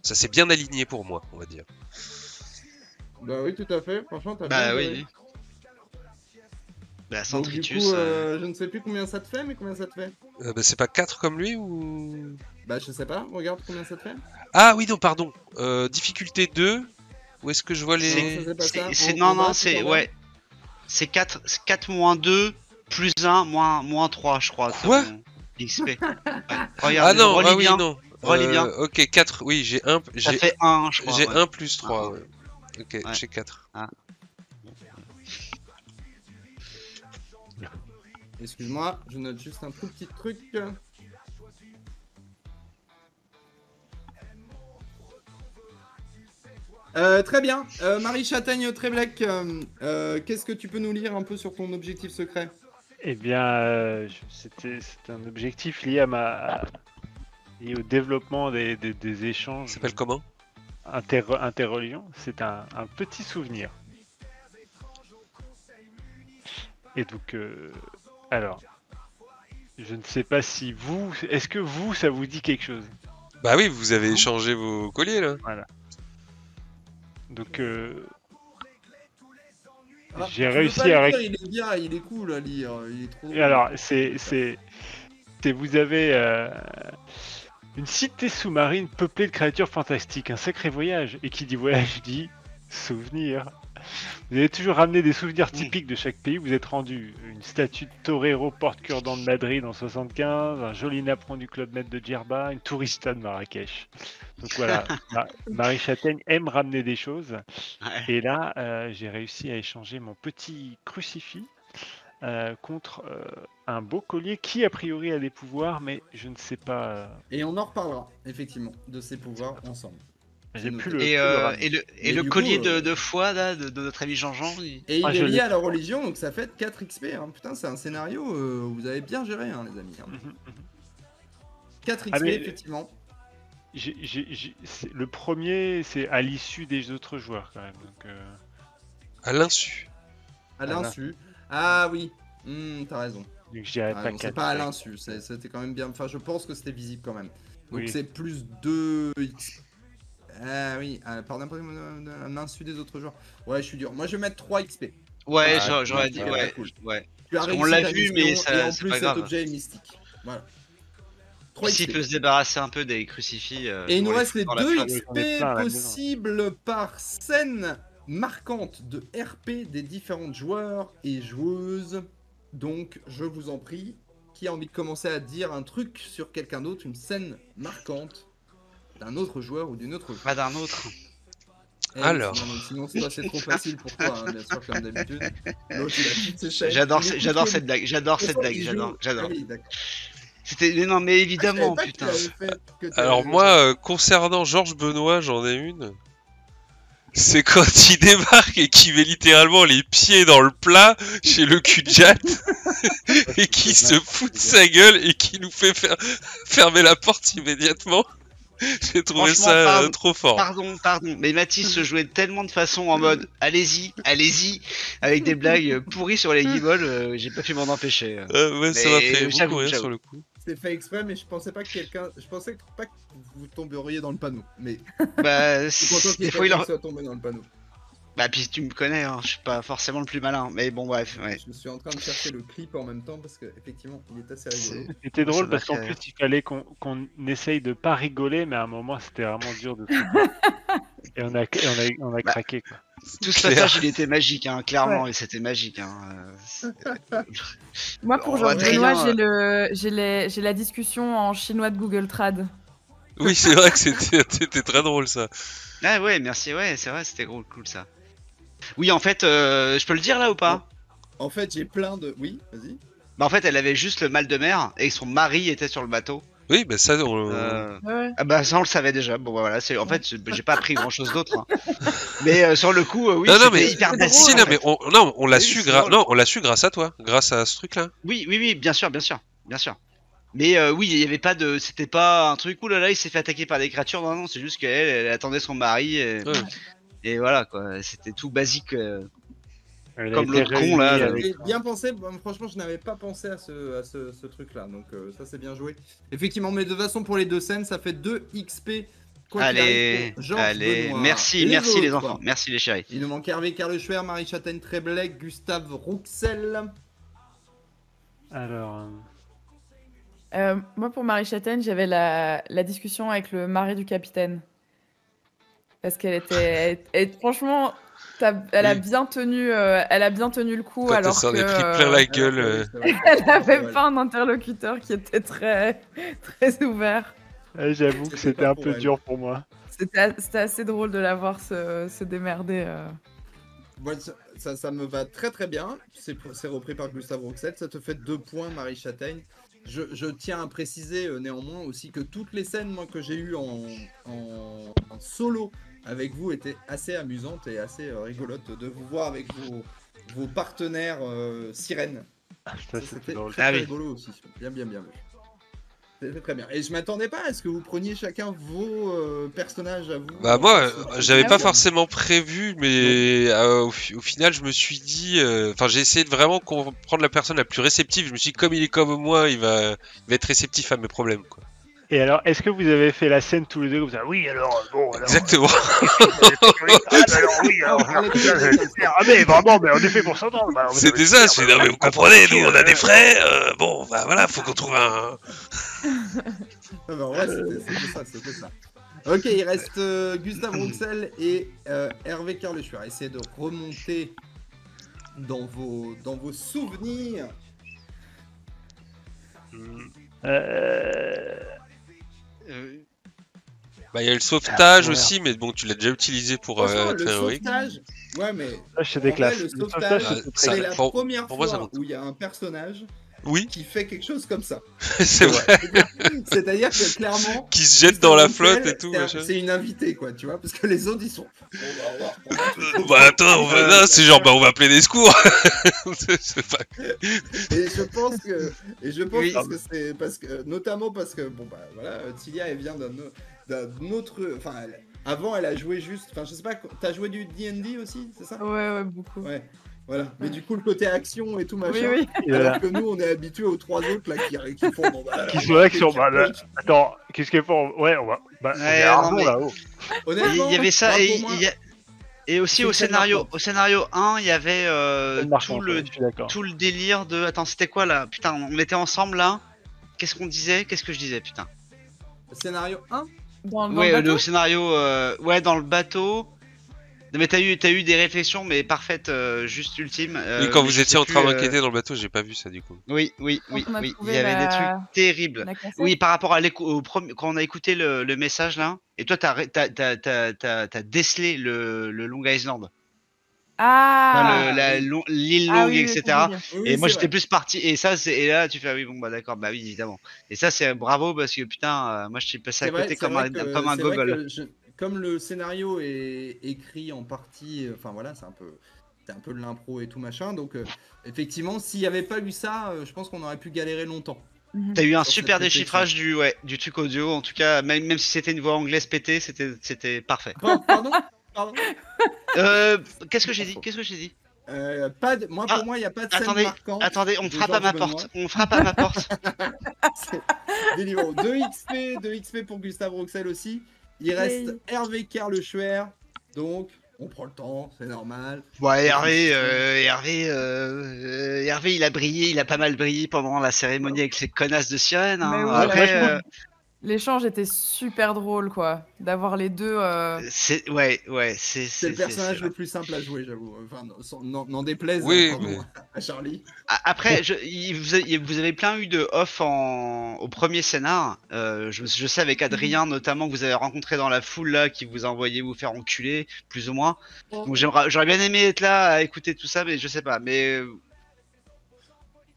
Ça s'est bien aligné pour moi, on va dire. Bah oui, tout à fait. Franchement, t'as Bah bien oui. géré. Bah, sans Donc, du Tritus. coup, je ne sais plus combien ça te fait, mais combien ça te fait? C'est pas 4 comme lui ou. Bah, je sais pas. Regarde combien ça te fait. Ah oui, non, pardon. Difficulté 2. Où est-ce que je vois Non, les. ça, c'est pas ça. Non, En non, bas, c'est. tout en bas. Ouais. C'est 4 moins 2, plus 1, moins 3, je crois. Quoi ton XP. Ouais. Regarde, Ah non, relis ah oui, bien. non. Relis bien. Ok, 4. Oui, j'ai 1. Ça fait 1, je crois. J'ai ouais. 1 plus 3. Ah, Ouais. Ok, Ouais. j'ai 4. Excuse-moi, je note juste un tout petit truc. Très bien. Marie Châtaigne-Tréblec, qu'est-ce que tu peux nous lire un peu sur ton objectif secret? Eh bien, c'était un objectif lié lié au développement des Ça échanges s'appelle comment? interreligions. C'est un petit souvenir. Et donc, alors, je ne sais pas si vous... Est-ce que vous, ça vous dit quelque chose? Bah oui, vous avez échangé vos colliers là. Voilà. Donc, Ah, j'ai tu veux réussi pas le à... lire, il est bien, il est cool à lire. Il est trop... Et alors, vous avez une cité sous-marine peuplée de créatures fantastiques, un sacré voyage. Et qui dit voyage dit souvenir. Vous avez toujours ramené des souvenirs typiques de chaque pays. Vous êtes rendu une statue de torero porte-cure-dent de Madrid en 75, un joli napperon du Club Med de Djerba, une tourista de Marrakech. Donc voilà, Marie Châtaigne aime ramener des choses. Ouais. Et là, j'ai réussi à échanger mon petit crucifix contre un beau collier qui, a priori, a des pouvoirs, mais je ne sais pas. Et on en reparlera, effectivement, de ses pouvoirs ensemble. J'ai noté. plus le. Et, plus le ramener. Mais le du collier coup, de foi là, de notre ami Jean-Jean. Et il Ah, est je lié l'ai. à la religion, donc ça fait 4 XP. Hein. Putain, c'est un scénario, vous avez bien géré, hein, les amis. Hein. 4 XP, Ah, mais- effectivement. Le premier, c'est à l'issue des autres joueurs quand même. Donc, À l'insu. À l'insu. Ah oui, t'as raison. donc je dirais pas C'est 4. pas à l'insu, c'était quand même bien. Enfin, je pense que c'était visible quand même. Donc Oui. c'est plus 2x. Ah oui, par n'importe un insu des autres joueurs. Ouais, je suis dur. Moi, je vais mettre 3 XP. Ouais, Ah, j'aurais ouais, dit, ouais, ouais. cool. Ouais. Tu as Parce qu'on réussi l'a ta vu, mais mission, et en c'est plus pas cet grave. objet est mystique. Voilà. 3 S'il XP. peut se débarrasser un peu des crucifix. Et il nous pour reste les foutre dans la 2 flotte. J'en ai XP plein à la maison. possibles par scène marquante de RP des différents joueurs et joueuses. Donc, je vous en prie, qui a envie de commencer à dire un truc sur quelqu'un d'autre, une scène marquante d'un autre joueur ou d'une autre joueuse. Pas d'un autre. Eh oui, Alors. sinon toi, c'est trop facile pour toi, hein, bien sûr, comme d'habitude. L'autre, il a toutes ses scènes. J'adore Il est j'adore tout cette blague. J'adore cette blague. il joue. J'adore. Ah oui, d'accord. C'était. Mais non, mais évidemment, Ah, je savais putain. pas que tu l'avais fait, que tu Alors avais- moi, concernant Georges Benoît, j'en ai une. C'est quand il débarque et qu'il met littéralement les pieds dans le plat chez le cul de Jatte et qui se fout de sa gueule et qui nous fait fermer la porte immédiatement. J'ai trouvé Franchement, ça pardon. trop fort. Pardon, mais Mathis se jouait de tellement de façon en mode allez-y, avec des blagues pourries sur les guibolles, j'ai pas pu m'en empêcher. Ouais, ça m'a Mais fait j'avoue, beaucoup rire j'avoue. sur le coup. C'est fait exprès, mais je pensais pas que vous tomberiez dans le panneau. Mais Bah, je suis content qu'il y ait des fois il quelqu'un en... qui soit tombé dans le panneau. Bah, puis tu me connais, hein, je suis pas forcément le plus malin, mais bon, bref, ouais. Je suis en train de chercher le clip en même temps parce que effectivement, il est assez rigolo. C'était drôle Ça parce m'a qu'en fait plus il fallait qu'on essaye de pas rigoler, mais à un moment c'était vraiment dur de se et on a Bah, craqué quoi. Tout ce Claire. passage, il était magique, hein, clairement, et c'était magique. Hein, Moi, pour Adrien, Georges Benoît, j'ai la discussion en chinois de Google Trad. Oui, c'est vrai que c'était très drôle ça. Ah ouais, merci, ouais, c'est vrai, c'était cool ça. Oui, en fait, je peux le dire là ou pas? En fait, j'ai plein de. Oui, vas-y. Bah, en fait, elle avait juste le mal de mer et son mari était sur le bateau. Oui, mais ça, Ouais. Ah bah ça on le savait déjà. Bon bah, voilà, en fait j'ai pas appris grand chose d'autre. Hein. Mais sur le coup, oui, non, c'était mais hyper c'est basique. si, drôle, non, en fait. mais on l'a Oui, su c'est drôle. on l'a su grâce à toi, grâce à ce truc-là. Oui, bien sûr. Mais oui, il y avait pas de, c'était pas un truc. Ouh là là, il s'est fait attaquer par des créatures. Non, c'est juste qu'elle attendait son mari et voilà quoi. C'était tout basique. Elle a Comme été l'autre con, là, réunie là. avec- J'ai bien pensé, bon, franchement, je n'avais pas pensé à ce truc-là, donc ça c'est bien joué. Effectivement, mais de toute façon, pour les deux scènes, ça fait 2 XP. Quoi qu'il Allez, arrive pour Georges allez, Benoît. merci Et les autres, enfants, merci les chéris. Il nous manque Hervé Carleschwer, Marie Châtaigne Treblec, Gustave Rouxel. Alors, Moi, pour Marie Châtaigne, j'avais la discussion avec le mari du capitaine. Parce qu'elle était. Franchement, elle a Oui. bien tenu le coup, Quand elle alors s'en que est pris plein la gueule. elle avait pas un interlocuteur qui était très, très ouvert. j'avoue que C'était c'était pas un pour peu elle. dur pour moi. C'était assez drôle de la voir se démerder. Bon, ça me va très très bien. C'est repris par Gustave Rouxel. Ça te fait 2 points, Marie Châtaigne. Je tiens à préciser néanmoins aussi que toutes les scènes moi, que j'ai eues en solo avec vous étaient assez amusantes et assez rigolotes de vous voir avec vos partenaires sirènes. Ça, Ça, c'était c'était drôle. très, Ah très oui. rigolo aussi. Bien vu. C'était très bien. Et je m'attendais pas à ce que vous preniez chacun vos personnages à vous. Bah moi, j'avais Ah pas oui. forcément prévu, mais au final, je me suis dit, enfin, j'ai essayé de vraiment prendre la personne la plus réceptive. Je me suis dit, comme il est comme moi, il va être réceptif à mes problèmes, quoi. Et alors, est-ce que vous avez fait la scène tous les deux comme ça? Oui, alors, bon, alors. Exactement. Alors, oui, alors. Ah, mais vraiment, mais en effet, pour s'entendre. bah, vous C'était avez ça. fait, Je fais, bah, non, mais vous comprenez, nous, on a des frais. Bon, bah voilà, faut qu'on trouve un. Ah bah, ouais, c'était ça. Ok, il reste Gustave Rouxel et Hervé Carleschwer. Essayez de remonter dans vos souvenirs. Bah, il y a le sauvetage Ah, aussi, mais bon, tu l'as déjà utilisé pour Franchement, être le héroïque. sauvetage, ouais, mais Ça, c'est des en vrai, classes. le Le sauvetage, sauvetage, c'était très c'est ça- la pour- première pour moi, ça fois compte. où il y a un personnage Oui, qui fait quelque chose comme ça. c'est vrai. C'est-à-dire que clairement, Qui se jette dans la Gustave flotte Roussel, et tout, c'est machin. c'est une invitée, quoi, tu vois, parce que les autres, ils sont. Bon, bah, on va reprendre. Bah attends, non, c'est genre, bah on va appeler des secours. C'est pas... Et je pense que, Oui. parce que, notamment parce que, bon, bah, voilà, Tilia, elle vient d'un autre, enfin, avant, elle a joué juste, enfin, je sais pas, t'as joué du D&D aussi, c'est ça? Ouais, beaucoup. Ouais. Voilà, mais du coup, le côté action et tout machin. Oui. Alors que nous, on est habitués aux 3 autres là qui font. Bon, bah, Qui sont là, qui sont. Bah, là, attends, qu'est-ce qu'ils font? Ouais, on va. Bah, on est Ouais, Arnaud, non, mais- là-haut. Honnêtement, Il y avait ça bah, et pour moi, et aussi c'est au une scène scénario, marquante. au scénario 1, il y avait Marquant, je suis d'accord. tout le délire de. Attends, c'était quoi là? Putain, on était ensemble là. Qu'est-ce qu'on disait? Qu'est-ce que je disais, putain? Scénario 1. Dans Ouais, le bateau. le scénario, ouais, dans le bateau. Non, mais t'as eu des réflexions, mais parfaites, juste ultimes. Et quand mais vous je étiez sais en train plus, d'enquêter dans le bateau, j'ai pas vu ça du coup. Oui. Quand on a Il trouvé y avait des trucs terribles. la cassette. Oui, par rapport à quand on a écouté le message là, et toi t'as décelé le Long Island, Ah, l'île Ah longue, oui, etc. c'est vrai. Et moi j'étais plus parti, et ça c'est, et là tu fais ah oui bon bah d'accord, bah oui évidemment. Et ça c'est bravo parce que putain, moi je suis passé à côté comme un c'est vrai gogol. que comme le scénario est écrit en partie, enfin voilà, c'est un peu de l'impro et tout machin. Donc effectivement, s'il n'y avait pas eu ça, je pense qu'on aurait pu galérer longtemps. T'as eu un Sur super cette réflexion. déchiffrage du truc audio, en tout cas, même si c'était une voix anglaise pétée, c'était parfait. Pardon. Qu'est-ce que j'ai dit? Qu'est-ce que j'ai dit? Pour moi, il n'y a pas de scène Attendez, marquante. attendez, on de frappe à Georges ma Benoît. porte. On frappe à ma porte. Délivrant. 2 XP pour Gustave Roussel aussi. Il reste Hervé Carleschwer. Donc, on prend le temps, c'est normal. Ouais, Hervé, il a brillé, il a pas mal brillé pendant la cérémonie avec ces connasses de sirènes. Mais Hein. oui, Après, l'échange était super drôle, quoi. D'avoir les deux. c'est C'est le personnage le plus simple à jouer, j'avoue. Enfin, n'en déplaise Oui, pardon, mais- à Charlie. Après, vous avez plein eu de off au premier scénar. Je sais avec Adrien notamment que vous avez rencontré dans la foule là, qui vous a envoyé vous faire enculer, plus ou moins. Donc j'aurais bien aimé être là à écouter tout ça, mais je sais pas. Mais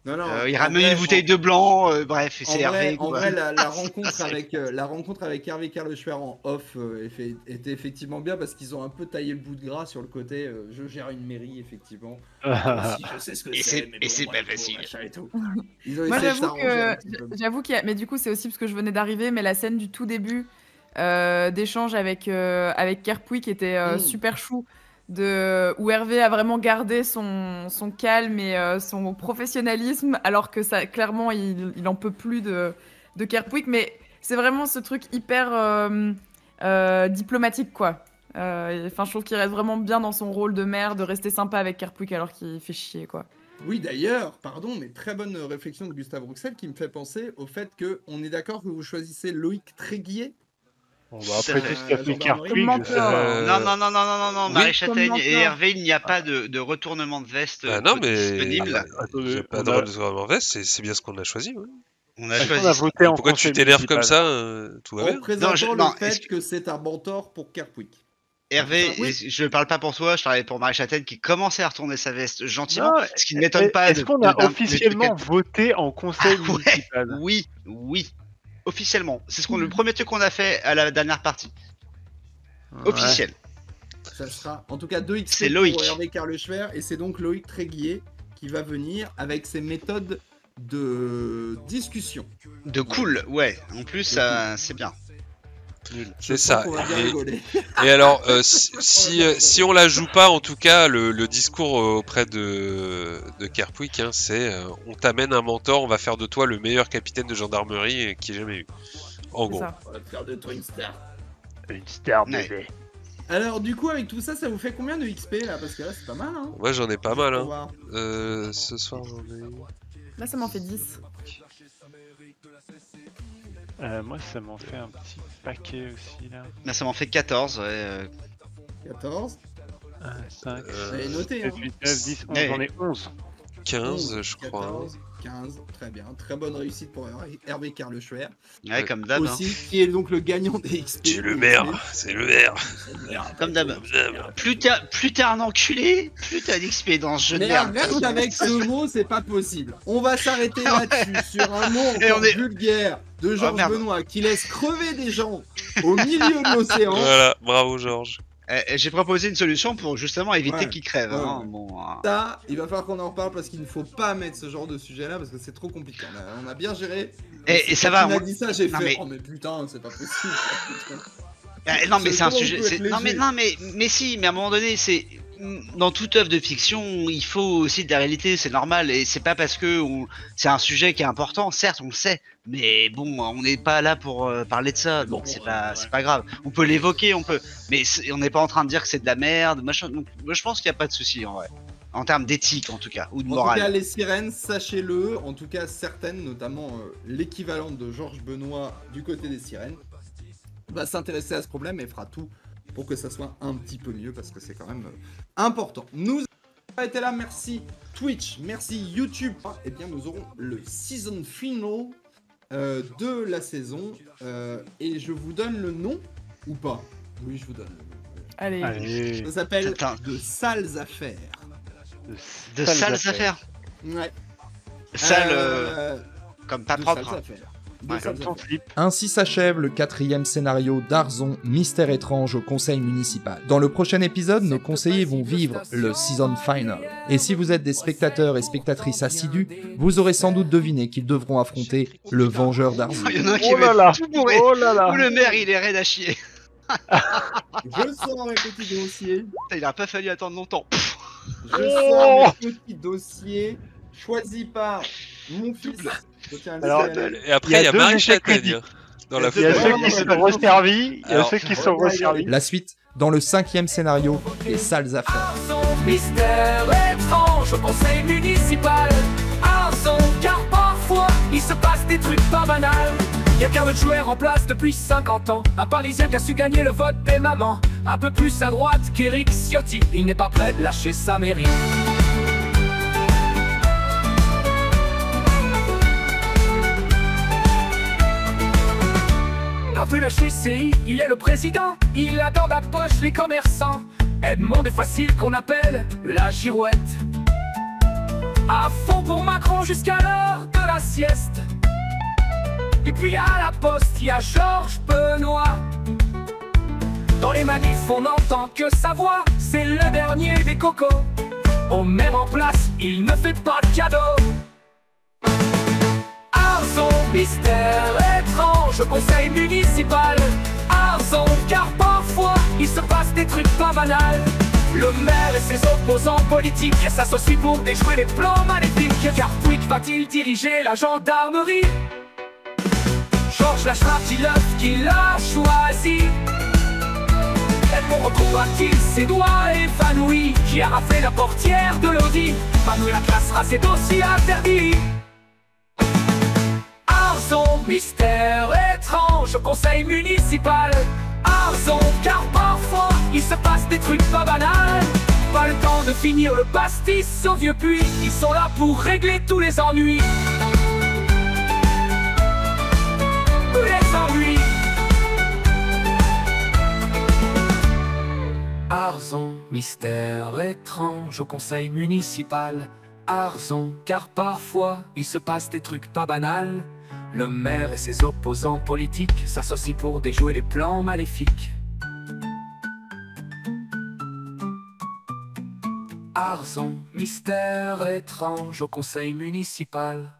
Non, il en ramène vrai, une bouteille de blanc, bref, En c'est Hervé. en quoi. vrai, la Ça, rencontre c'est- la rencontre avec Hervé Carleschwer en off était effectivement bien parce qu'ils ont un peu taillé le bout de gras sur le côté je gère une mairie, effectivement. Si je sais ce que Et c'est, c'est- mais et bon, c'est bref, pas facile. machin et tout. Ils ont Moi, essayé de j'avoue s'arranger un que petit peu. j'avoue qu'il y a, mais du coup, c'est aussi parce que je venais d'arriver, mais la scène du tout début d'échange avec Kerpouy qui était super chou, où Hervé a vraiment gardé son calme et son professionnalisme, alors que ça, clairement, il en peut plus de Kerpouy. Mais c'est vraiment ce truc hyper diplomatique, quoi. Enfin, je trouve qu'il reste vraiment bien dans son rôle de maire, de rester sympa avec Kerpouy alors qu'il fait chier, quoi. Oui, d'ailleurs, pardon, mais très bonne réflexion de Gustave Roussel qui me fait penser au fait que on est d'accord que vous choisissez Loïc Tréguier. Bon, bah, après tout ce qu'a fait gendarmerie. Carpuig, je sais Mentor. pas. Non, oui. Marie Châtaigne Comme et mentor. Hervé, il n'y a pas de retournement de veste Bah non, mais disponible. j'ai pas on de a- rôle de gouvernement veste, c'est bien ce qu'on a choisi. Ouais. On a Est-ce choisi qu'on a ça. voté en Pourquoi tu conseil t'énerves comme municipal? ça tout va En bien. présentant non, le fait est-ce que c'est un mentor pour Kerpouy. Hervé, Oui. je parle pas pour toi, je parlais pour Marie Châtaigne qui commençait à retourner sa veste gentiment, Non, ce qui ne m'étonne pas. Est-ce qu'on a officiellement voté en conseil Ah ouais. municipal? Oui, officiellement. C'est le premier truc qu'on a fait à la dernière partie. Ouais. Officiel. Ça sera en tout cas 2 XP C'est Loïc. pour Hervé Carleschwer et c'est donc Loïc Tréguier qui va venir avec ses méthodes de discussion. De cool, ouais. En plus, ça, c'est bien. C'est ça. On va bien rigoler. Et alors, si on la joue pas, en tout cas, le discours auprès de Kerpouy, hein, c'est on t'amène un mentor, on va faire de toi le meilleur capitaine de gendarmerie qui ait jamais eu. En C'est gros. ça. On va te faire de toi une star. Une star Ouais. bébé. Alors du coup avec tout ça, ça vous fait combien de XP là? Parce que là c'est pas mal hein. Moi j'en ai pas mal. Faut Hein. voir. Ce soir j'en ai. Là, ça m'en fait 10. Moi, ça m'en fait un petit paquet aussi là. Là, ça m'en fait 14. Ouais, 14. 1, 5, Euh, J'avais noté hein. 7, 8, 9, 10, 11. Ouais. J'en ai 11. 15, je crois. 14, 15, très bien. Très bonne réussite pour Hervé Carleschwer. Ouais, comme d'hab. Aussi, qui est donc le gagnant des XP. C'est le maire, c'est le maire. Comme d'hab. Plus t'es un enculé, plus t'as d'XP dans ce jeu de Mais merde. reste avec ce mot, c'est pas possible. On va s'arrêter là-dessus sur un mot Et encore on est- vulgaire de Georges merde. Benoît qui laisse crever des gens au milieu de l'océan. Voilà, bravo Georges. J'ai proposé une solution pour justement éviter Ouais. qu'ils crèvent. Hein. Ouais. Bon, Ça, il va falloir qu'on en reparle parce qu'il ne faut pas mettre ce genre de sujet-là parce que c'est trop compliqué. On a bien géré. Et ça Quand va. il m'a dit ça, j'ai Non, fait mais- oh mais putain, c'est pas possible. Non mais c'est un Comment on sujet. peut être Non mais si, mais à un moment donné, c'est dans toute œuvre de fiction, il faut aussi de la réalité, c'est normal. Et c'est pas parce que c'est un sujet qui est important, certes, on le sait, mais bon, on n'est pas là pour parler de ça, donc c'est pas grave. On peut l'évoquer, mais on n'est pas en train de dire que c'est de la merde. Donc, moi, je pense qu'il n'y a pas de souci en vrai, en termes d'éthique en tout cas, ou de En morale. tout cas, les sirènes, sachez-le, en tout cas certaines, notamment l'équivalent de Georges Benoît du côté des sirènes, va s'intéresser à ce problème et fera tout pour que ça soit un petit peu mieux parce que c'est quand même important. Nous avons été là, merci Twitch, merci YouTube. Et bien nous aurons le season final de la saison et je vous donne le nom ou pas? Oui, je vous donne le nom. Allez. Allez. Ça s'appelle Attends. De sales affaires. De sales affaires. Ouais. Sales, comme pas de propre. sales affaires. De Ouais, sales Comme ton affaires. slip. Ainsi s'achève le 4e scénario d'Arzon, Mystère étrange au conseil municipal. Dans le prochain épisode, nos conseillers vont vivre le season final. Et si vous êtes des spectateurs et spectatrices assidus, vous aurez sans doute deviné qu'ils devront affronter le vengeur d'Arzon. Il y en a un qui Oh va là là. être tout bourré. Oh là là. Ou le maire il est raide à chier. Je sors mes petits dossiers. Putain, il a pas fallu attendre longtemps. Je sors mes petits dossiers choisis par mon fils. Je tiens à le Alors, signaler. Et après, Il y a il y a deux Marie échecs Châtaigne crédits. dans la Il y a deux ceux Non, qui non, sont non, non. resservis, il y a Alors, ceux qui sont resservis. La suite dans le 5e scénario des sales affaires. Son mystère étrange au conseil municipal. Arson, car parfois il se passe des trucs pas banals. Y'a qu'un autre joueur en place depuis 50 ans. Un Parisien qui a su gagner le vote des mamans. Un peu plus à droite qu'Éric Ciotti. Il n'est pas prêt de lâcher sa mairie. Dans tout le HCI, il est le président. Il a dans la poche les commerçants. Edmond est facile qu'on appelle la girouette. À fond pour Macron jusqu'à l'heure de la sieste. Et puis à la poste, il y a Georges Benoît. Dans les manifs, on n'entend que sa voix. C'est le dernier des cocos. Au même en place, il ne fait pas de cadeau. Arson, mystère étrange au conseil municipal. Arson, car parfois il se passe des trucs pas banals. Le maire et ses opposants politiques s'associent pour déjouer les plans maléfiques. Car Pouic va-t-il diriger la gendarmerie? Georges lâchera-t-il l'œuf qu'il a choisi? Edmond retrouvera-t-il ses doigts évanouis? Qui a raflé la portière de l'Audi? Manuela classera ses dossiers interdits. Arson, mystère étrange au conseil municipal. Arson, car parfois il se passe des trucs pas banals. Pas le temps de finir le pastis au vieux puits. Ils sont là pour régler tous les ennuis. Tous les ennuis. Arson, mystère étrange au conseil municipal. Arson, car parfois il se passe des trucs pas banals. Le maire et ses opposants politiques s'associent pour déjouer les plans maléfiques. Arson, mystère étrange au conseil municipal.